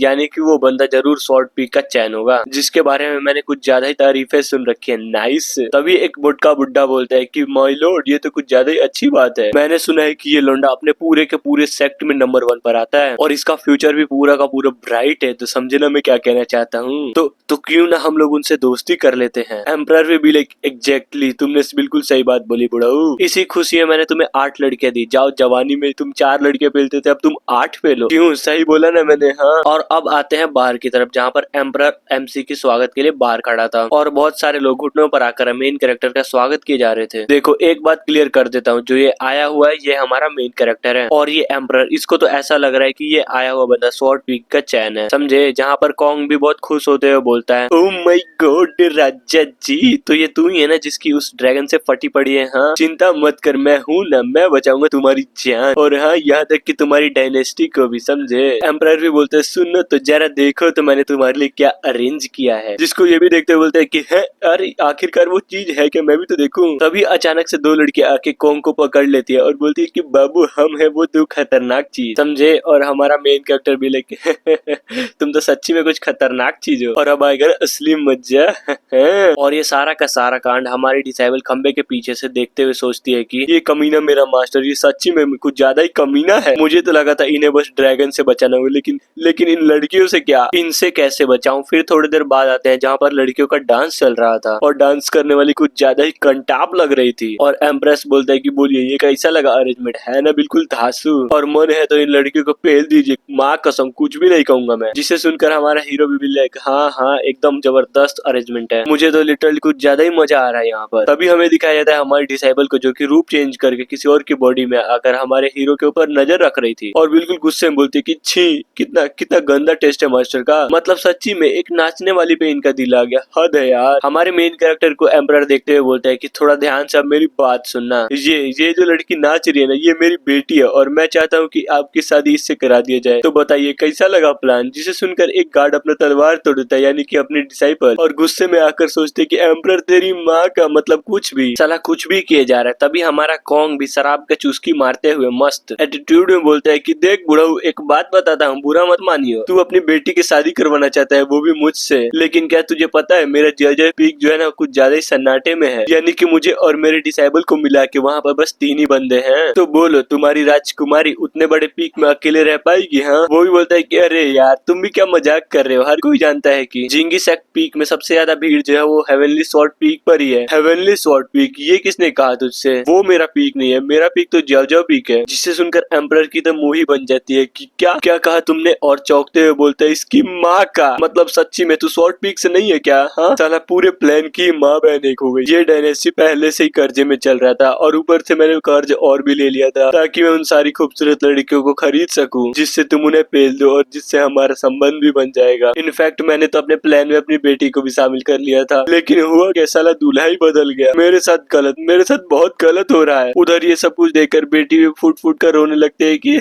यानी कि वो बंदा जरूर शॉर्ट पीक का चैन होगा, जिसके बारे में मैंने कुछ ज्यादा ही तारीफें सुन रखी है। नाइस। तभी एक बुढ़का बुड्ढा बोलता है कि माय लॉर्ड, ये तो कुछ ज्यादा ही अच्छी बात है। मैंने सुना है कि ये लौंडा अपने पूरे के पूरे सेक्ट में नंबर 1 पर आता है और इसका फ्यूचर भी पूरा का पूरा ब्राइट है। तो समझे ना मैं क्या कहना चाहता हूँ? तो क्यों ना हम लोग उनसे दोस्ती कर लेते हैं। एम्परर भी लाइक, एग्जैक्टली, तुमने बिल्कुल सही बात बोली बुढ़ाऊ। इसी खुशी में मैंने तुम्हें 8 लड़कियां दी। जाओ, जवानी में तुम 4 लड़कियां पेलते थे, अब तुम 8 पे लो। क्यों, सही बोला ना मैंने? हाँ। और अब आते हैं बाहर की तरफ, जहाँ पर एम्परर एमसी के स्वागत के लिए बाहर खड़ा था और बहुत सारे लोग घुटनों पर आकर मेन कैरेक्टर का स्वागत किए जा रहे थे। देखो, एक बात क्लियर कर देता हूँ, जो ये आया हुआ है ये हमारा मेन कैरेक्टर है और ये एम्परर, इसको तो ऐसा लग रहा है कि ये आया हुआ बंदा शॉर्ट पीक का चैन है, समझे? जहाँ पर कॉन्ग भी बहुत खुश होते हुए बोलता है, ओह माय गॉड राजा जी, तो ये तू ही है ना जिसकी उस ड्रैगन से फटी पड़ी है? हाँ, चिंता मत कर, मैं हूँ ना, मैं बचाऊंगा तुम्हारी जान, और हाँ, यहाँ तक कि तुम्हारी डायनेस्टी को भी, समझे? एम्परर भी बोलते हैं, सुनो तो जरा देखो तो मैंने तुम्हारे लिए क्या अरेंज किया है। जिसको ये भी देखते बोलते हैं कि है, अरे आखिरकार वो चीज है क्या, मैं भी तो देखूं। तभी अचानक से 2 लड़कियां आके कॉन्ग को पकड़ लेती है और बोलती है कि बाबू, हम है वो 2 खतरनाक चीज, समझे? और हमारा मेन कैरेक्टर भी लाइक तुम तो सच्ची में कुछ खतरनाक चीज हो और अब आएगा असली मजा। और ये सारा का सारा कांड हमारी डिसेबल खंबे के पीछे से देखते हुए सोचती है कि ये कमीना मेरा मास्टर, ये सच्ची में कुछ ज्यादा ही कमीना है। मुझे तो लगा था इन्हें बस ड्रैगन से बचाना होगा, लेकिन इन लड़कियों से क्या, इनसे कैसे बचाऊं? फिर थोड़ी देर बाद आते हैं जहाँ पर लड़कियों का डांस चल रहा था और डांस करने वाली कुछ ज्यादा ही कंटाप लग रही थी। और एम्प्रेस बोलता है कि बोलिए, ये कैसा लगा अरेंजमेंट? है ना बिल्कुल धांसू, और मन है तो इन लड़कियों को पेल दीजिए, माँ कसम कुछ भी नहीं कहूंगा मैं। जिसे सुनकर हमारा हीरो भी लाइक, हाँ हाँ, एकदम जबरदस्त अरेंजमेंट है, मुझे तो लिटरली कुछ ज्यादा ही मजा आ रहा है यहाँ पर। तभी हमें दिखाया जाता है हमारी डिसेबल को, जो कि रूप चेंज करके किसी और की बॉडी में आकर हमारे हीरो के ऊपर नजर रख रही थी और बिल्कुल गुस्से में बोलती है कि छी, कितना कितना गंदा टेस्ट है मास्टर का, मतलब सच्ची में एक नाचने वाली पे इनका दिल आ गया, हद है यार। हमारे मेन कैरेक्टर को एम्परर देखते हुए बोलता है कि थोड़ा ध्यान से अब मेरी बात सुनना, ये जो लड़की नाच रही है ना, ये मेरी बेटी है और मैं चाहता हूँ कि आपकी शादी इससे करा दिया जाए। तो बताइए कैसा लगा प्लान? जिसे सुनकर एक गार्ड अपना तलवार तोड़ देता है, यानी कि अपने डिसाइपल, और गुस्से में आकर सोचते कि एम्परर तेरी माँ का, मतलब कुछ भी साला कुछ भी किए जा रहा है। तभी हमारा कॉन्ग भी शराब का चुस्की मारते हुए मस्त एटीट्यूड में बोलता है कि देख बुढ़ऊ, एक बात बताता हूँ, बुरा मत मानियो, तू अपनी बेटी की शादी करवाना चाहता है, वो भी मुझसे, लेकिन क्या तुझे पता है मेरा जय पीक जो है ना कुछ ज्यादा ही सन्नाटे में है, यानी कि मुझे और मेरे डिसेबल को मिला के वहाँ पर बस 3 ही बंदे हैं। तो बोलो तुम्हारी राजकुमारी उतने बड़े पीक में अकेले रह पाएगी? हाँ। वो भी बोलता है कि अरे यार, तुम भी क्या मजाक कर रहे हो, हर कोई जानता है कि जिंगी सेक्ट पीक में सबसे ज्यादा भीड़ जो है वो हेवनली स्वॉर्ड पीक पर ही है। हेवनली स्वॉर्ड पीक, ये किसने कहा तुझसे? वो मेरा पीक नहीं है, मेरा पीक तो जय पीक है। जिसे सुनकर एम्परर की तो मुंह ही बन जाती है कि क्या क्या कहा तुमने, और चौंकते हुए बोलता है इसकी माँ का, मतलब सच्ची में तू स्वॉर्ड पीक से नहीं है क्या? हाँ साला, पूरे प्लान की माँ बहन एक हो गई। ये डायनेस्टी पहले से ही कर्जे में चल रहा था और ऊपर से मैंने कर्ज और भी ले लिया था ताकि मैं उन सारी खूबसूरत लड़कियों को खरीद सकूं, जिससे तुम उन्हें पेल दो और जिससे हमारा संबंध भी बन जाएगा। इनफैक्ट मैंने तो अपने प्लान में अपनी बेटी को भी शामिल कर लिया था, लेकिन हुआ क्या, साला दूल्हा ही बदल गया। मेरे साथ बहुत गलत हो रहा है। उधर ये सब कुछ देखकर बेटी भी फुट फुट कर रोने लगते है कि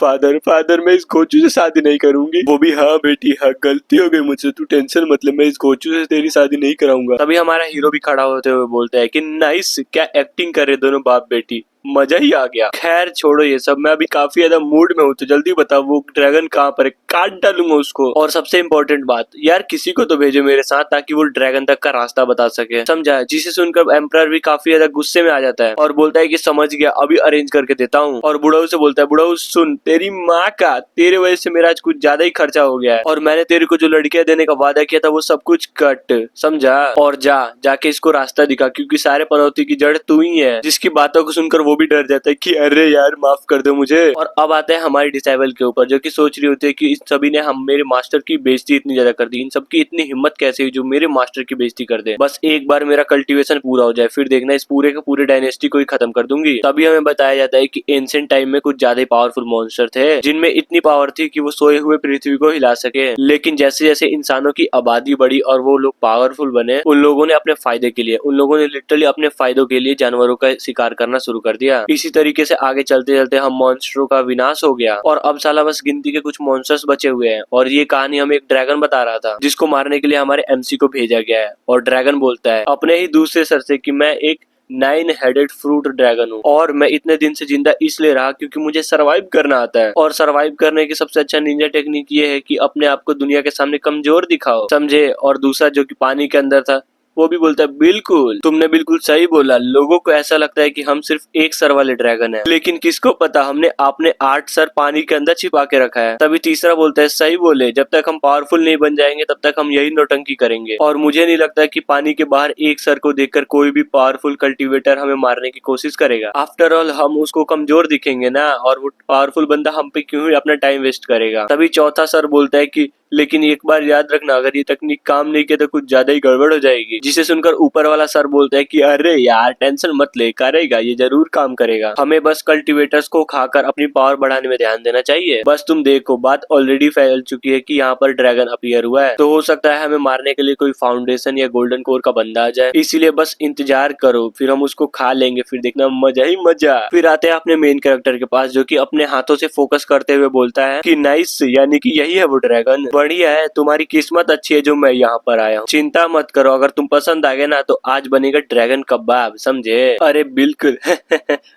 फादर मैं इस गोचू से शादी नहीं करूंगी। वो भी हाँ बेटी, हाँ गलती हो गई मुझसे, तू टेंशन मत ले, मैं इस गोचू से तेरी शादी नहीं कराऊंगा। तभी हमारा हीरो भी खड़ा होते हुए बोलता है कि नाइस, क्या एक्टिंग कर रहे दोनों बाप बेटी, मजा ही आ गया। खैर छोड़ो ये सब, मैं अभी काफी ज्यादा मूड में हूँ, तो जल्दी बताओ वो ड्रैगन कहाँ पर है, काट डालूंगा उसको। और सबसे इम्पोर्टेंट बात यार, किसी को तो भेजो मेरे साथ ताकि वो ड्रैगन तक का रास्ता बता सके, समझा। जिसे सुनकर एम्परर भी काफी ज्यादा गुस्से में आ जाता है और बोलता है कि समझ गया, अभी अरेंज करके देता हूँ। और बुढ़ऊ से बोलता है, बुढ़ऊ सुन, तेरी माँ का, तेरे वजह से मेरा आज कुछ ज्यादा ही खर्चा हो गया है, और मैंने तेरे को जो लड़कियां देने का वादा किया था वो सब कुछ कट, समझा। और जाके इसको रास्ता दिखा, क्योंकि सारे पनौती की जड़ तू ही है। जिसकी बातों को सुनकर वो भी डर जाता है कि अरे यार माफ कर दो मुझे। और अब आते हैं हमारी डिसाइबल के ऊपर, जो कि सोच रही होती है कि इन सभी ने हम मेरे मास्टर की बेइज्जती इतनी ज्यादा कर दी, इन सबकी इतनी हिम्मत कैसे हुई जो मेरे मास्टर की बेइज्जती कर दे। बस एक बार मेरा कल्टीवेशन पूरा हो जाए, फिर देखना इस पूरे के पूरे डायनेस्टी को ही खत्म कर दूंगी। तभी हमें बताया जाता है कि एंशिएंट टाइम में कुछ ज्यादा ही पावरफुल मॉन्स्टर थे, जिनमें इतनी पावर थी कि वो सोए हुए पृथ्वी को हिला सके। लेकिन जैसे जैसे इंसानों की आबादी बढ़ी और वो लोग पावरफुल बने, उन लोगों ने अपने फायदे के लिए, उन लोगों ने लिटरली अपने फायदों के लिए जानवरों का शिकार करना शुरू कर दिया। इसी तरीके से आगे चलते चलते हम मॉन्स्टरों का विनाश हो गया और अब साला बस गिनती के कुछ मॉन्स्टर्स बचे हुए हैं। और ये कहानी हमें एक ड्रैगन बता रहा था, जिसको मारने के लिए हमारे एमसी को भेजा गया है। और ड्रैगन बोलता है अपने ही दूसरे सर से कि मैं एक 9 हेडेड फ्रूट ड्रैगन हूँ, और मैं इतने दिन से जिंदा इसलिए रहा क्योंकि मुझे सरवाइव करना आता है। और सरवाइव करने की सबसे अच्छा निंजा टेक्निक ये है कि अपने आप को दुनिया के सामने कमजोर दिखाओ, समझे। और दूसरा जो कि पानी के अंदर था, वो भी बोलता है बिल्कुल, तुमने बिल्कुल सही बोला। लोगों को ऐसा लगता है कि हम सिर्फ एक सर वाले ड्रैगन हैं, लेकिन किसको पता हमने आपने 8 सर पानी के अंदर छिपा के रखा है। तभी तीसरा बोलता है सही बोले, जब तक हम पावरफुल नहीं बन जाएंगे तब तक हम यही नौटंकी करेंगे। और मुझे नहीं लगता कि पानी के बाहर एक सर को देखकर कोई भी पावरफुल कल्टीवेटर हमें मारने की कोशिश करेगा। आफ्टर ऑल हम उसको कमजोर दिखेंगे ना, और वो पावरफुल बंदा हम पे क्यों ही अपना टाइम वेस्ट करेगा। तभी चौथा सर बोलता है कि लेकिन एक बार याद रखना, अगर ये तकनीक काम नहीं किया तो कुछ ज्यादा ही गड़बड़ हो जाएगी। जिसे सुनकर ऊपर वाला सर बोलता है कि अरे यार टेंशन मत ले, करेगा, ये जरूर काम करेगा। हमें बस कल्टीवेटर्स को खाकर अपनी पावर बढ़ाने में ध्यान देना चाहिए। बस तुम देखो, बात ऑलरेडी फैल चुकी है कि यहाँ पर ड्रैगन अपीयर हुआ है, तो हो सकता है हमें मारने के लिए कोई फाउंडेशन या गोल्डन कोर का बंदा आ जाए। इसीलिए बस इंतजार करो, फिर हम उसको खा लेंगे, फिर देखना मजा ही मजा। फिर आते हैं अपने मेन कैरेक्टर के पास, जो कि अपने हाथों से फोकस करते हुए बोलता है कि नाइस, यानी कि यही है वो ड्रैगन। बढ़िया है, तुम्हारी किस्मत अच्छी है जो मैं यहाँ पर आया हूँ। चिंता मत करो, अगर तुम पसंद आ गए ना तो आज बनेगा ड्रैगन कबाब, समझे। अरे बिल्कुल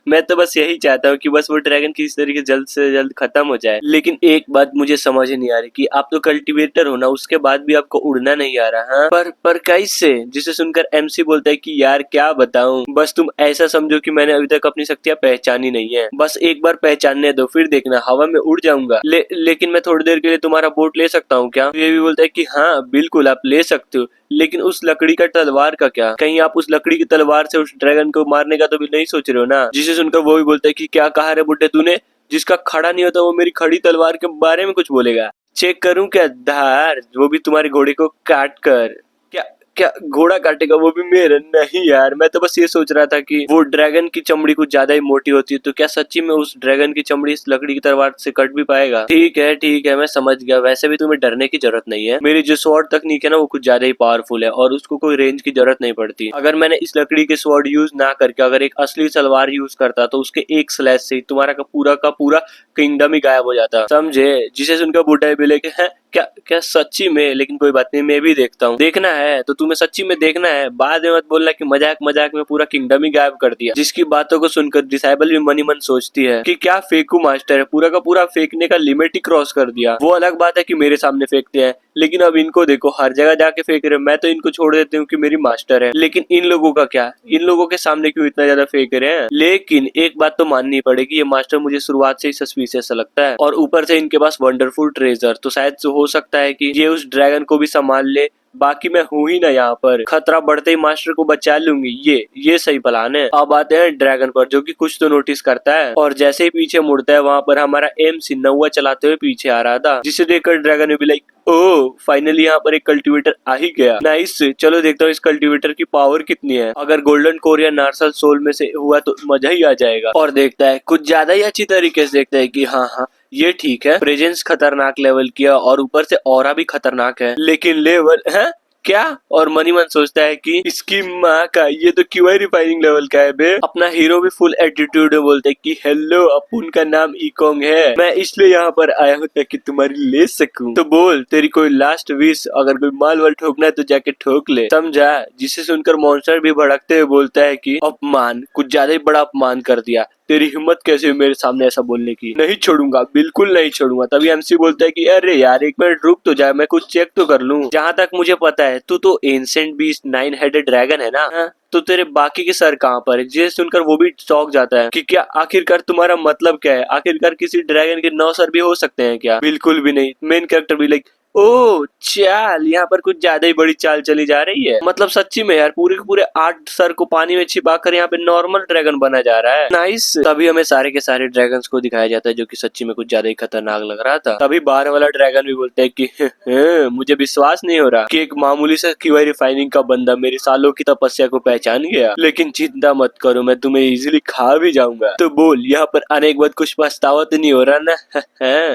मैं तो बस यही चाहता हूँ कि बस वो ड्रैगन किसी तरीके जल्द से जल्द खत्म हो जाए। लेकिन एक बात मुझे समझ नहीं आ रही कि आप तो कल्टीवेटर हो ना, उसके बाद भी आपको उड़ना नहीं आ रहा। हाँ? पर कैसे। जिसे सुनकर एमसी बोलता है कि यार क्या बताऊं, बस तुम ऐसा समझो कि मैंने अभी तक अपनी शक्तियां पहचानी नहीं है, बस एक बार पहचानने दो, फिर देखना हवा में उड़ जाऊंगा। लेकिन मैं थोड़ी देर के लिए तुम्हारा बोट ले सकता हूँ क्या। ये भी बोलता है कि हाँ बिल्कुल आप ले सकते हो, लेकिन उस लकड़ी का तलवार का क्या, कहीं आप उस लकड़ी की तलवार से उस ड्रैगन को मारने का तो भी नहीं सोच रहे हो ना। जिसे सुनकर वो भी बोलता है कि क्या कहा रे बुड्ढे तूने, जिसका खड़ा नहीं होता वो मेरी खड़ी तलवार के बारे में कुछ बोलेगा। चेक करूं क्या धार, वो भी तुम्हारे घोड़े को काट कर। क्या क्या घोड़ा काटेगा, वो भी मेरा। नहीं यार, मैं तो बस ये सोच रहा था कि वो ड्रैगन की चमड़ी कुछ ज्यादा ही मोटी होती है, तो क्या सच्ची में उस ड्रैगन की चमड़ी इस लकड़ी की तलवार से कट भी पाएगा। ठीक है मैं समझ गया, वैसे भी तुम्हें डरने की जरूरत नहीं है। मेरी जो स्वॉर्ड तकनीक है ना वो कुछ ज्यादा ही पावरफुल है और उसको कोई रेंज की जरूरत नहीं पड़ती। अगर मैंने इस लकड़ी के स्वॉर्ड यूज ना करके अगर एक असली तलवार यूज करता तो उसके एक स्लैश से तुम्हारा का पूरा किंगडम ही गायब हो जाता, समझे। जिसे सुनकर बुढ़ा भी लेके है क्या क्या सच्ची में, लेकिन कोई बात नहीं, मैं भी देखता हूँ। देखना है तो तुम्हें सच्ची में देखना है, बाद में मत बोलना कि मजाक मजाक में पूरा किंगडम ही गायब कर दिया। जिसकी बातों को सुनकर डिसाइबल भी मनी मन सोचती है कि क्या फेंकू मास्टर है, पूरा का पूरा फेंकने का लिमिट ही क्रॉस कर दिया। वो अलग बात है कि मेरे सामने फेंकते हैं, लेकिन अब इनको देखो हर जगह जाके फेंक रहे। मैं तो इनको छोड़ देती हूँ कि मेरी मास्टर है, लेकिन इन लोगों का क्या, इन लोगों के सामने क्यों इतना ज्यादा फेंक रहे हैं। लेकिन एक बात तो माननी पड़ेगी, ये मास्टर मुझे शुरुआत से ही सस्पिशियस लगता है, और ऊपर से इनके पास वंडरफुल ट्रेजर, तो शायद हो सकता है कि ये उस ड्रैगन को भी संभाल ले। बाकी मैं हूँ ही ना यहाँ पर, खतरा बढ़ते ही मास्टर को बचा लूंगी। ये सही प्लान है। अब आते हैं ड्रैगन पर, जो कि कुछ तो नोटिस करता है और जैसे ही पीछे मुड़ता है वहाँ पर हमारा एमसी नौवा चलाते हुए पीछे आ रहा था, जिसे देखकर ड्रैगन भी लाइक ओह फाइनली यहाँ पर एक कल्टीवेटर आ ही गया। नाइस, चलो देखता हूँ इस कल्टीवेटर की पावर कितनी है। अगर गोल्डन कोर या नार्सल सोल में से हुआ तो मजा ही आ जाएगा। और देखता है कुछ ज्यादा ही अच्छी तरीके से देखता है कि हाँ ये ठीक है, प्रेजेंस खतरनाक लेवल किया और ऊपर से ऑरा भी खतरनाक है, लेकिन लेवल है क्या। और मनी मन सोचता है कि इसकी माँ का, ये तो क्यों रिफाइनिंग लेवल का है बे। अपना हीरो भी फुल एटीट्यूड में बोलता है कि हेलो अपुन का नाम इकोंग है, मैं इसलिए यहाँ पर आया हूँ ताकि तुम्हारी ले सकूं। तो बोल तेरी कोई लास्ट विश, अगर कोई माल वाल ठोकना है तो जाके ठोक ले, समझा। जिसे सुनकर मॉन्स्टर भी भड़कते हुए बोलता है कि अपमान, कुछ ज्यादा ही बड़ा अपमान कर दिया। तेरी हिम्मत कैसे हुई मेरे सामने ऐसा बोलने की? नहीं छोड़ूंगा, बिल्कुल नहीं छोड़ूंगा। तभी एमसी बोलता है कि अरे यार एक मिनट रुक तो जाए, मैं कुछ चेक तो कर लूं। जहाँ तक मुझे पता है तू तो एंशिएंट बीस्ट 9 हेडेड ड्रैगन है ना? हाँ? तो तेरे बाकी के सर कहाँ पर है? ये सुनकर वो भी चौंक जाता है कि क्या आखिरकार तुम्हारा मतलब क्या है? आखिरकार किसी ड्रैगन के 9 सर भी हो सकते हैं क्या? बिल्कुल भी नहीं। मेन कैरेक्टर भी लाइक ओ चाल, यहाँ पर कुछ ज्यादा ही बड़ी चाल चली जा रही है। मतलब सच्ची में यार पूरे के पूरे 8 सर को पानी में छिपाकर यहाँ पे नॉर्मल ड्रैगन बना जा रहा है। नाइस। तभी हमें सारे के सारे ड्रैगन्स को दिखाया जाता है जो कि सच्ची में कुछ ज्यादा ही खतरनाक लग रहा था। तभी बाहर वाला ड्रैगन भी बोलता है कि मुझे विश्वास नहीं हो रहा कि एक मामूली सा क्यूआई रिफाइनिंग का बंदा मेरी सालों की तपस्या को पहचान गया। लेकिन चिंता मत करो, मैं तुम्हें इजीली खा भी जाऊंगा। तो बोल, यहाँ पर आने के बाद कुछ पछतावा तो नहीं हो रहा ना?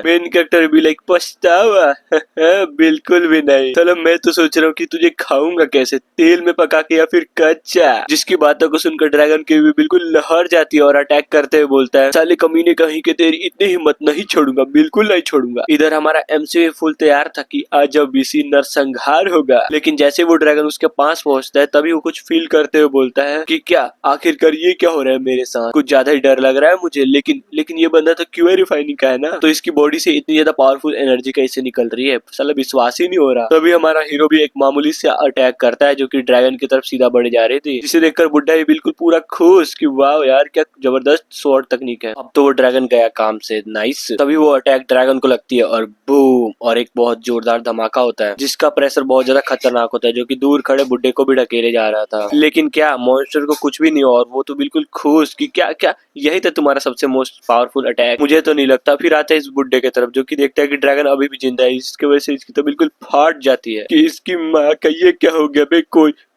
मेन कैरेक्टर भी लाइक पछतावा? बिल्कुल भी नहीं। चलो मैं तो सोच रहा हूँ कि तुझे खाऊंगा कैसे, तेल में पका के या फिर कच्चा। जिसकी बातों को सुनकर ड्रैगन की भी बिल्कुल लहर जाती है और अटैक करते हुए बोलता है, साले कमीने कहीं के तेरी इतनी हिम्मत, नहीं छोड़ूंगा, बिल्कुल नहीं छोड़ूंगा। इधर हमारा एमसी फुल तैयार था कि आज अब इसी नरसंहार होगा। लेकिन जैसे वो ड्रैगन उसके पास पहुंचता है तभी वो कुछ फील करते हुए बोलता है कि क्या आखिरकार ये क्या हो रहा है मेरे साथ? कुछ ज्यादा ही डर लग रहा है मुझे। लेकिन ये बंदा तो क्यूआई रिफाइनिंग का है ना, तो इसकी बॉडी से इतनी ज्यादा पावरफुल एनर्जी कैसे निकल रही है? साला विश्वास ही नहीं हो रहा। तभी हमारा हीरो भी एक मामूली से अटैक करता है जो कि ड्रैगन की तरफ सीधा बढ़ जा रही थी, जिसे देखकर बुड्ढा भी बिल्कुल पूरा खुश कि वाह यार क्या जबरदस्त स्वॉर्ड तकनीक है। अब तो वो ड्रैगन गया काम से। नाइस। तभी वो अटैक ड्रैगन को लगती है और बूम, और एक बहुत जोरदार धमाका होता है जिसका प्रेशर बहुत ज्यादा खतरनाक होता है, जो कि दूर खड़े बुड्ढे को भी ढकेले जा रहा था। लेकिन क्या मॉन्स्टर को कुछ भी नहीं हुआ और वो तो बिल्कुल खुश कि क्या क्या यही तो तुम्हारा सबसे मोस्ट पावरफुल अटैक? मुझे तो नहीं लगता। फिर आता है इस बुड्ढे की तरफ जो कि देखता है कि ड्रैगन अभी भी जिंदा है। इसकी वजह से इसकी तो बिल्कुल फाट जाती है कि इसकी माँ का ये क्या हो गया बे,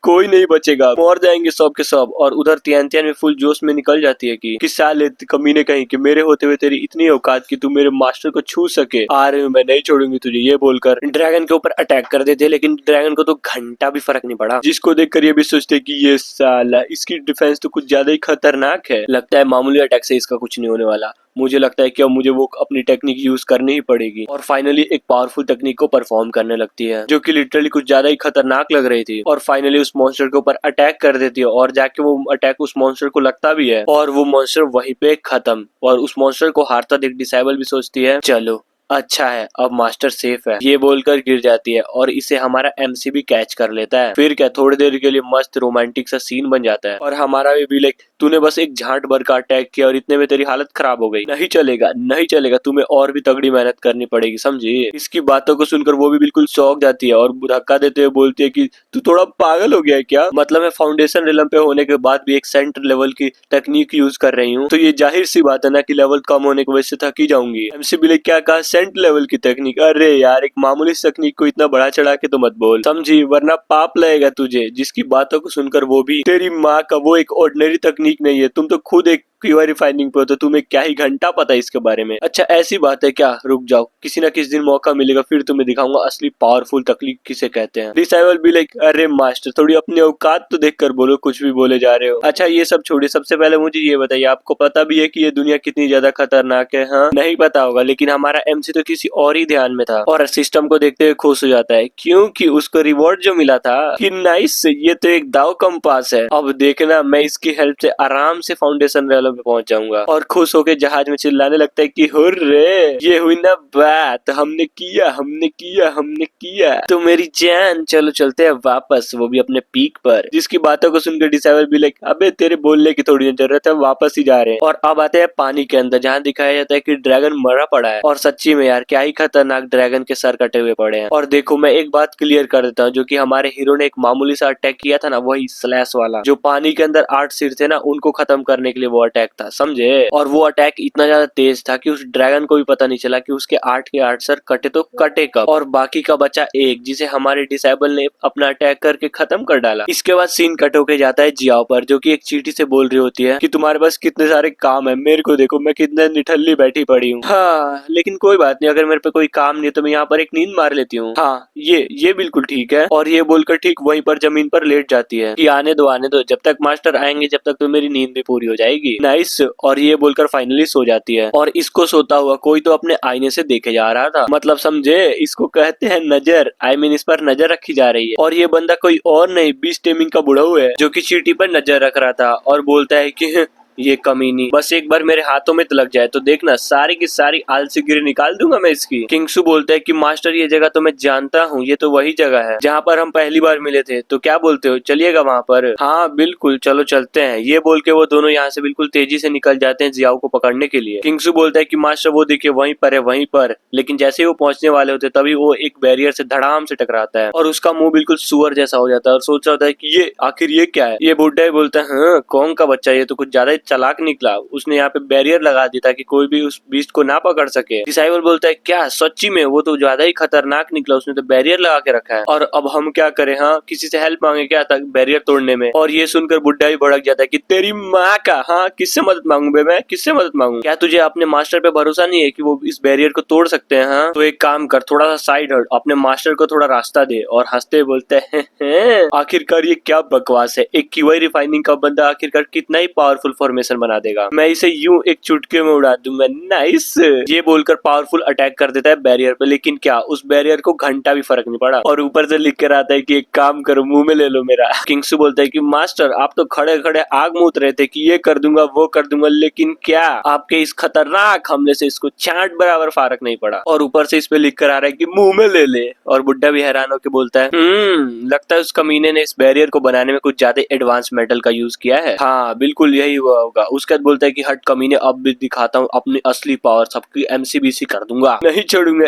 कोई नहीं बचेगा, मर जाएंगे सब के सब। और उधर तियान में फुल जोश में निकल जाती है कि साले कमीने कहीं कि मेरे होते हुए तेरी इतनी औकात कि तू मेरे मास्टर को छू सके, आ रहे हूँ मैं, नहीं छोड़ूंगी तुझे। ये बोलकर ड्रैगन के ऊपर अटैक कर देते, लेकिन ड्रैगन को तो घंटा भी फर्क नहीं पड़ा, जिसको देखकर ये भी सोचते कि ये साला इसकी डिफेंस तो कुछ ज्यादा ही खतरनाक है। लगता है मामूली अटैक से इसका कुछ नहीं होने वाला। मुझे लगता है कि अब मुझे वो अपनी टेक्निक यूज करनी ही पड़ेगी। और फाइनली एक पावरफुल टेक्निक को परफॉर्म करने लगती है जो कि लिटरली कुछ ज्यादा ही खतरनाक लग रही थी, और फाइनली उस मॉन्स्टर के ऊपर अटैक कर देती है। और जाके वो अटैक उस मॉन्स्टर को लगता भी है और वो मॉन्स्टर वहीं पे खत्म। और उस मॉन्स्टर को हारता देख डिसेबल भी सोचती है चलो अच्छा है अब मास्टर सेफ है, ये बोलकर गिर जाती है और इसे हमारा एमसी भी कैच कर लेता है। फिर क्या थोड़ी देर के लिए मस्त रोमांटिक सा सीन बन जाता है और हमारा भी लाइक तूने बस एक झांट भर का अटैक किया और इतने में तेरी हालत खराब हो गई, नहीं चलेगा नहीं चलेगा, तुम्हें और भी तगड़ी मेहनत करनी पड़ेगी, समझी? इसकी बातों को सुनकर वो भी बिल्कुल चौंक जाती है और धक्का देते हुए बोलती है कि तू थोड़ा पागल हो गया है क्या? मतलब मैं फाउंडेशन रिलम पे होने के बाद भी एक सेंटर लेवल की टेक्निक यूज कर रही हूँ, तो ये जाहिर सी बात है ना कि लेवल कम होने की वजह से थक ही जाऊंगी। एमसी भी क्या कहा सेंट लेवल की टेक्निक? अरे यार एक मामूली तकनीक को इतना बड़ा चढ़ा के तो मत बोल, समझी, वरना पाप लगेगा तुझे। जिसकी बातों को सुनकर वो भी, तेरी माँ का वो एक ऑर्डिनरी तकनीक नहीं है, तुम तो खुद एक क्यूआई रिफाइनिंग पे हो, तो तुम्हें क्या ही घंटा पता है इसके बारे में? अच्छा ऐसी बात है क्या? रुक जाओ, किसी ना किसी दिन मौका मिलेगा फिर तुम्हें दिखाऊंगा असली पावरफुल तकनीक किसे कहते हैं। डिसाइबल भी लाइक अरे मास्टर थोड़ी अपनी औकात तो देखकर बोलो, कुछ भी बोले जा रहे हो। अच्छा ये सब छोड़िए, सबसे पहले मुझे ये बताइए आपको पता भी है कि ये दुनिया कितनी ज्यादा खतरनाक है? हाँ नहीं पता होगा, लेकिन हमारा एमसी तो किसी और ही ध्यान में था और सिस्टम को देखते हुए खुश हो जाता है क्योंकि उसको रिवॉर्ड जो मिला था कि नाइस, ये तो एक दाव कंपास है, अब देखना मैं इसकी हेल्प से आराम से फाउंडेशन लेवल पे पहुंच जाऊंगा। और खुश होकर जहाज में चिल्लाने लगता है कि हुर्रे, ये हुई ना बात, हमने किया हमने किया हमने किया, तो मेरी जान चलो चलते हैं वापस, वो भी अपने पीक पर। जिसकी बातों को सुनकर डिसाइबल भी लाइक अबे तेरे बोलने की थोड़ी जरूरत है, वापस ही जा रहे हैं। और अब आते हैं पानी के अंदर जहाँ दिखाया जाता है कि ड्रैगन मरा पड़ा है और सच्ची में यार क्या ही खतरनाक ड्रैगन के सर कटे हुए पड़े हैं। और देखो मैं एक बात क्लियर कर देता हूँ, जो कि हमारे हीरो ने एक मामूली सा अटैक किया था ना, वही स्लैश वाला, जो पानी के अंदर 8 सिर थे ना, उनको खत्म करने के लिए वो अटैक था, समझे? और वो अटैक इतना ज्यादा तेज था कि उस ड्रैगन को भी पता नहीं चला कि उसके 8 के 8 सर कटे तो कटे कब, और बाकी का बचा एक, जिसे हमारे डिसेबल ने अपना अटैक करके खत्म कर डाला। इसके बाद सीन कट होके जाता है जियाओ पर, जो कि एक चींटी से बोल रही होती है कि तुम्हारे पास कितने सारे काम है, मेरे को देखो मैं कितने निठल्ली बैठी पड़ी हूँ। हाँ लेकिन कोई बात नहीं, अगर मेरे पे कोई काम नहीं तो मैं यहाँ पर एक नींद मार लेती हूँ। हाँ ये बिल्कुल ठीक है। और ये बोलकर ठीक वहीं पर जमीन पर लेट जाती है कि आने दो, जब तक मास्टर आएंगे जब तक तो मेरी नींद भी पूरी हो जाएगी। नाइस। और ये बोलकर फाइनली सो जाती है और इसको सोता हुआ कोई तो अपने आईने से देखे जा रहा था, मतलब समझे, इसको कहते हैं नजर, आई मीन इस पर नजर रखी जा रही है। और ये बंदा कोई और नहीं बीस्ट टेमिंग का बुढ़ऊ है, जो कि चींटी पर नजर रख रहा था और बोलता है कि ये कमीनी बस एक बार मेरे हाथों में तो लग जाए तो देखना सारी की सारी आलसी गिरी निकाल दूंगा मैं इसकी। किंगसू बोलता है कि मास्टर ये जगह तो मैं जानता हूँ, ये तो वही जगह है जहाँ पर हम पहली बार मिले थे, तो क्या बोलते हो चलिएगा वहाँ पर? हाँ बिल्कुल चलो चलते हैं। ये बोल के वो दोनों यहाँ से बिल्कुल तेजी से निकल जाते हैं जियाओ को पकड़ने के लिए। किंगसू बोलता है कि मास्टर वो देखिए वहीं पर है वहीं पर, लेकिन जैसे ही वो पहुंचने वाले होते तभी वो एक बैरियर से धड़ाम से टकराता है और उसका मुंह बिल्कुल सुअर जैसा हो जाता है और सोच रहा होता है कि ये आखिर ये क्या है। ये बुड्ढा ही बोलता है हाँ कौन का बच्चा, ये तो कुछ ज्यादा ही चालाक निकला, उसने यहाँ पे बैरियर लगा दिया ताकि कोई भी उस बीस्ट को ना पकड़ सके। डिसाइबल बोलता है क्या सच्ची में? वो तो ज्यादा ही खतरनाक निकला, उसने तो बैरियर लगा के रखा है और अब हम क्या करें? हाँ किसी से हेल्प मांगे क्या तक बैरियर तोड़ने में? और ये सुनकर बुड्ढा ही भड़क जाता है कि तेरी माँ का, हाँ किससे मदद मांगू बे, मैं किससे मदद मांगू? क्या तुझे अपने मास्टर पे भरोसा नहीं है कि वो इस बैरियर को तोड़ सकते हैं? हाँ तो एक काम कर, थोड़ा सा साइड हट, अपने मास्टर को थोड़ा रास्ता दे। और हंसते बोलते हैं आखिरकार ये क्या बकवास है, एक क्यूआई रिफाइनिंग का बंदा आखिरकार कितना ही पावरफुल फॉर्मेशन बना देगा, मैं इसे यूं एक चुटके में उड़ा दूंगा। नाइस। ये बोलकर पावरफुल अटैक कर देता है बैरियर पे, लेकिन क्या उस बैरियर को घंटा भी फर्क नहीं पड़ा और ऊपर से लिख कर आता है कि एक काम करो मुंह में ले लो मेरा। किंगसू बोलता है कि मास्टर आप तो खड़े खड़े आग मूत रहे थे कि ये कर दूंगा वो कर दूंगा, लेकिन क्या आपके इस खतरनाक हमले से इसको छांट बराबर फर्क नहीं पड़ा, और ऊपर से इस पे लिख कर आ रहा है कि मुंह में ले ले। और बुड्ढा भी हैरान होकर बोलता है लगता है उस कमीने ने इस बैरियर को बनाने में कुछ ज्यादा एडवांस मेटल का यूज किया है। हाँ बिल्कुल यही हुआ होगा। उसके बाद बोलता है कि हट कमीने, अब भी दिखाता हूँ अपनी असली पावर, सबकी एमसीबीसी कर दूंगा, नहीं छोड़ूंगा,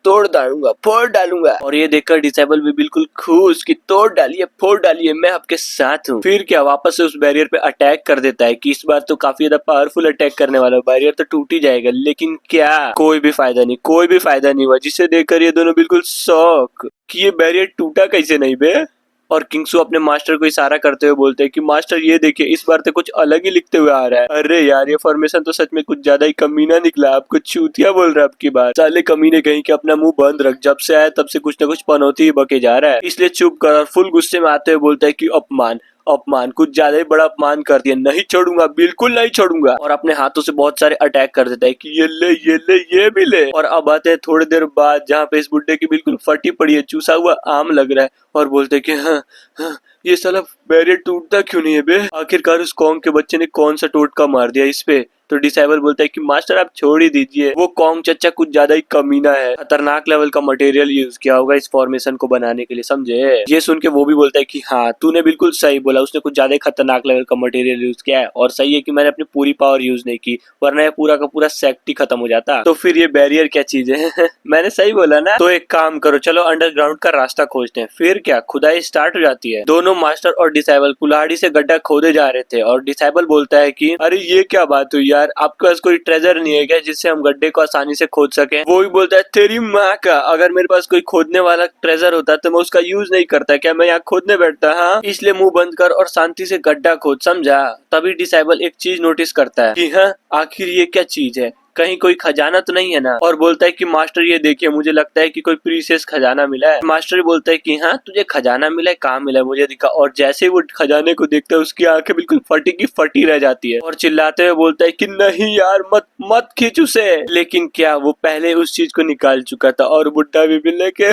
तोड़ डालूंगा, फोड़ डालूंगा। और ये देखकर डिसेबल भी बिल्कुल खुश कि तोड़ डालिए फोड़ डालिए, मैं आपके साथ हूँ। फिर क्या वापस से उस बैरियर पे अटैक कर देता है कि इस बार तो काफी ज्यादा पावरफुल अटैक करने वाला है, बैरियर तो टूट ही जाएगा, लेकिन क्या कोई भी फायदा नहीं, कोई भी फायदा नहीं हुआ, जिसे देखकर ये दोनों बिल्कुल शॉक कि ये बैरियर टूटा कैसे नहीं बे। और किंगसू अपने मास्टर को इशारा करते हुए बोलते हैं कि मास्टर ये देखिए इस बार तो कुछ अलग ही लिखते हुए आ रहा है। अरे यार ये फॉर्मेशन तो सच में कुछ ज्यादा ही कमीना निकला, आपको चूतिया बोल रहा है आपकी बात। साले कमीने कहीं के अपना मुंह बंद रख, जब से आया तब से कुछ न कुछ पनौती ही बके जा रहा है, इसलिए चुप कर। और फुल गुस्से में आते हुए बोलता है कि अपमान अपमान, कुछ ज्यादा ही बड़ा अपमान कर दिया, नहीं छोड़ूंगा, बिल्कुल नहीं छोड़ूंगा। और अपने हाथों से बहुत सारे अटैक कर देता है कि ये ले ये ले ये भी ले। और अब आते हैं थोड़ी देर बाद जहाँ पे इस बुड्ढे की बिल्कुल फटी पड़ी है, चूसा हुआ आम लग रहा है और बोलते हैं कि हाँ ये साला बैरियर टूटता क्यों नहीं है बे? आखिरकार उस कॉन्ग के बच्चे ने कौन सा टोटका मार दिया इस पे? तो डिसेबल बोलता है कि मास्टर आप छोड़ ही दीजिए, वो कॉन्ग चच्चा कुछ ज्यादा ही कमीना है, खतरनाक लेवल का मटेरियल यूज किया होगा इस फॉर्मेशन को बनाने के लिए, समझे? ये सुन के वो भी बोलता है कि हाँ तूने बिल्कुल सही बोला, उसने कुछ ज्यादा ही खतरनाक लेवल का मटेरियल यूज किया है, और सही है कि मैंने अपनी पूरी पावर यूज नहीं की, वरना ये पूरा का पूरा सेक्ट ही खत्म हो जाता। तो फिर ये बैरियर क्या चीज है? मैंने सही बोला ना? तो एक काम करो, चलो अंडरग्राउंड का रास्ता खोजते हैं। फिर क्या खुदाई स्टार्ट हो जाती है। दोनों मास्टर और डिसेबल कुल्हाड़ी से गड्ढा खोदे जा रहे थे और डिसेबल बोलता है कि अरे ये क्या बात हुई यार, आपके पास कोई ट्रेजर नहीं है क्या जिससे हम गड्ढे को आसानी से खोद सके? वो भी बोलता है तेरी माँ का, अगर मेरे पास कोई खोदने वाला ट्रेजर होता तो मैं उसका यूज नहीं करता क्या, मैं यहाँ खोदने बैठता? हाँ इसलिए मुंह बंद कर और शांति से गड्ढा खोद, समझा? तभी डिसेबल एक चीज नोटिस करता है कि हाँ आखिर ये क्या चीज है, कहीं कोई खजाना तो नहीं है ना? और बोलता है कि मास्टर ये देखिए मुझे लगता है कि कोई प्रीशियस खजाना मिला है। मास्टर बोलता है कि हाँ तुझे खजाना मिला है, कहाँ मिला है मुझे दिखा। और जैसे ही वो खजाने को देखता है उसकी आंखें बिल्कुल फटी की फटी रह जाती है और चिल्लाते हुए बोलता है कि नहीं यार मत मत खींच उसे। लेकिन क्या वो पहले उस चीज को निकाल चुका था और बुड्ढा भी मिले के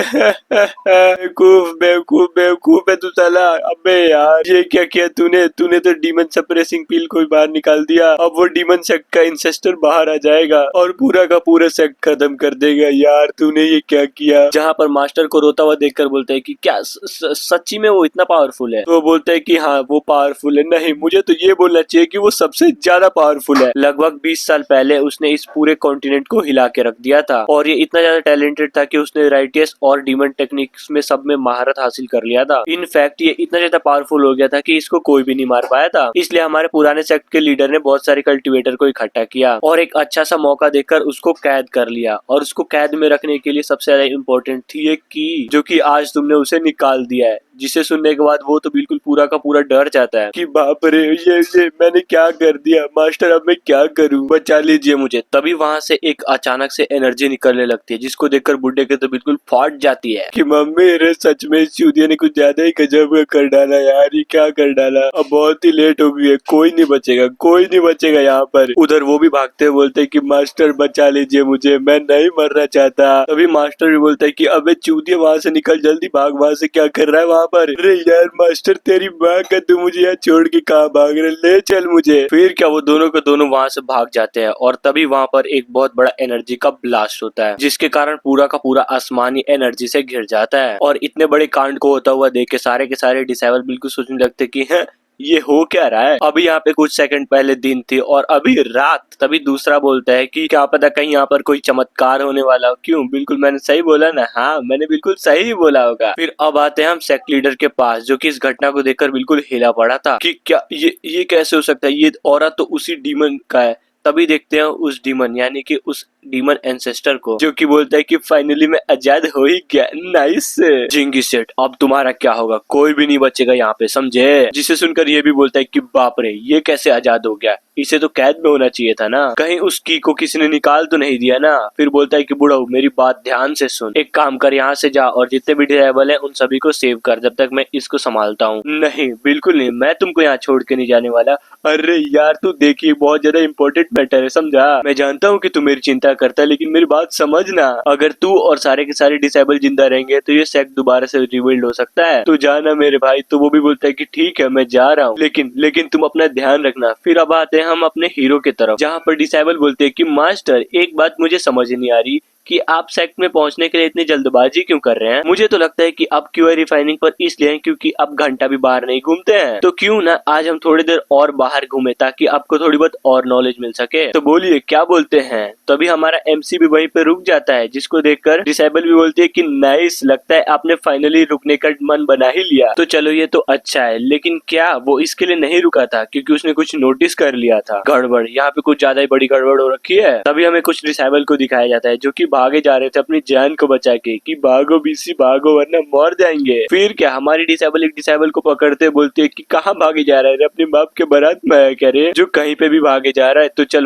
बेवकूफ बेवकूफ बेवकूफ है तू साला, अबे यार ये क्या किया तूने, तूने तो डीमन सप्रेसिंग पिल को बाहर निकाल दिया, अब वो डीमन सेक्ट का इंसेस्टर बाहर आ जाएगा और पूरा का पूरा सेक्ट खत्म कर देगा, यार तूने ये क्या किया? जहाँ पर मास्टर को रोता हुआ देखकर बोलता है कि क्या सच्ची में वो इतना पावरफुल है? तो वो बोलता है कि हाँ वो पावरफुल है। नहीं मुझे तो ये बोलना चाहिए कि वो सबसे ज्यादा पावरफुल है। लगभग 20 साल पहले उसने इस पूरे कॉन्टिनेंट को हिला के रख दिया था और ये इतना ज्यादा टैलेंटेड था कि उसने राइटियस और डीमन टेक्निक्स में सब में महारत हासिल कर लिया था। इनफैक्ट ये इतना ज्यादा पावरफुल हो गया था कि इसको कोई भी नहीं मार पाया था। इसलिए हमारे पुराने सेक्ट के लीडर ने बहुत सारे कल्टिवेटर को इकट्ठा किया और एक अच्छा सा मौका देखकर उसको कैद कर लिया। और उसको कैद में रखने के लिए सबसे ज्यादा इम्पोर्टेंट थी एक की, जो कि आज तुमने उसे निकाल दिया है, जिसे सुनने के बाद वो तो बिल्कुल पूरा का पूरा डर जाता है कि बाप रे ये मैंने क्या कर दिया मास्टर, अब मैं क्या करूं, बचा लीजिए मुझे। तभी वहां से एक अचानक से एनर्जी निकलने लगती है जिसको देखकर बुड्ढे के तो बिल्कुल फाट जाती है कि मम्मी रे सच में इस चूतिया ने कुछ ज्यादा ही गजब कर डाला यार, ये क्या कर डाला, अब बहुत ही लेट हो गई है, कोई नहीं बचेगा, कोई नहीं बचेगा यहाँ पर। उधर वो भी भागते हुए बोलते है कि मास्टर बचा लीजिए मुझे, मैं नहीं मरना चाहता। तभी मास्टर भी बोलता है कि अबे चूतिया वहाँ से निकल, जल्दी भाग, वहाँ से क्या कर रहा है वहाँ वहाँ पर, अरे यार मास्टर तेरी माँ का, तू मुझे यहाँ छोड़ के कहाँ भाग रहे, ले चल मुझे। फिर क्या वो दोनों के दोनों वहाँ से भाग जाते हैं और तभी वहाँ पर एक बहुत बड़ा एनर्जी का ब्लास्ट होता है, जिसके कारण पूरा का पूरा आसमानी एनर्जी से घिर जाता है। और इतने बड़े कांड को होता हुआ देख के सारे के सारे डिसेबल बिल्कुल सोचने लगते कि ये हो क्या रहा है। अभी यहाँ पे कुछ सेकंड पहले दिन थी और अभी रात। तभी दूसरा बोलता है कि क्या पता कहीं यहाँ पर कोई चमत्कार होने वाला हो। क्यों, बिल्कुल मैंने सही बोला ना? हाँ, मैंने बिल्कुल सही ही बोला होगा। फिर अब आते हैं हम सेक्ट लीडर के पास, जो कि इस घटना को देखकर बिल्कुल हिला पड़ा था कि क्या ये कैसे हो सकता है, ये औरत तो उसी डीमन का है। तभी देखते हैं उस डीमन यानी कि उस डीमन एंसेस्टर को, जो कि बोलता है कि फाइनली मैं आजाद हो ही गया। नाइस जिंगी सेट, अब तुम्हारा क्या होगा, कोई भी नहीं बचेगा यहाँ पे, समझे? जिसे सुनकर ये भी बोलता है कि बाप रे, ये कैसे आजाद हो गया, इसे तो कैद में होना चाहिए था ना, कहीं उस की को किसी ने निकाल तो नहीं दिया ना। फिर बोलता है कि बुढ़ऊ मेरी बात ध्यान से सुन, एक काम कर, यहाँ से जा और जितने भी डिसेबल है उन सभी को सेव कर, जब तक मैं इसको संभालता हूँ। नहीं, बिल्कुल नहीं, मैं तुमको यहाँ छोड़ के नहीं जाने वाला। अरे यार तू देखिए, बहुत ज्यादा इंपॉर्टेंट मैटर है, समझा? मैं जानता हूँ कि तू मेरी चिंता करता है, लेकिन मेरी बात समझना, अगर तू और सारे के सारे डिसेबल जिंदा रहेंगे तो ये सेक्ट दोबारा से रिबिल्ड हो सकता है। तू जाना मेरे भाई। तो वो भी बोलता है कि ठीक है मैं जा रहा हूँ, लेकिन तुम अपना ध्यान रखना। फिर अब आते हैं हम अपने हीरो की तरफ, जहाँ पर डिसेबल बोलते हैं कि मास्टर एक बात मुझे समझ नहीं आ रही कि आप सेक्ट में पहुंचने के लिए इतनी जल्दबाजी क्यों कर रहे हैं। मुझे तो लगता है कि आप क्यूआई रिफाइनिंग पर इसलिए हैं क्योंकि आप घंटा भी बाहर नहीं घूमते हैं। तो क्यों ना आज हम थोड़ी देर और बाहर घूमे, ताकि आपको थोड़ी बहुत और नॉलेज मिल सके। तो बोलिए क्या बोलते हैं। तभी हमारा एमसी भी वहीं पे रुक जाता है, जिसको देखकर डिसेबल भी बोलती है कि नाइस, लगता है आपने फाइनली रुकने का मन बना ही लिया। तो चलो ये तो अच्छा है, लेकिन क्या वो इसके लिए नहीं रुका था क्योंकि उसने कुछ नोटिस कर लिया था गड़बड़, यहाँ पे कुछ ज्यादा ही बड़ी गड़बड़ हो रखी है। तभी हमें कुछ डिसेबल को दिखाया जाता है जो कि भागे जा रहे थे अपनी जान को बचा के, कि भागो बीसी भागो वरना मर जाएंगे। फिर क्या हमारी डिसेबल एक डिसेबल को पकड़ते बोलते है कि कहाँ भागे जा रहा है, अपने बाप के बारात में आया क्या रे, जो कहीं पे भी भागे जा रहा है। तो चल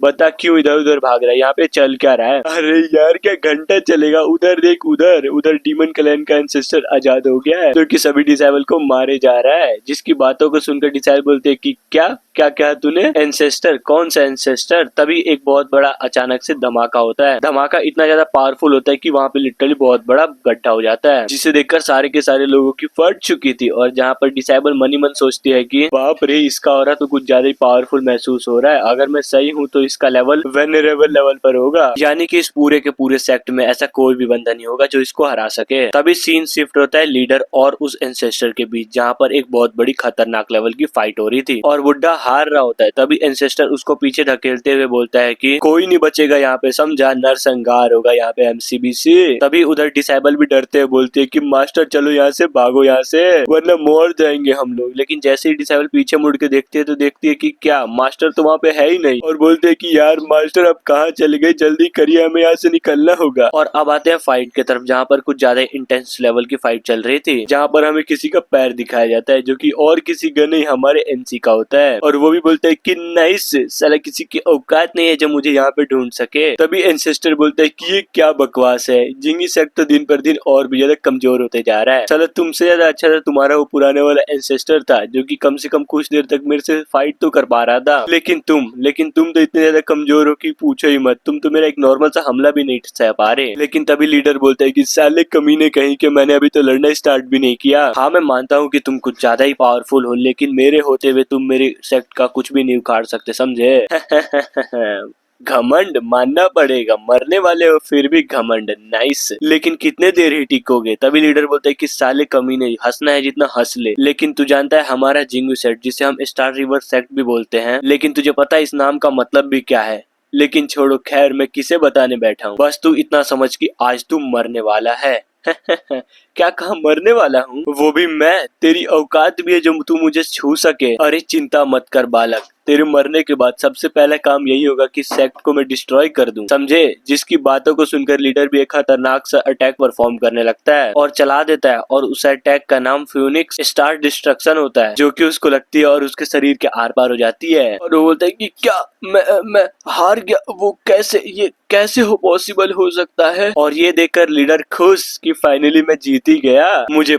बता क्यों इधर उधर भाग रहा है, यहाँ पे चल क्या रहा है। अरे यार क्या घंटा चलेगा, उधर देख, उधर डीमन क्लैन का एंसेस्टर आजाद हो गया है, जो कि सभी डिसेबल को मारे जा रहा है। जिसकी बातों को सुनकर डिसेबल बोलते हैं कि क्या तूने, एंसेस्टर, कौन सा एंसेस्टर। तभी एक बहुत बड़ा अचानक से धमाका होता है। धमाका इतना ज्यादा पावरफुल होता है कि वहाँ पे लिटरली बहुत बड़ा गड्ढा हो जाता है, जिसे देखकर सारे के सारे लोगों की फट चुकी थी। और जहाँ पर डिसेबल मनी मन सोचती है कि बाप रे, इसका हो रहा तो कुछ ज्यादा ही पावरफुल महसूस हो रहा है, अगर मैं सही हूँ तो इसका लेवल वेनरेबल लेवल पर होगा, यानी कि इस पूरे के पूरे सेक्ट में ऐसा कोई भी बंदा नहीं होगा जो इसको हरा सके। तभी सीन शिफ्ट होता है लीडर और उस एंसेस्टर के बीच, जहाँ पर एक बहुत बड़ी खतरनाक लेवल की फाइट हो रही थी और बुड्ढा हार रहा होता है। तभी एंसेस्टर उसको पीछे ढकेलते हुए बोलता है कि कोई नहीं बचेगा यहाँ पे, समझा, नरसंहार होगा यहाँ पे एमसीबीसी। तभी उधर डिसेबल भी डरते हुए बोलते हैं कि मास्टर चलो यहाँ से, भागो यहाँ से वरना मर जाएंगे हम लोग। लेकिन जैसे ही डिसेबल पीछे मुड़ के देखती है तो देखती है कि क्या मास्टर तो वहाँ पे है ही नहीं, और बोलते हैं कि यार मास्टर अब कहाँ चले गए, जल्दी करिए, हमें यहाँ से निकलना होगा। और अब आते हैं फाइट की तरफ, जहाँ पर कुछ ज्यादा इंटेंस लेवल की फाइट चल रही थी, जहाँ पर हमें किसी का पैर दिखाया जाता है जो कि और किसी का नहीं, हमारे एनसी का होता है। और वो भी बोलता है कि नाइस, साला किसी की औकात नहीं है जो मुझे यहाँ पे ढूंढ सके। तभी एंसेस्टर बोलता है कि ये क्या बकवास है, जिंगी सेक्ट तो दिन पर दिन और भी ज्यादा कमजोर होते जा रहा है। चलो तुमसे ज्यादा अच्छा था तुम्हारा वो पुराने वाला एंसेस्टर था, जो कि कम से कम कुछ देर तक मेरे से फाइट तो कर पा रहा था। लेकिन तुम तो इतने ज्यादा कमजोर हो कि पूछो ही मत, तुम तो मेरा एक नॉर्मल सा हमला भी नहीं सह पा रहे। लेकिन तभी लीडर बोलता है कि साले कमीने कहीं के, मैंने अभी तो लड़ना स्टार्ट भी नहीं किया। हाँ मैं मानता हूँ कि तुम कुछ ज्यादा ही पावरफुल हो, लेकिन मेरे होते हुए तुम मेरे सेक्ट का कुछ भी नहीं उखाड़ सकते, समझे। घमंड मानना पड़ेगा, मरने वाले हो फिर भी घमंड, नाइस। लेकिन कितने देर ही टिकोगे। तभी लीडर बोलता है कि साले कमीने, हंसना है जितना हंस ले। लेकिन तू जानता है हमारा जिंगू सेट, जिसे हम स्टार रिवर सेक्ट भी बोलते हैं, लेकिन तुझे पता है इस नाम का मतलब भी क्या है। लेकिन छोड़ो, खैर मैं किसे बताने बैठा हूँ, बस तू इतना समझ कि आज तू मरने वाला है। क्या कहा, मरने वाला हूँ, वो भी मैं, तेरी औकात भी है जो तू मुझे छू सके। अरे चिंता मत कर बालक, तेरे मरने के बाद सबसे पहला काम यही होगा कि सेक्ट को मैं डिस्ट्रॉय कर दूं, समझे। जिसकी बातों को सुनकर लीडर भी एक खतरनाक सा अटैक परफॉर्म करने लगता है और चला देता है, और उस अटैक का नाम फ्यूनिक्स स्टार डिस्ट्रक्शन होता है, जो कि उसको लगती है और उसके शरीर के आर पार हो जाती है। और वो बोलता है कि क्या मैं हार गया, वो कैसे, ये कैसे हो पॉसिबल हो सकता है। और ये देखकर लीडर खुश कि फाइनली मैं जीत जीत ही गया। मुझे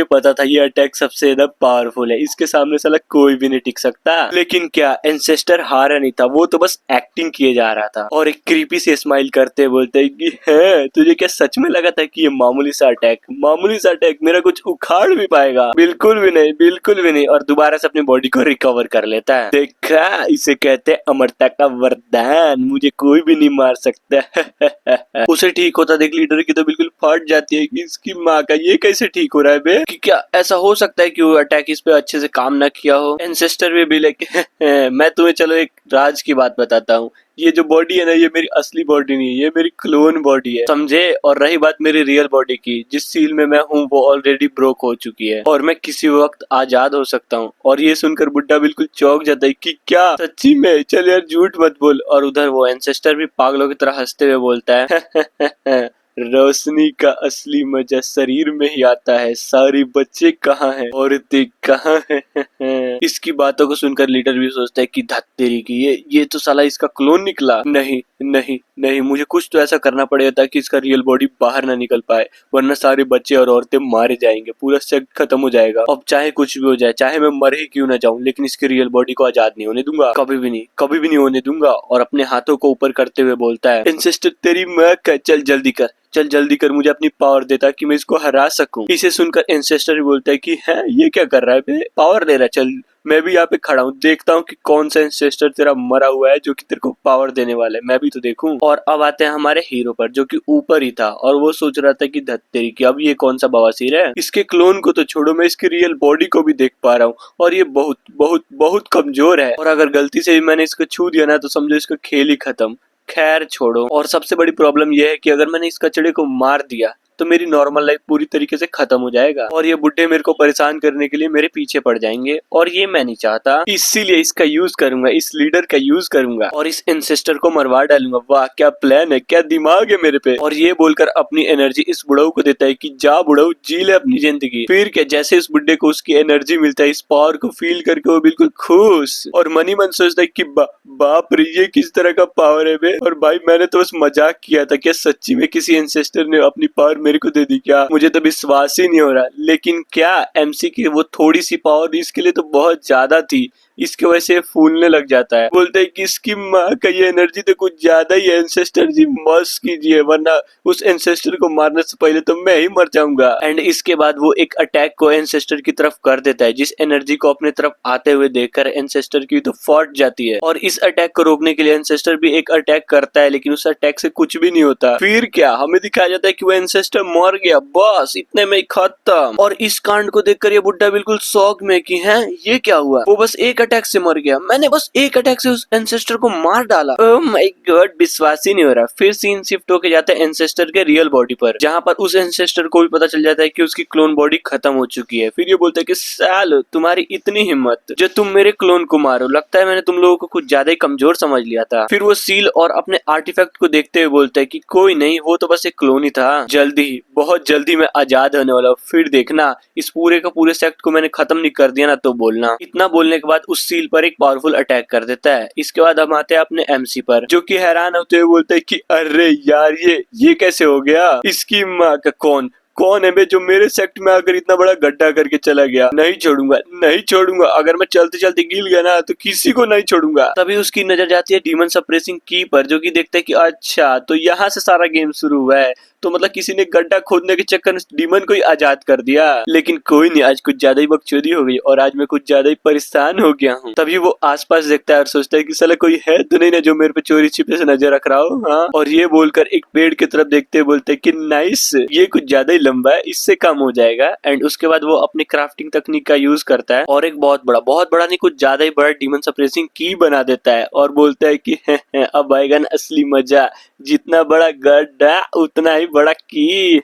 पता था ये अटैक सबसे ज्यादा पावरफुल है, इसके सामने साला कोई भी नहीं टिक सकता। लेकिन क्या एंसेस्टर हारा नहीं था, वो तो बस एक्टिंग किए जा रहा था और एक क्रीपी से स्माइल करते बोलते कि है तुझे क्या सच में लगा था कि ये मामूली सा अटैक मेरा कुछ उखाड़ भी पाएगा? बिल्कुल भी नहीं। और दोबारा से अपनी बॉडी को रिकवर कर लेता है। देखा, इसे कहते हैं अमरता का वरदान, मुझे कोई भी नहीं मार सकता। उसे ठीक होता देख लीडर की तो बिल्कुल फट जाती है कि इसकी माँ का ये कैसे ठीक हो रहा है बे? कि क्या ऐसा हो सकता है कि वो अटैक इस पे अच्छे से काम ना किया हो? एंसेस्टर भी लाइक मैं तुम्हें चलो एक राज की बात बताता हूँ, ये जो बॉडी है ना, ये मेरी असली बॉडी नहीं है, ये मेरी क्लोन बॉडी है, समझे? और रही बात मेरी रियल बॉडी की, जिस सील में मैं हूँ वो ऑलरेडी ब्रोक हो चुकी है और मैं किसी वक्त आजाद हो सकता हूँ। और ये सुनकर बुड्ढा बिल्कुल चौंक जाता है कि क्या सच्ची में? चल यार झूठ मत बोल। और उधर वो एंसेस्टर भी पागलों की तरह हंसते हुए बोलता है रोशनी का असली मजा शरीर में ही आता है, सारे बच्चे कहाँ हैं, औरतें कहाँ हैं? इसकी बातों को सुनकर लीडर भी सोचता है कि धत्तेरी की ये तो साला इसका क्लोन निकला। नहीं, मुझे कुछ तो ऐसा करना पड़ेगा ताकि इसका रियल बॉडी बाहर ना निकल पाए, वरना सारे बच्चे और औरतें मारे जाएंगे, पूरा सेक्ट खत्म हो जाएगा। अब चाहे कुछ भी हो जाए, चाहे मैं मर ही क्यों ना जाऊं, लेकिन इसकी रियल बॉडी को आजाद नहीं होने दूंगा, कभी भी नहीं होने दूंगा। और अपने हाथों को ऊपर करते हुए बोलता है, एंसेस्टर तेरी माँ का, चल जल्दी कर मुझे अपनी पावर दे ताकि मैं इसको हरा सकूं। इसे सुनकर एंसेस्टर बोलता है कि है ये क्या कर रहा है बे, पावर दे रहा है, चल मैं भी यहाँ पे खड़ा हूँ, देखता हूँ कि कौन सा एंसेस्टर तेरा मरा हुआ है जो कि तेरे को पावर देने वाला है, मैं भी तो देखूं। और अब आते हैं हमारे हीरो पर, जो कि ऊपर ही था और वो सोच रहा था कि धत्तेरी की अब ये कौन सा बवासीर है, इसके क्लोन को तो छोड़ो, मैं इसकी रियल बॉडी को भी देख पा रहा हूँ और ये बहुत कमजोर है, और अगर गलती से भी मैंने इसको छू दिया ना तो समझो इसका खेल ही खत्म। खैर छोड़ो। और सबसे बड़ी प्रॉब्लम यह है कि अगर मैंने इस कचड़े को मार दिया तो मेरी नॉर्मल लाइफ पूरी तरीके से खत्म हो जाएगा और ये बुड्ढे मेरे को परेशान करने के लिए मेरे पीछे पड़ जाएंगे, और ये मैं नहीं चाहता। इसीलिए इसका यूज करूंगा, इस लीडर का यूज करूंगा और इस एंसेस्टर को मरवा डालूंगा। वाह क्या प्लान है, क्या दिमाग है मेरे पे। और ये बोलकर अपनी एनर्जी इस बुढ़ऊ को देता है कि जा बुढ़ऊ जी ले अपनी जिंदगी। फिर क्या, जैसे इस बुड्ढे को उसकी एनर्जी मिलता है, इस पावर को फील करके वो बिल्कुल खुश और मनी मन सोचता है कि बाप रे ये किस तरह का पावर है बे। और भाई मैंने तो बस मजाक किया था, क्या सच्ची में किसी एंसेस्टर ने अपनी पावर मेरे को दे दी क्या? मुझे तो विश्वास ही नहीं हो रहा। लेकिन क्या एमसी की वो थोड़ी सी पावर इसके लिए तो बहुत ज्यादा थी, इसकी वजह से फूलने लग जाता है। बोलते है कि इसकी माँ का ये एनर्जी तो कुछ ज्यादा ही है, एंसेस्टर जी मस्त कीजिए वरना उस एंसेस्टर को मारने से पहले तो मैं ही मर जाऊंगा। एंड इसके बाद वो एक अटैक को एंसेस्टर की तरफ कर देता है, जिस एनर्जी को अपने तरफ आते हुए देखकर एंसेस्टर की तो फट जाती है। और इस अटैक को रोकने के लिए एंसेस्टर भी एक अटैक करता है, लेकिन उस अटैक से कुछ भी नहीं होता। फिर क्या, हमें दिखाया जाता है कि वो एंसेस्टर मर गया, बस इतने में ही खत्म। और इस कांड को देखकर ये बुड्ढा बिल्कुल शौक में कि है ये क्या हुआ, वो बस एक अटैक से मर गया, मैंने बस एक अटैक से उस एंसेस्टर को मार डाला। ओह माय गॉड, विश्वास ही नहीं हो रहा। फिर सीन शिफ्ट होके जाता है एंसेस्टर के रियल बॉडी पर, जहाँ पर उस एंसेस्टर को भी पता चल जाता है कि उसकी क्लोन बॉडी खत्म हो चुकी है। फिर ये बोलता है कि सालो तुम्हारी इतनी हिम्मत जो तुम मेरे क्लोन को मारो, लगता है मैंने तुम लोगों को कुछ ज्यादा ही कमजोर समझ लिया था। फिर वो सील और अपने आर्टिफैक्ट को देखते हुए बोलता है कि कोई नहीं, वो तो बस एक क्लोन ही था, बहुत जल्दी मैं आजाद होने वाला हूँ, फिर देखना इस पूरे का पूरे सेक्ट को मैंने खत्म नहीं कर दिया ना तो बोलना। इतना बोलने के बाद उस सील पर एक पावरफुल अटैक कर देता है। इसके बाद हम आते हैं अपने एमसी पर, जो कि हैरान होते हुए बोलता है कि अरे यार ये कैसे हो गया, इसकी माँ का कौन है बे जो मेरे सेक्ट में आकर इतना बड़ा गड्ढा करके चला गया? नहीं छोड़ूंगा, अगर मैं चलते चलते गिर गया ना तो किसी को नहीं छोड़ूंगा। तभी उसकी नजर जाती है डीमन सप्रेसिंग की पर, जो कि देखता है कि अच्छा तो यहाँ से सारा गेम शुरू हुआ है, तो मतलब किसी ने गड्ढा खोदने के चक्कर में डीमन को ही आजाद कर दिया। लेकिन कोई नहीं, आज कुछ ज्यादा ही बकचोदी हो गई और आज मैं कुछ ज्यादा ही परेशान हो गया हूँ। तभी वो आसपास देखता है और सोचता है कि साला कोई है तो नहीं ना जो मेरे पे चोरी छिपे से नजर रख रहा हो। हाँ, और ये बोलकर एक पेड़ की तरफ देखते हुए बोलते है कि नाइस, ये कुछ ज्यादा ही लंबा है, इससे कम हो जाएगा। एंड उसके बाद वो अपनी क्राफ्टिंग तकनीक का यूज करता है और एक बहुत बड़ा नहीं, कुछ ज्यादा ही बड़ा डीमन सप्रेसिंग की बना देता है और बोलता है कि अब आएगा ना असली मजा, जितना बड़ा गड्ढा उतना ही बड़ा की।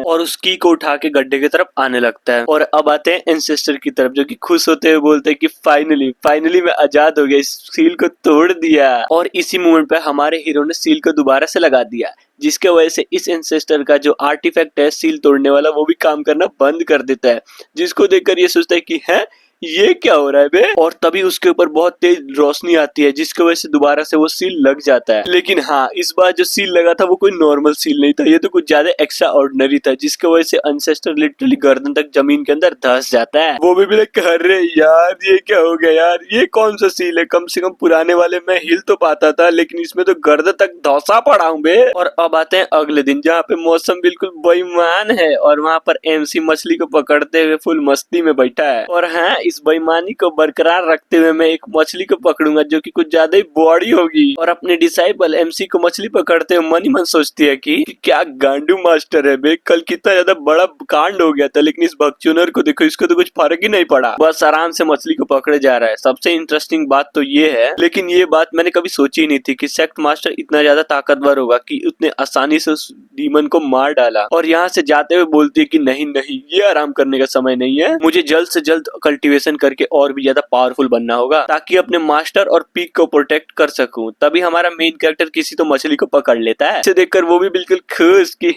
और उस की को उठा के गड्ढे की तरफ आने लगता है। और अब आते हैं एंसेस्टर की तरफ, जो कि खुश होते हुए बोलते हैं कि फाइनली मैं आजाद हो गया, इस सील को तोड़ दिया। और इसी मोमेंट पे हमारे हीरो ने सील को दोबारा से लगा दिया, जिसके वजह से इस एंसेस्टर का जो आर्टिफैक्ट है सील तोड़ने वाला, वो भी काम करना बंद कर देता है। जिसको देखकर ये सोचता है कि है ये क्या हो रहा है बे? और तभी उसके ऊपर बहुत तेज रोशनी आती है जिसकी वजह से दोबारा से वो सील लग जाता है। लेकिन हाँ, इस बार जो सील लगा था वो कोई नॉर्मल सील नहीं था, ये तो कुछ ज्यादा एक्स्ट्रा ऑर्डिनरी था जिसकी वजह से एंसेस्टर लिटरली गर्दन तक जमीन के अंदर धंस जाता है। वो भी लाइक अरे यार ये क्या हो गया यार, ये कौन सा सील है? कम से कम पुराने वाले में हिल तो पाता था, लेकिन इसमें तो गर्दन तक धंसा पड़ा हूँ बे। और अब आते हैं अगले दिन जहाँ पे मौसम बिल्कुल बेईमान है और वहाँ पर एमसी मछली को पकड़ते हुए फुल मस्ती में बैठा है। और हाँ, इस बेईमानी को बरकरार रखते हुए मैं एक मछली को पकड़ूंगा जो कि कुछ ज्यादा ही बड़ी होगी। और अपने डिसाइपल एमसी को मछली पकड़ते हुए मन ही मन सोचती है कि क्या गांडू मास्टर है बे, कल कितना ज्यादा बड़ा कांड हो गया था, लेकिन इस भगचुनर को देखो, इसको तो कुछ फर्क ही नहीं पड़ा, बस आराम से मछली को पकड़े जा रहा है। सबसे इंटरेस्टिंग बात तो ये है, लेकिन ये बात मैंने कभी सोची ही नहीं थी कि सेक्ट मास्टर इतना ज्यादा ताकतवर होगा कि उतने आसानी से उस डीमन को मार डाला। और यहाँ से जाते हुए बोलती है कि नहीं नहीं, ये आराम करने का समय नहीं है, मुझे जल्द से जल्द कल्टीवेशन करके और भी ज्यादा पावरफुल बनना होगा ताकि अपने मास्टर और पीक को प्रोटेक्ट कर सकूं। तभी हमारा मेन कैरेक्टर किसी तो मछली को पकड़ लेता है। इसे देखकर वो भी बिल्कुल खुश कि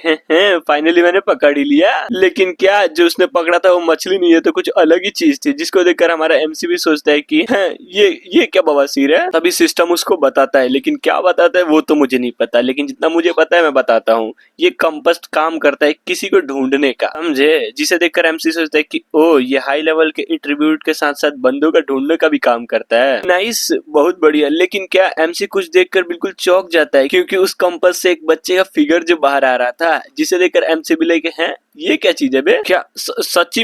फाइनली मैंने पकड़ ही लिया। लेकिन क्या जो उसने पकड़ा था वो मछली नहीं है तो कुछ अलग ही चीज थी, जिसको देखकर हमारा एमसी भी सोचता है कि ये क्या बवासीर है। तभी सिस्टम उसको बताता है, लेकिन क्या बताता है वो तो मुझे नहीं पता, लेकिन जितना मुझे पता है मैं बताता हूँ। ये कंपास काम करता है किसी को ढूंढने का, समझे? जिसे देखकर एमसी सोचता है कि ओ ये हाई लेवल के एट्रीब्यूट के साथ साथ बंदों का ढूंढने का भी काम करता है। नाइस, बहुत बढ़िया। लेकिन क्या एमसी कुछ देखकर बिल्कुल चौंक जाता है क्योंकि उस कंपास से एक बच्चे का फिगर जो बाहर आ रहा था, जिसे देखकर एमसी भी लेके हैं ये क्या चीज है बे? क्या सच्ची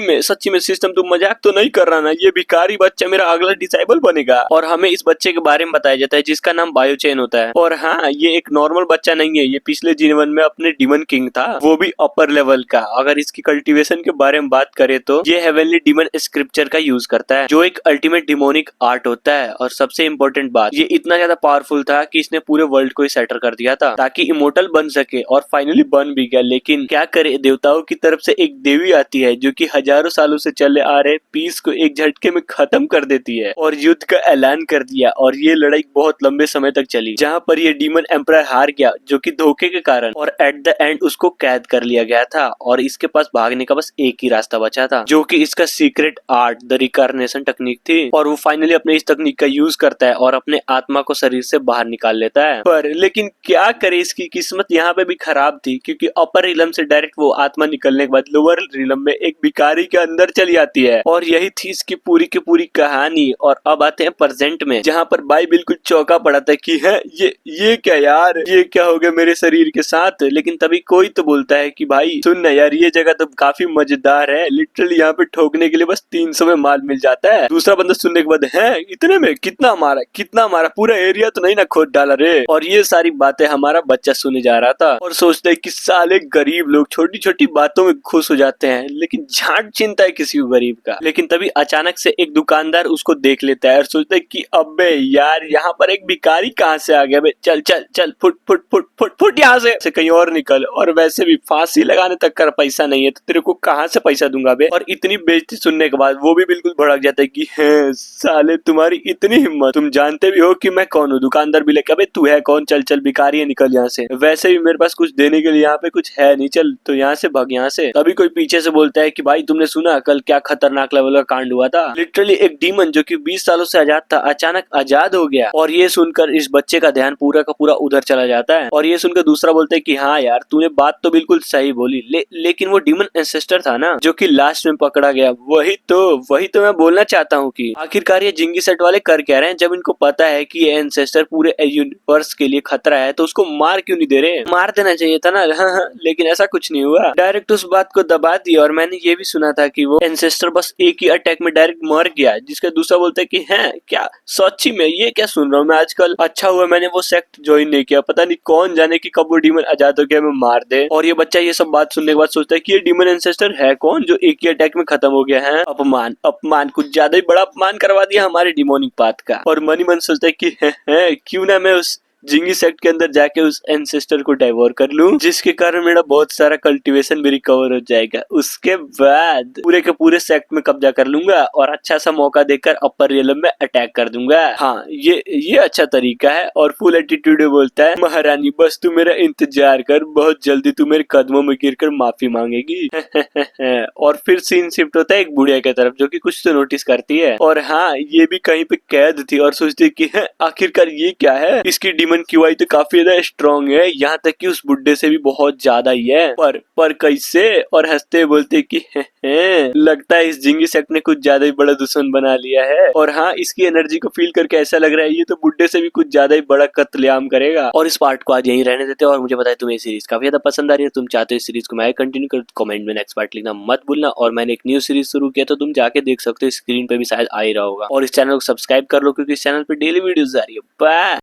में सिस्टम तुम मजाक तो नहीं कर रहा ना? ये भिखारी बच्चा मेरा अगला डिसाइबल बनेगा। और हमें इस बच्चे के बारे में बताया जाता है जिसका नाम बायोचेन होता है। और हाँ, ये एक नॉर्मल बच्चा नहीं है, ये पिछले जीवन में अपने डीमन किंग था, वो भी अपर लेवल का। अगर इसकी कल्टीवेशन के बारे में बात करें तो ये हेवनली डीमन स्क्रिप्चर का यूज करता है जो एक अल्टीमेट डिमोनिक आर्ट होता है। और सबसे इम्पोर्टेंट बात, ये इतना ज्यादा पावरफुल था कि इसने पूरे वर्ल्ड को ही सेटल कर दिया था ताकि इमोर्टल बन सके, और फाइनली बन भी गया। लेकिन क्या करे, देवताओं की तरफ से एक देवी आती है जो कि हजारों सालों से चले आ रहे पीस को एक झटके में खत्म कर देती है और युद्ध का ऐलान कर दिया। और ये लड़ाई बहुत लंबे समय तक चली, जहाँ पर ये डीमन एम्परर हार गया जो कि धोखे के कारण, और एट द एंड उसको कैद कर लिया गया था। और इसके पास भागने का बस एक ही रास्ता बचा था जो कि इसका secret art the reincarnation technique थी। और वो फाइनली अपने इस तकनीक का यूज करता है और अपने आत्मा को शरीर से बाहर निकाल लेता है। पर लेकिन क्या करे, इसकी किस्मत यहाँ पे भी खराब थी क्योंकि अपर रिलम से डायरेक्ट वो आत्मा निकलने के बाद लोअर रिलम में एक भिखारी के अंदर चली आती है। और यही थी इसकी पूरी की पूरी कहानी। और अब आते हैं प्रेजेंट में, जहाँ पर भाई बिल्कुल चौंका पड़ा था कि है ये क्या यार, ये क्या हो गया मेरे शरीर के साथ। लेकिन तभी कोई तो बोलता है कि भाई सुन ना यार, ये जगह तो काफी मजेदार है, लिटरली यहाँ पे ठोकने के लिए बस 300 में माल मिल जाता है। दूसरा बंदा सुनने के बाद है इतने में कितना हमारा पूरा एरिया तो नहीं ना खोद डाला रे। और ये सारी बातें हमारा बच्चा सुने जा रहा था और सोचता है कि साले गरीब लोग छोटी छोटी बातों में खुश हो जाते हैं, लेकिन झाट चिंता है किसी को गरीब का। लेकिन तभी अचानक से एक दुकानदार उसको देख लेता है और सोचता है कि अबे यार, यहाँ पर एक भिखारी कहाँ से आ गया बे? चल चल चल, फुट यहाँ से कहीं और निकल। और वैसे भी फांसी लगाने तक का पैसा नहीं है तो तेरे को कहाँ से पैसा दूंगा बे? और इतनी बेइज्जती सुनने के बाद वो भी बिल्कुल भड़क जाता है कि है साले तुम्हारी इतनी हिम्मत, तुम जानते भी हो कि मैं कौन हूँ? दुकानदार भी लेके अबे तू है कौन, चल चल भिखारी है, निकल यहाँ से, वैसे भी मेरे पास कुछ देने के लिए यहाँ पे कुछ है नहीं, चल तो यहाँ से भाग यहाँ से। तभी कोई पीछे से बोलता है कि भाई तुमने सुना कल क्या खतरनाक लेवल का कांड हुआ था? लिटरली एक डीमन जो कि 20 सालों से आजाद था अचानक आजाद हो गया। और ये सुनकर इस बच्चे का ध्यान पूरा का पूरा उधर चला जाता है। और ये सुनकर दूसरा बोलता है कि हाँ यार तूने बात तो बिल्कुल सही बोली, लेकिन वो डीमन एंसेस्टर था ना जो कि लास्ट में पकड़ा गया, वही तो मैं बोलना चाहता हूँ कि आखिरकार ये जिंगी सेट वाले कर क्या रहे हैं? जब इनको पता है कि ये एंसेस्टर पूरे यूनिवर्स के लिए खतरा है तो उसको मार क्यों नहीं दे रहे? मार देना चाहिए था ना। हाँ, लेकिन ऐसा कुछ नहीं हुआ, डायरेक्ट उस बात को दबा दिया। और मैंने ये भी सुना था कि वो एंसेस्टर बस एक ही अटैक में डायरेक्ट मर गया, जिसका दूसरा बोलता है कि है क्या सच्ची में? ये क्या सुन रहा हूँ मैं आजकल? अच्छा हुआ मैंने वो सेक्ट ज्वाइन नहीं किया, पता नहीं कौन जाने की कब वो डीमन आजाद हो गया मैं मार दे। और ये बच्चा ये सब बात सुनने के बाद सोचता है कि ये डीमन एंसेस्टर है कौन जो एक ही अटैक में खत्म हो गया है? अपमान कुछ ज्यादा ही बड़ा अपमान करवा दिया हमारे डिमोनिक पाथ का। और मन ही मन सोचता है कि है, क्यों ना मैं उस जिंगी सेक्ट के अंदर जाके उस एंसेस्टर को डाइवोर कर लूं, जिसके कारण मेरा बहुत सारा कल्टीवेशन भी रिकवर हो जाएगा। उसके बाद पूरे के पूरे सेक्ट में कब्जा कर लूंगा और अच्छा सा मौका देकर अपर रियलम में अटैक कर दूंगा। हाँ, ये अच्छा तरीका है। और फुल एटीट्यूड बोलता है, महारानी बस तू मेरा इंतजार कर, बहुत जल्दी तू मेरे कदमों में गिरकर माफी मांगेगी। और फिर सीन शिफ्ट होता है एक बुढ़िया की तरफ, जो कि कुछ तो नोटिस करती है। और हाँ, ये भी कहीं पे कैद थी और सोचती कि आखिरकार ये क्या है, इसकी डिमन क्यूआई तो काफी ज्यादा स्ट्रॉन्ग है, यहाँ तक कि उस बुड्ढे से भी बहुत ज्यादा ही है। पर कैसे? और हंसते बोलते कि लगता है इस जिंगी सेक्ट ने कुछ ज्यादा ही बड़ा दुश्मन बना लिया है। और हाँ, इसकी एनर्जी को फील करके ऐसा लग रहा है ये तो बुड्ढे से भी कुछ ज्यादा ही बड़ा कत्लेआम करेगा। और इस पार्ट को आज यहीं रहने देते हैं। और मुझे बताया तुम्हें सीरीज काफी ज्यादा पसंद आ रही है, तुम चाहते हो इस सीरीज को मैं कंटिन्यू कर, कमेंट में नेक्स्ट पार्ट लिखना मत भूलना। और मैंने एक न्यू सीरीज शुरू किया तो तुम जाके देख सकते हो, स्क्रीन पे भी शायद आ ही रहा होगा। और इस चैनल को सब्सक्राइब कर लो क्योंकि इस चैनल पे डेली वीडियोस आ रही है। बाय।